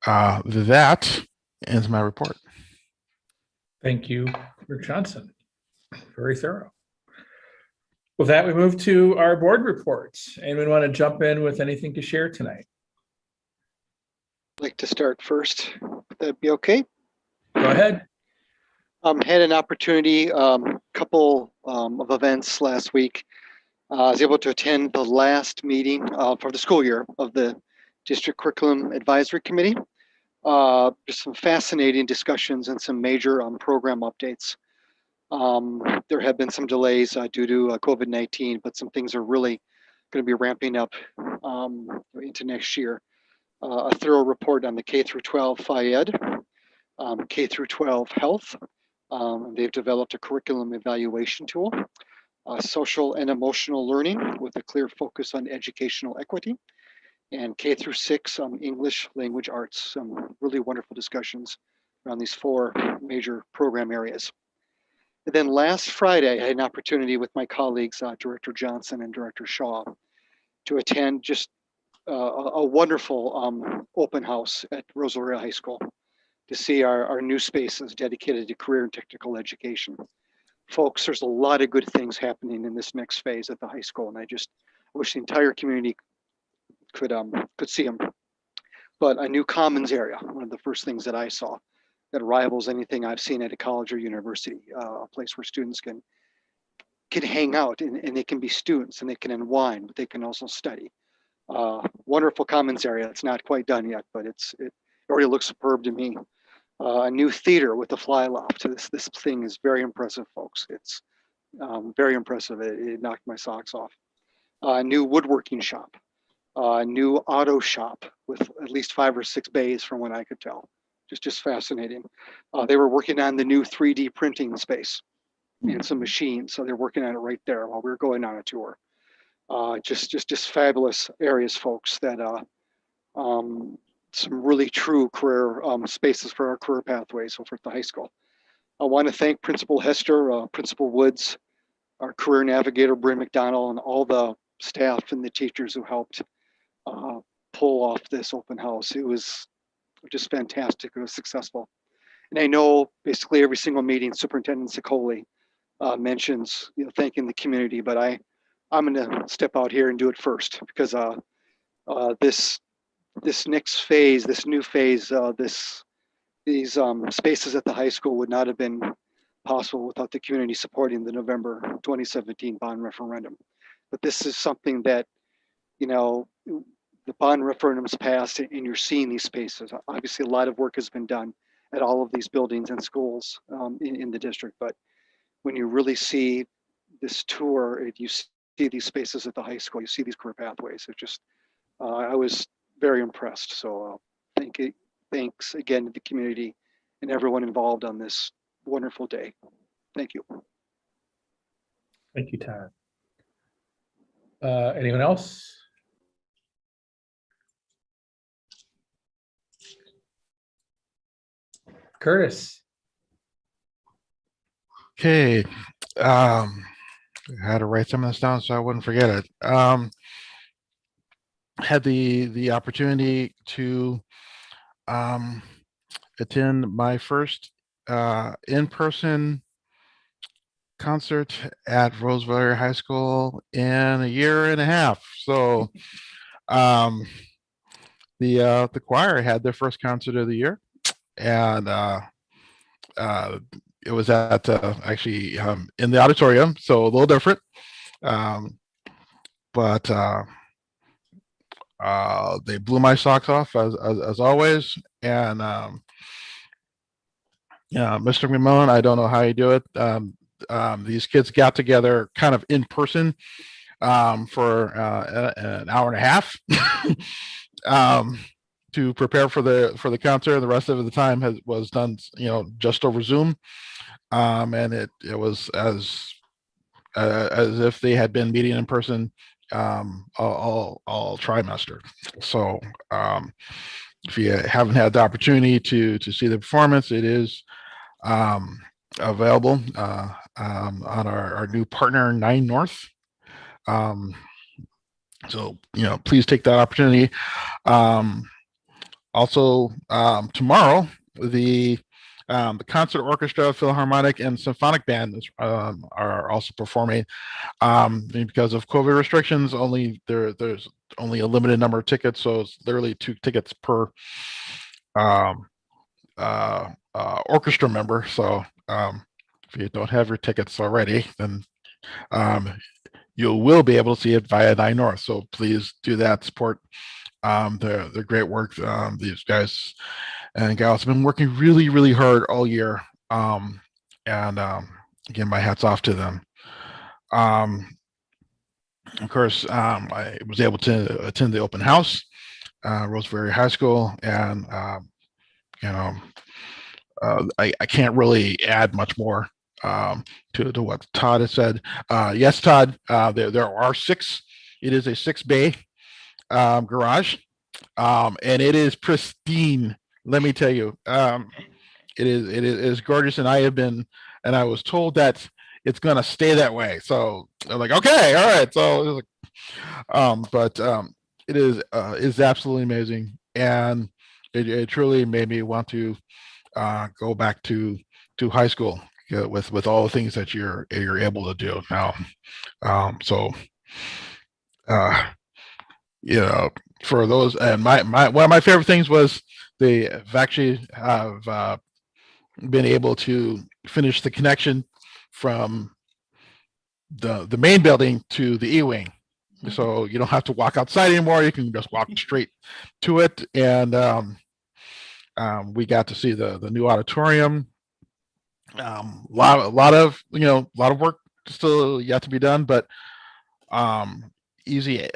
that ends my report. Thank you, Rick Johnson. Very thorough. With that, we move to our board reports. Anyone want to jump in with anything to share tonight? I'd like to start first. Would that be okay? Go ahead. Had an opportunity, couple of events last week. I was able to attend the last meeting for the school year of the District Curriculum Advisory Committee. Just some fascinating discussions and some major program updates. There have been some delays due to COVID-19, but some things are really going to be ramping up into next year. A thorough report on the K through 12 Phi-Ed, K through 12 health. They've developed a curriculum evaluation tool, social and emotional learning with a clear focus on educational equity, and K through 6 English language arts. Some really wonderful discussions around these 4 major program areas. And then last Friday, I had an opportunity with my colleagues, Director Johnson and Director Shaw, to attend just a wonderful open house at Roseville High School to see our new spaces dedicated to career and technical education. Folks, there's a lot of good things happening in this next phase at the high school, and I just wish the entire community could see them. But a new commons area, one of the first things that I saw that rivals anything I've seen at a college or university, a place where students can hang out and they can be students and they can unwind, but they can also study. Wonderful commons area. It's not quite done yet, but it already looks superb to me. A new theater with a fly loft. This thing is very impressive, folks. It's very impressive. It knocked my socks off. A new woodworking shop. A new auto shop with at least 5 or 6 bays from what I could tell. Just fascinating. They were working on the new 3D printing space and some machines. So they're working on it right there while we were going on a tour. Just fabulous areas, folks, that some really true career spaces for our career pathways over at the high school. I want to thank Principal Hester, Principal Woods, our career navigator, Bryn McDonald, and all the staff and the teachers who helped pull off this open house. It was just fantastic. It was successful. And I know basically every single meeting, Superintendent Sicoli mentions, thanking the community, but I'm going to step out here and do it first because this next phase, this new phase, these spaces at the high school would not have been possible without the community supporting the November 2017 bond referendum. But this is something that, the bond referendum's passed and you're seeing these spaces. Obviously, a lot of work has been done at all of these buildings and schools in the district, but when you really see this tour, you see these spaces at the high school, you see these career pathways. It just, I was very impressed. So thanks again to the community and everyone involved on this wonderful day. Thank you. Thank you, Todd. Anyone else? Curtis. Okay. I had to write some of this down so I wouldn't forget it. Had the opportunity to attend my first in-person concert at Roseville High School in a year and a half. So the choir had their first concert of the year, and it was at actually in the auditorium, so a little different. But they blew my socks off as always. And yeah, Mr. McMillan, I don't know how you do it. These kids got together kind of in person for an hour and a half to prepare for the concert. The rest of the time was done, just over Zoom, and it was as if they had been meeting in person all trimester. So if you haven't had the opportunity to see the performance, it is available on our new partner 9 North. So please take that opportunity. Also tomorrow, the concert orchestra, philharmonic, and symphonic band are also performing. Because of COVID restrictions, there's only a limited number of tickets, so it's literally 2 tickets per orchestra member. So if you don't have your tickets already, then you will be able to see it via 9 North. So please do that. Support their great work. These guys and gals have been working really, really hard all year. And again, my hat's off to them. Of course, I was able to attend the open house, Roseville High School, and I can't really add much more to what Todd has said. Yes, Todd, there are 6. It is a 6-bay garage, and it is pristine. Let me tell you, it is gorgeous, and I was told that it's gonna stay that way. So I'm like, okay, all right. So, but it is absolutely amazing, and it truly made me want to go back to high school with all the things that you're able to do now. So for those, and my one of my favorite things was they have actually have been able to finish the connection from the main building to the E-wing. So you don't have to walk outside anymore. You can just walk straight to it. And we got to see the new auditorium. A lot of work still yet to be done, but easy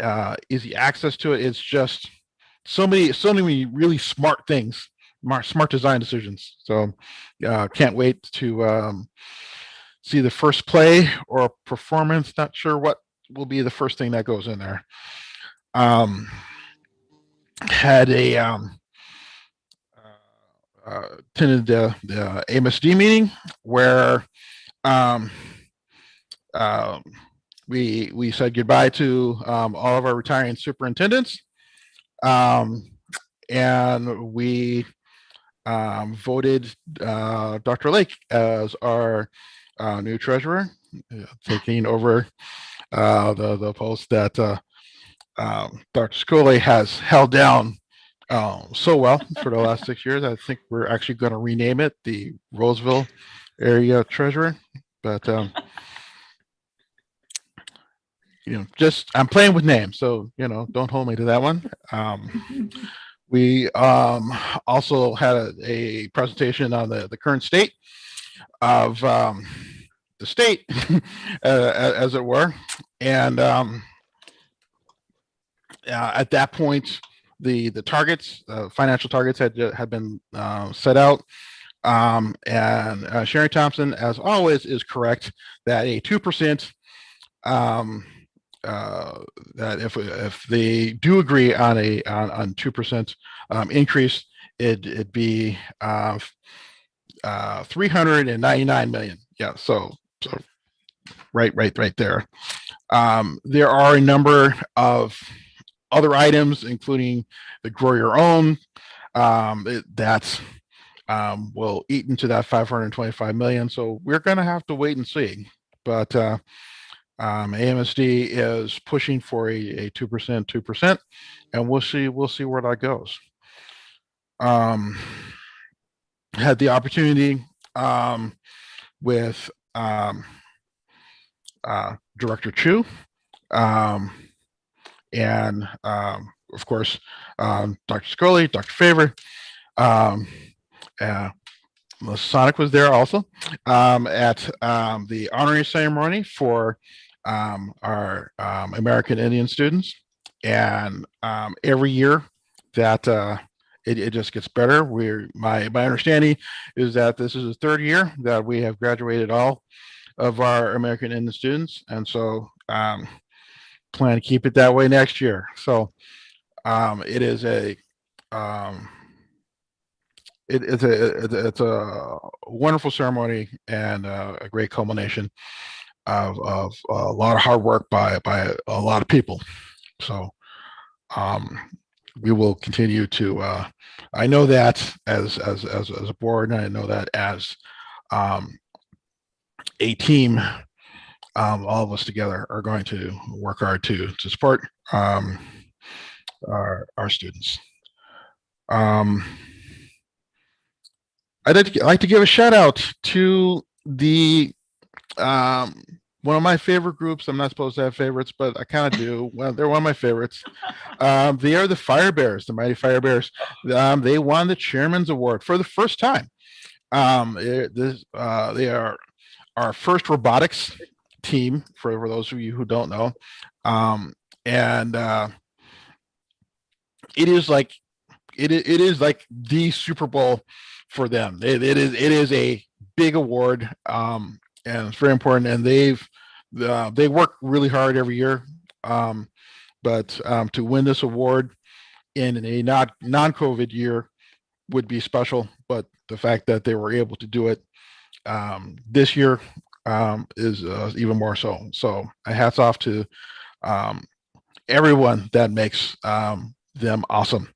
access to it. It's just so many really smart things, smart design decisions. So can't wait to see the first play or performance. Not sure what will be the first thing that goes in there. Had a attended the AMSD meeting where we said goodbye to all of our retiring superintendents, and we voted Dr. Lake as our new treasurer, taking over the post that Dr. Scully has held down so well for the last 6 years. I think we're actually going to rename it the Roseville area treasurer, but just I'm playing with names, so don't hold me to that one. We also had a presentation on the current state of the the state, as it were. And at that point, the targets, financial targets had been set out. And Sherry Thompson, as always, is correct that a 2%, that if they do agree on a 2% increase, it'd be 399 million. Yeah, so right there. There are a number of other items, including the grow your own, that will eat into that 525 million. So we're going to have to wait and see. But AMSD is pushing for a 2%, and we'll see where that goes. Had the opportunity with Director Chu, and of course, Dr. Scully, Dr. Favor, Sonic was there also at the honorary ceremony for our American Indian students. And every year that it just gets better. My understanding is that this is the third year that we have graduated all of our American Indian students, and so plan to keep it that way next year. So it is it's a wonderful ceremony and a great culmination of a lot of hard work by a lot of people. So we will continue to. I know that as a board, and I know that as a team, all of us together are going to work hard to support our students. I'd like to give a shout out to the one of my favorite groups. I'm not supposed to have favorites, but I kind of do. Well, they're one of my favorites. They are the Fire Bears, the Mighty Fire Bears. They won the Chairman's Award for the first time. They are our first robotics team, for those of you who don't know. And it is like the Super Bowl for them. It is a big award, and it's very important. And they work really hard every year, but to win this award in a non-COVID year would be special. But the fact that they were able to do it this year is even more so. So hats off to everyone that makes them awesome.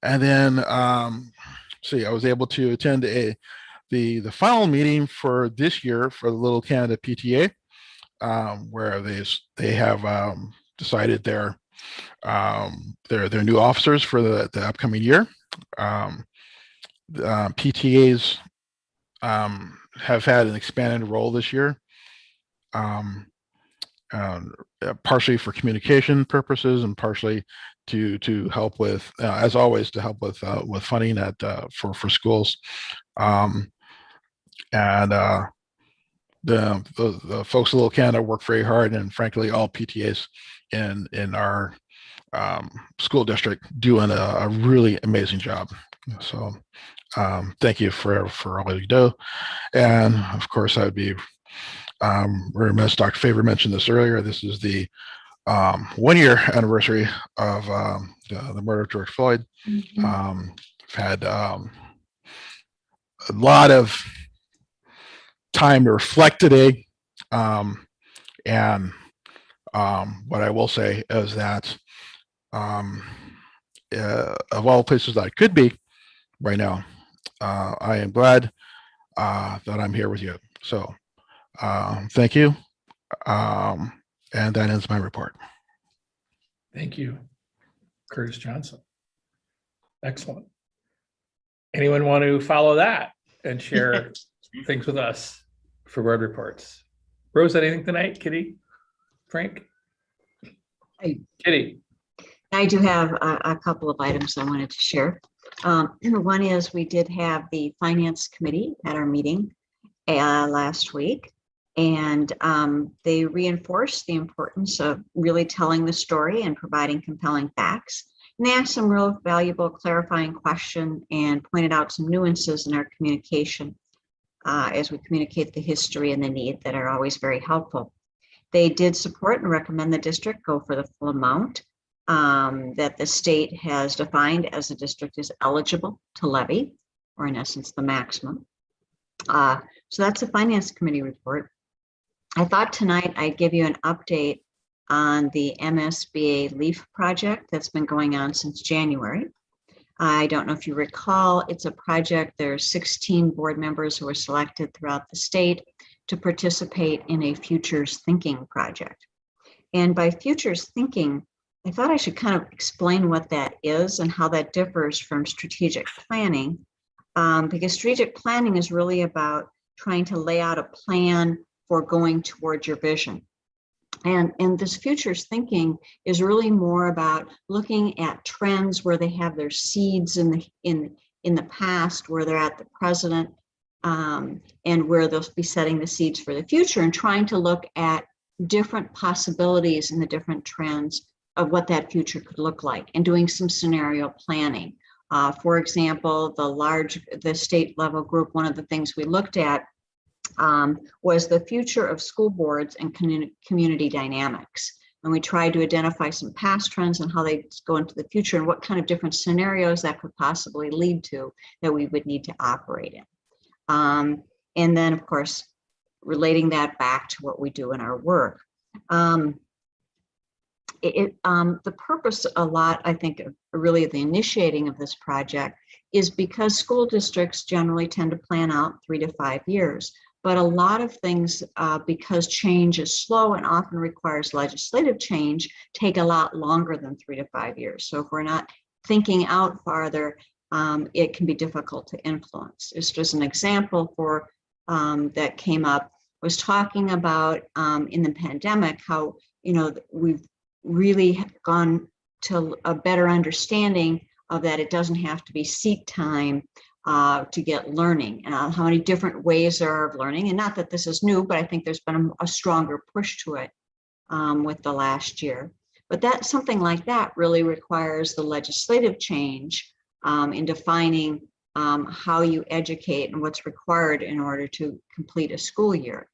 And then see, I was able to attend the final meeting for this year for the Little Canada PTA, where they have decided their new officers for the upcoming year. PTAs have had an expanded role this year, partially for communication purposes and partially to help with, as always, to help with funding for schools. And the folks at Little Canada work very hard, and frankly, all PTAs in our school district doing a really amazing job. So thank you for all you do. And of course, I would be remiss, Dr. Favor mentioned this earlier. This is the 1-year anniversary of the murder of George Floyd. I've had a lot of time to reflect today. And what I will say is that of all places that I could be right now, I am glad that I'm here with you. So thank you. And that ends my report. Thank you, Curtis Johnson. Excellent. Anyone want to follow that and share things with us for board reports? Rose, anything tonight? Kitty? Frank? Hey. Kitty? I do have a couple of items I wanted to share. One is we did have the finance committee at our meeting last week, and they reinforced the importance of really telling the story and providing compelling facts. And they asked some real valuable clarifying questions and pointed out some nuances in our communication as we communicate the history and the need that are always very helpful. They did support and recommend the district go for the full amount that the state has defined as the district is eligible to levy, or in essence, the maximum. So that's the Finance Committee report. I thought tonight I'd give you an update on the MSBA LEAF project that's been going on since January. I don't know if you recall, it's a project, there's 16 board members who were selected throughout the state to participate in a futures thinking project. And by futures thinking, I thought I should kind of explain what that is and how that differs from strategic planning, because strategic planning is really about trying to lay out a plan for going towards your vision. And this futures thinking is really more about looking at trends where they have their seeds in the past, where they're at the present, and where they'll be setting the seeds for the future, and trying to look at different possibilities and the different trends of what that future could look like, and doing some scenario planning. For example, the state level group, one of the things we looked at was the future of school boards and community dynamics. And we tried to identify some past trends and how they go into the future and what kind of different scenarios that could possibly lead to that we would need to operate in. And then, of course, relating that back to what we do in our work. The purpose a lot, I think, really the initiating of this project is because school districts generally tend to plan out 3 to 5 years. But a lot of things, because change is slow and often requires legislative change, take a lot longer than 3 to 5 years. So if we're not thinking out farther, it can be difficult to influence. It's just an example for that came up, was talking about in the pandemic, how, we've really gone to a better understanding of that it doesn't have to be seat time to get learning, and how many different ways there are of learning. And not that this is new, but I think there's been a stronger push to it with the last year. But that something like that really requires the legislative change in defining how you educate and what's required in order to complete a school year.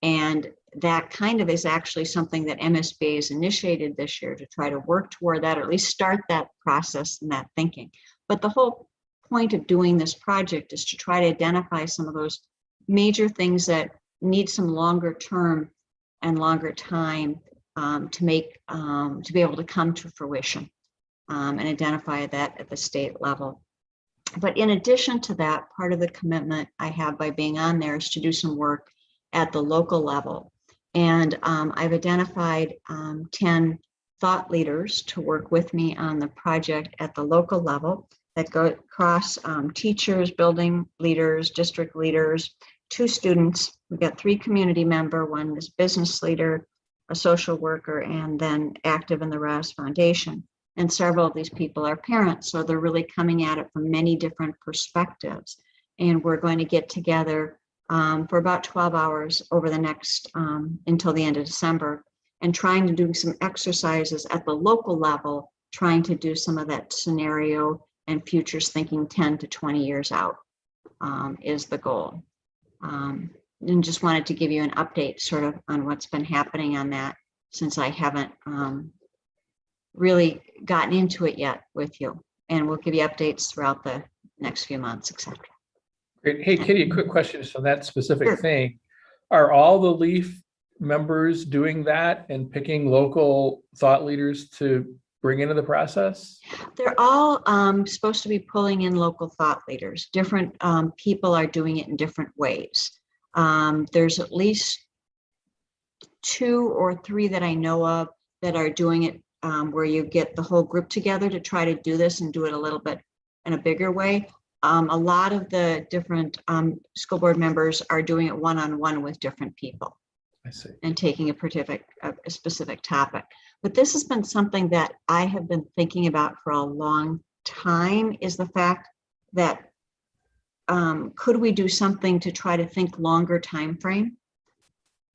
And that kind of is actually something that MSBA has initiated this year to try to work toward that, or at least start that process and that thinking. But the whole point of doing this project is to try to identify some of those major things that need some longer term and longer time to be able to come to fruition, and identify that at the state level. But in addition to that, part of the commitment I have by being on there is to do some work at the local level. And I've identified 10 thought leaders to work with me on the project at the local level that go across teachers, building leaders, district leaders, 2 students. We've got 3 community members, 1 is business leader, a social worker, and then active in the Rouse Foundation. And several of these people are parents, so they're really coming at it from many different perspectives. And we're going to get together for about 12 hours over the next, until the end of December, and trying to do some exercises at the local level, trying to do some of that scenario and futures thinking 10 to 20 years out is the goal. And just wanted to give you an update sort of on what's been happening on that, since I haven't really gotten into it yet with you. And we'll give you updates throughout the next few months, etc. Great. Hey, Kitty, a quick question on that specific thing. Are all the LEAF members doing that and picking local thought leaders to bring into the process? They're all supposed to be pulling in local thought leaders. Different people are doing it in different ways. There's at least 2 or 3 that I know of that are doing it where you get the whole group together to try to do this and do it a little bit in a bigger way. A lot of the different school board members are doing it one-on-one with different people. I see. And taking a specific topic. But this has been something that I have been thinking about for a long time is the fact that could we do something to try to think longer time frame?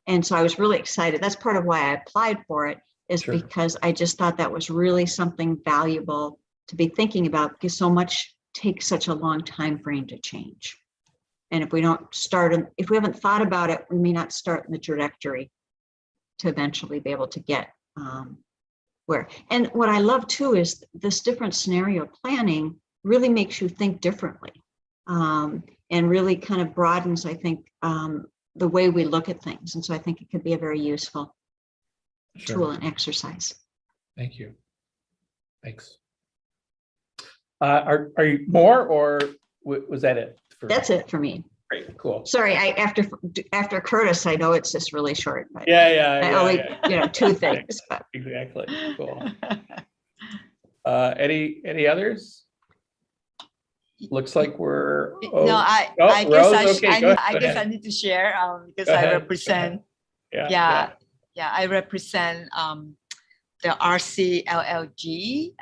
And so I was really excited. That's part of why I applied for it, is Sure. because I just thought that was really something valuable to be thinking about, because so much takes such a long time frame to change. And if we don't start, if we haven't thought about it, we may not start in the trajectory to eventually be able to get where. And what I love too is this different scenario planning really makes you think differently, and really kind of broadens, I think, the way we look at things. And so I think it could be a very useful tool and exercise. Thank you. Thanks. Are you more, or was that it? That's it for me. Great, cool. Sorry, after Curtis, I know it's just really short. But Yeah. you know, two things. But. Exactly. Cool. Any others? Looks like we're. No, I Rose, guess I guess I need to share because Go I ahead. represent. Yeah. I represent the RCLLG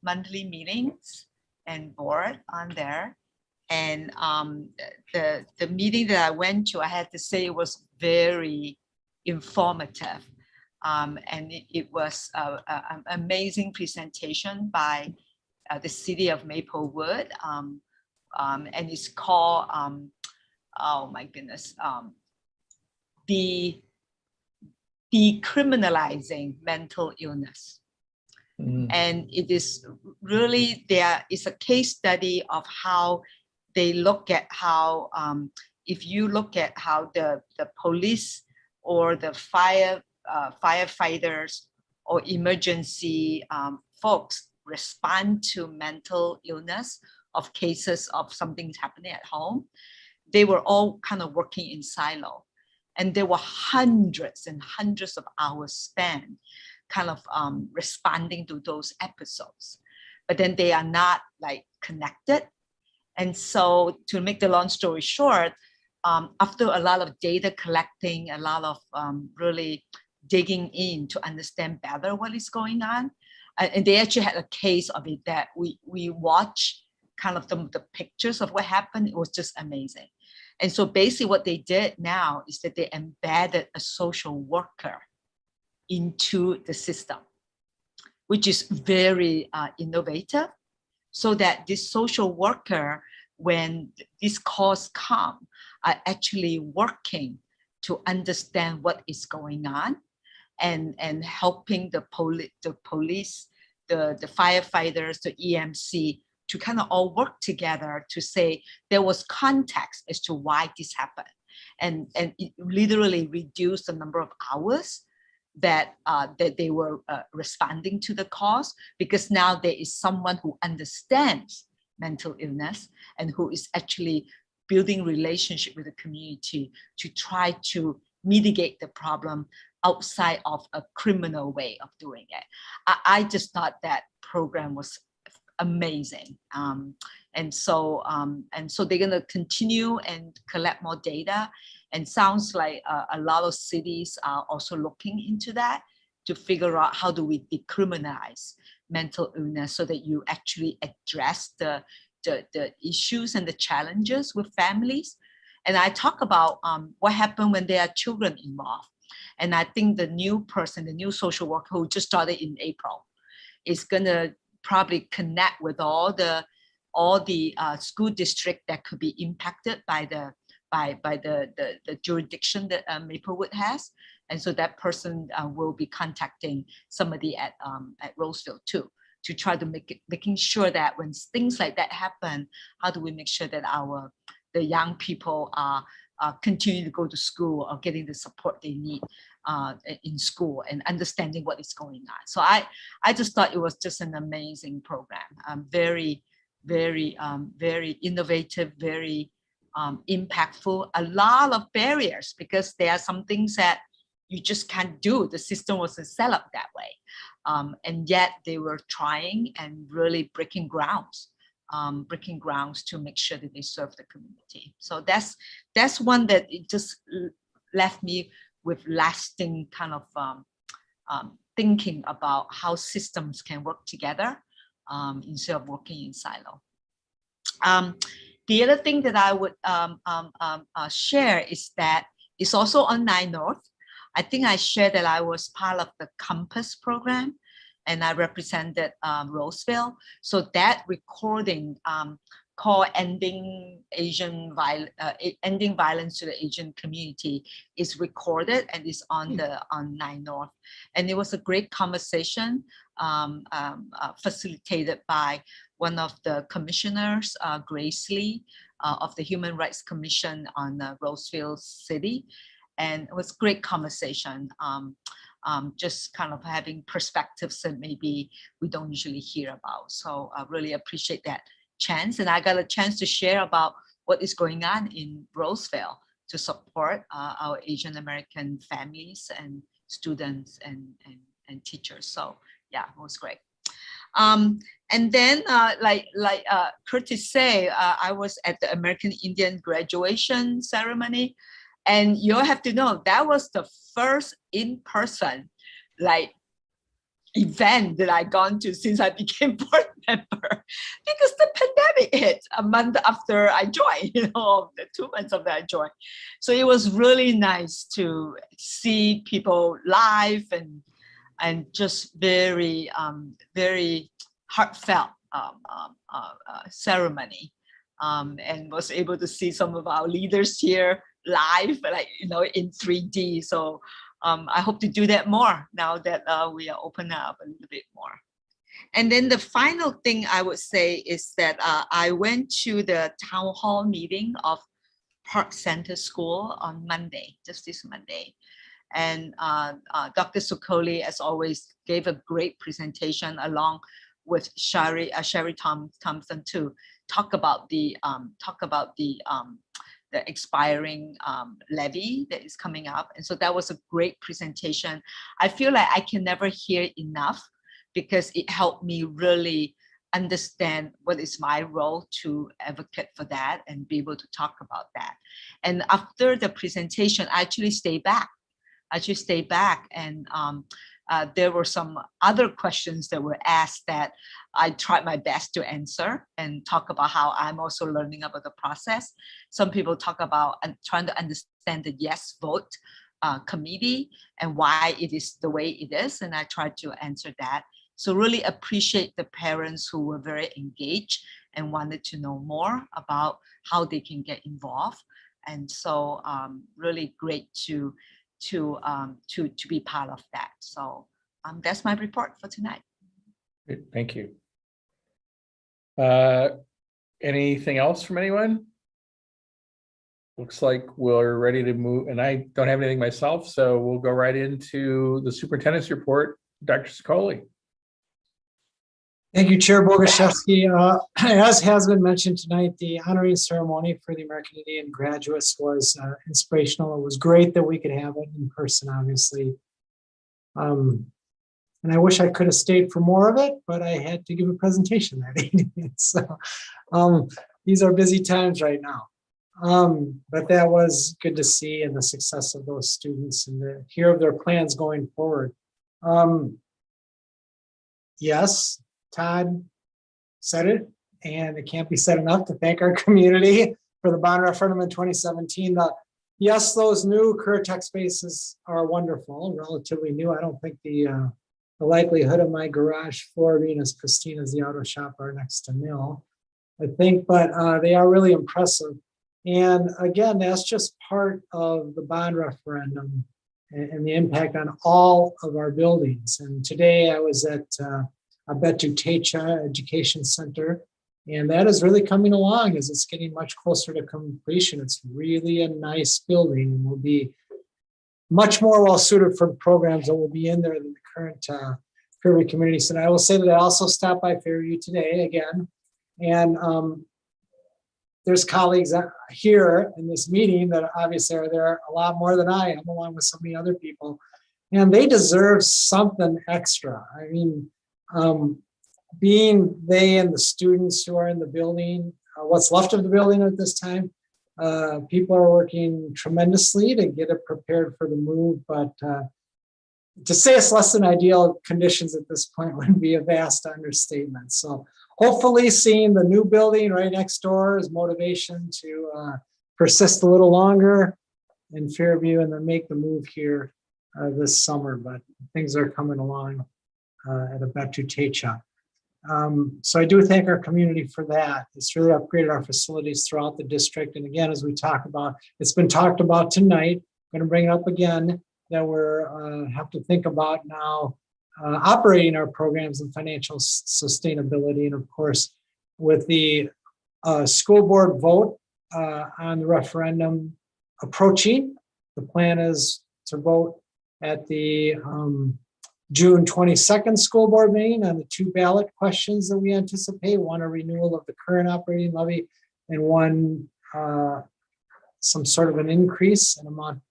monthly meetings and board on there. And the meeting that I went to, I had to say, it was very informative. And it was an amazing presentation by the city of Maplewood. And it's called, oh my goodness, decriminalizing mental illness. And it is really, there is a case study of how they look at how, if you look at how the police or the firefighters or emergency folks respond to mental illness of cases of something happening at home, they were all kind of working in silo. And there were hundreds and hundreds of hours spent kind of responding to those episodes. But then they are not like connected. And so to make the long story short, after a lot of data collecting, a lot of really digging in to understand better what is going on, and they actually had a case of it that we watched kind of the pictures of what happened. It was just amazing. And so basically what they did now is that they embedded a social worker into the system, which is very innovative, so that this social worker, when these calls come, are actually working to understand what is going on and helping the police, the firefighters, the EMC to kind of all work together to say there was context as to why this happened. And it literally reduced the number of hours that they were responding to the cause, because now there is someone who understands mental illness and who is actually building relationship with the community to try to mitigate the problem outside of a criminal way of doing it. I just thought that program was amazing. And so they're going to continue and collect more data. And sounds like a lot of cities are also looking into that to figure out how do we decriminalize mental illness so that you actually address the issues and the challenges with families. And I talk about what happened when there are children involved. And I think the new person, the new social worker who just started in April, is going to probably connect with all the school district that could be impacted by the jurisdiction that Maplewood has. And so that person will be contacting somebody at Roseville too, to try to making sure that when things like that happen, how do we make sure that the young people are continue to go to school or getting the support they need in school and understanding what is going on. So I just thought it was just an amazing program. Very, very, very innovative, very impactful. A lot of barriers, because there are some things that you just can't do. The system wasn't set up that way. And yet they were trying and really breaking grounds to make sure that they serve the community. So that's one that it just left me with lasting kind of thinking about how systems can work together instead of working in silo. The other thing that I would share is that it's also on 9 North. I think I shared that I was part of the Compass program and I represented Roseville. So that recording called Ending Violence to the Asian Community is recorded and is on 9 North. And it was a great conversation facilitated by one of the commissioners, Grace Lee, of the Human Rights Commission on Roseville City. And it was great conversation, just kind of having perspectives that maybe we don't usually hear about. So I really appreciate that chance. And I got a chance to share about what is going on in Roseville to support our Asian American families and students and teachers. So yeah, it was great. And then like Curtis say, I was at the American Indian graduation ceremony. And you have to know that was the first in-person event that I gone to since I became board member, because the pandemic hit a month after I joined, the 2 months after I joined. So it was really nice to see people live and just very, very heartfelt ceremony, and was able to see some of our leaders here live, in 3D. So I hope to do that more now that we are open up a little bit more. And then the final thing I would say is that I went to the town hall meeting of Park Center School on Monday, just this Monday. And Dr. Sukoli, as always, gave a great presentation along with Sherry Thompson to talk about the expiring levy that is coming up. And so that was a great presentation. I feel like I can never hear enough because it helped me really understand what is my role to advocate for that and be able to talk about that. And after the presentation, I actually stayed back. And there were some other questions that were asked that I tried my best to answer and talk about how I'm also learning about the process. Some people talk about trying to understand the yes vote committee and why it is the way it is. And I tried to answer that. So really appreciate the parents who were very engaged and wanted to know more about how they can get involved. And so really great to be part of that. So that's my report for tonight. Great, thank you. Anything else from anyone? Looks like we're ready to move, and I don't have anything myself, so we'll go right into the superintendent's report. Dr. Sicoli. Thank you, Chair Boguszewski. As has been mentioned tonight, the honoring ceremony for the American Indian graduates was inspirational. It was great that we could have it in person, obviously. And I wish I could have stayed for more of it, but I had to give a presentation that evening. So these are busy times right now. But that was good to see, and the success of those students and to hear of their plans going forward. Yes, Todd said it, and it can't be said enough to thank our community for the bond referendum in 2017. Yes, those new career tech spaces are wonderful, relatively new. I don't think the likelihood of my garage floor being as pristine as the auto shop are next to nil, I think, but they are really impressive. And again, that's just part of the bond referendum and the impact on all of our buildings. And today I was at Betu Techa Education Center, and that is really coming along as it's getting much closer to completion. It's really a nice building and will be much more well suited for programs that will be in there than the current Fairview Community Center. I will say that I also stopped by Fairview today again, and there's colleagues here in this meeting that obviously are there a lot more than I am, along with so many other people, and they deserve something extra. I mean, being they and the students who are in the building, what's left of the building at this time, people are working tremendously to get it prepared for the move, but to say it's less than ideal conditions at this point would be a vast understatement. So hopefully seeing the new building right next door is motivation to persist a little longer in Fairview and then make the move here this summer. But things are coming along at a better Techa. So I do thank our community for that. It's really upgraded our facilities throughout the district. And again, as we talk about, it's been talked about tonight, I'm going to bring it up again, that we're have to think about now operating our programs and financial sustainability. And of course, with the school board vote on the referendum approaching, the plan is to vote at the June 22nd school board meeting on the 2 ballot questions that we anticipate, one a renewal of the current operating levy and one some sort of an increase in amount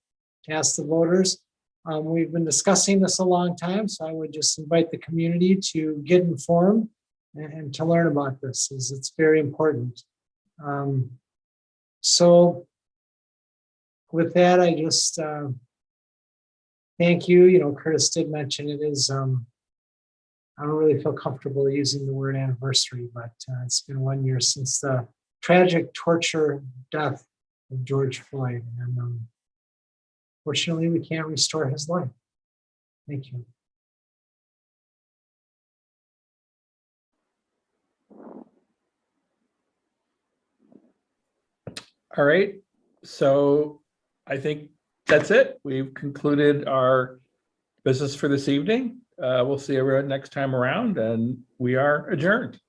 to ask the voters. We've been discussing this a long time, so I would just invite the community to get informed and to learn about this, as it's very important. So with that, I just thank you. You know, Curtis did mention it is, I don't really feel comfortable using the word anniversary, but it's been 1 year since the tragic torture death of George Floyd. And fortunately, we can't restore his life. Thank you. All right, so I think that's it. We've concluded our business for this evening. We'll see everyone next time around, and we are adjourned.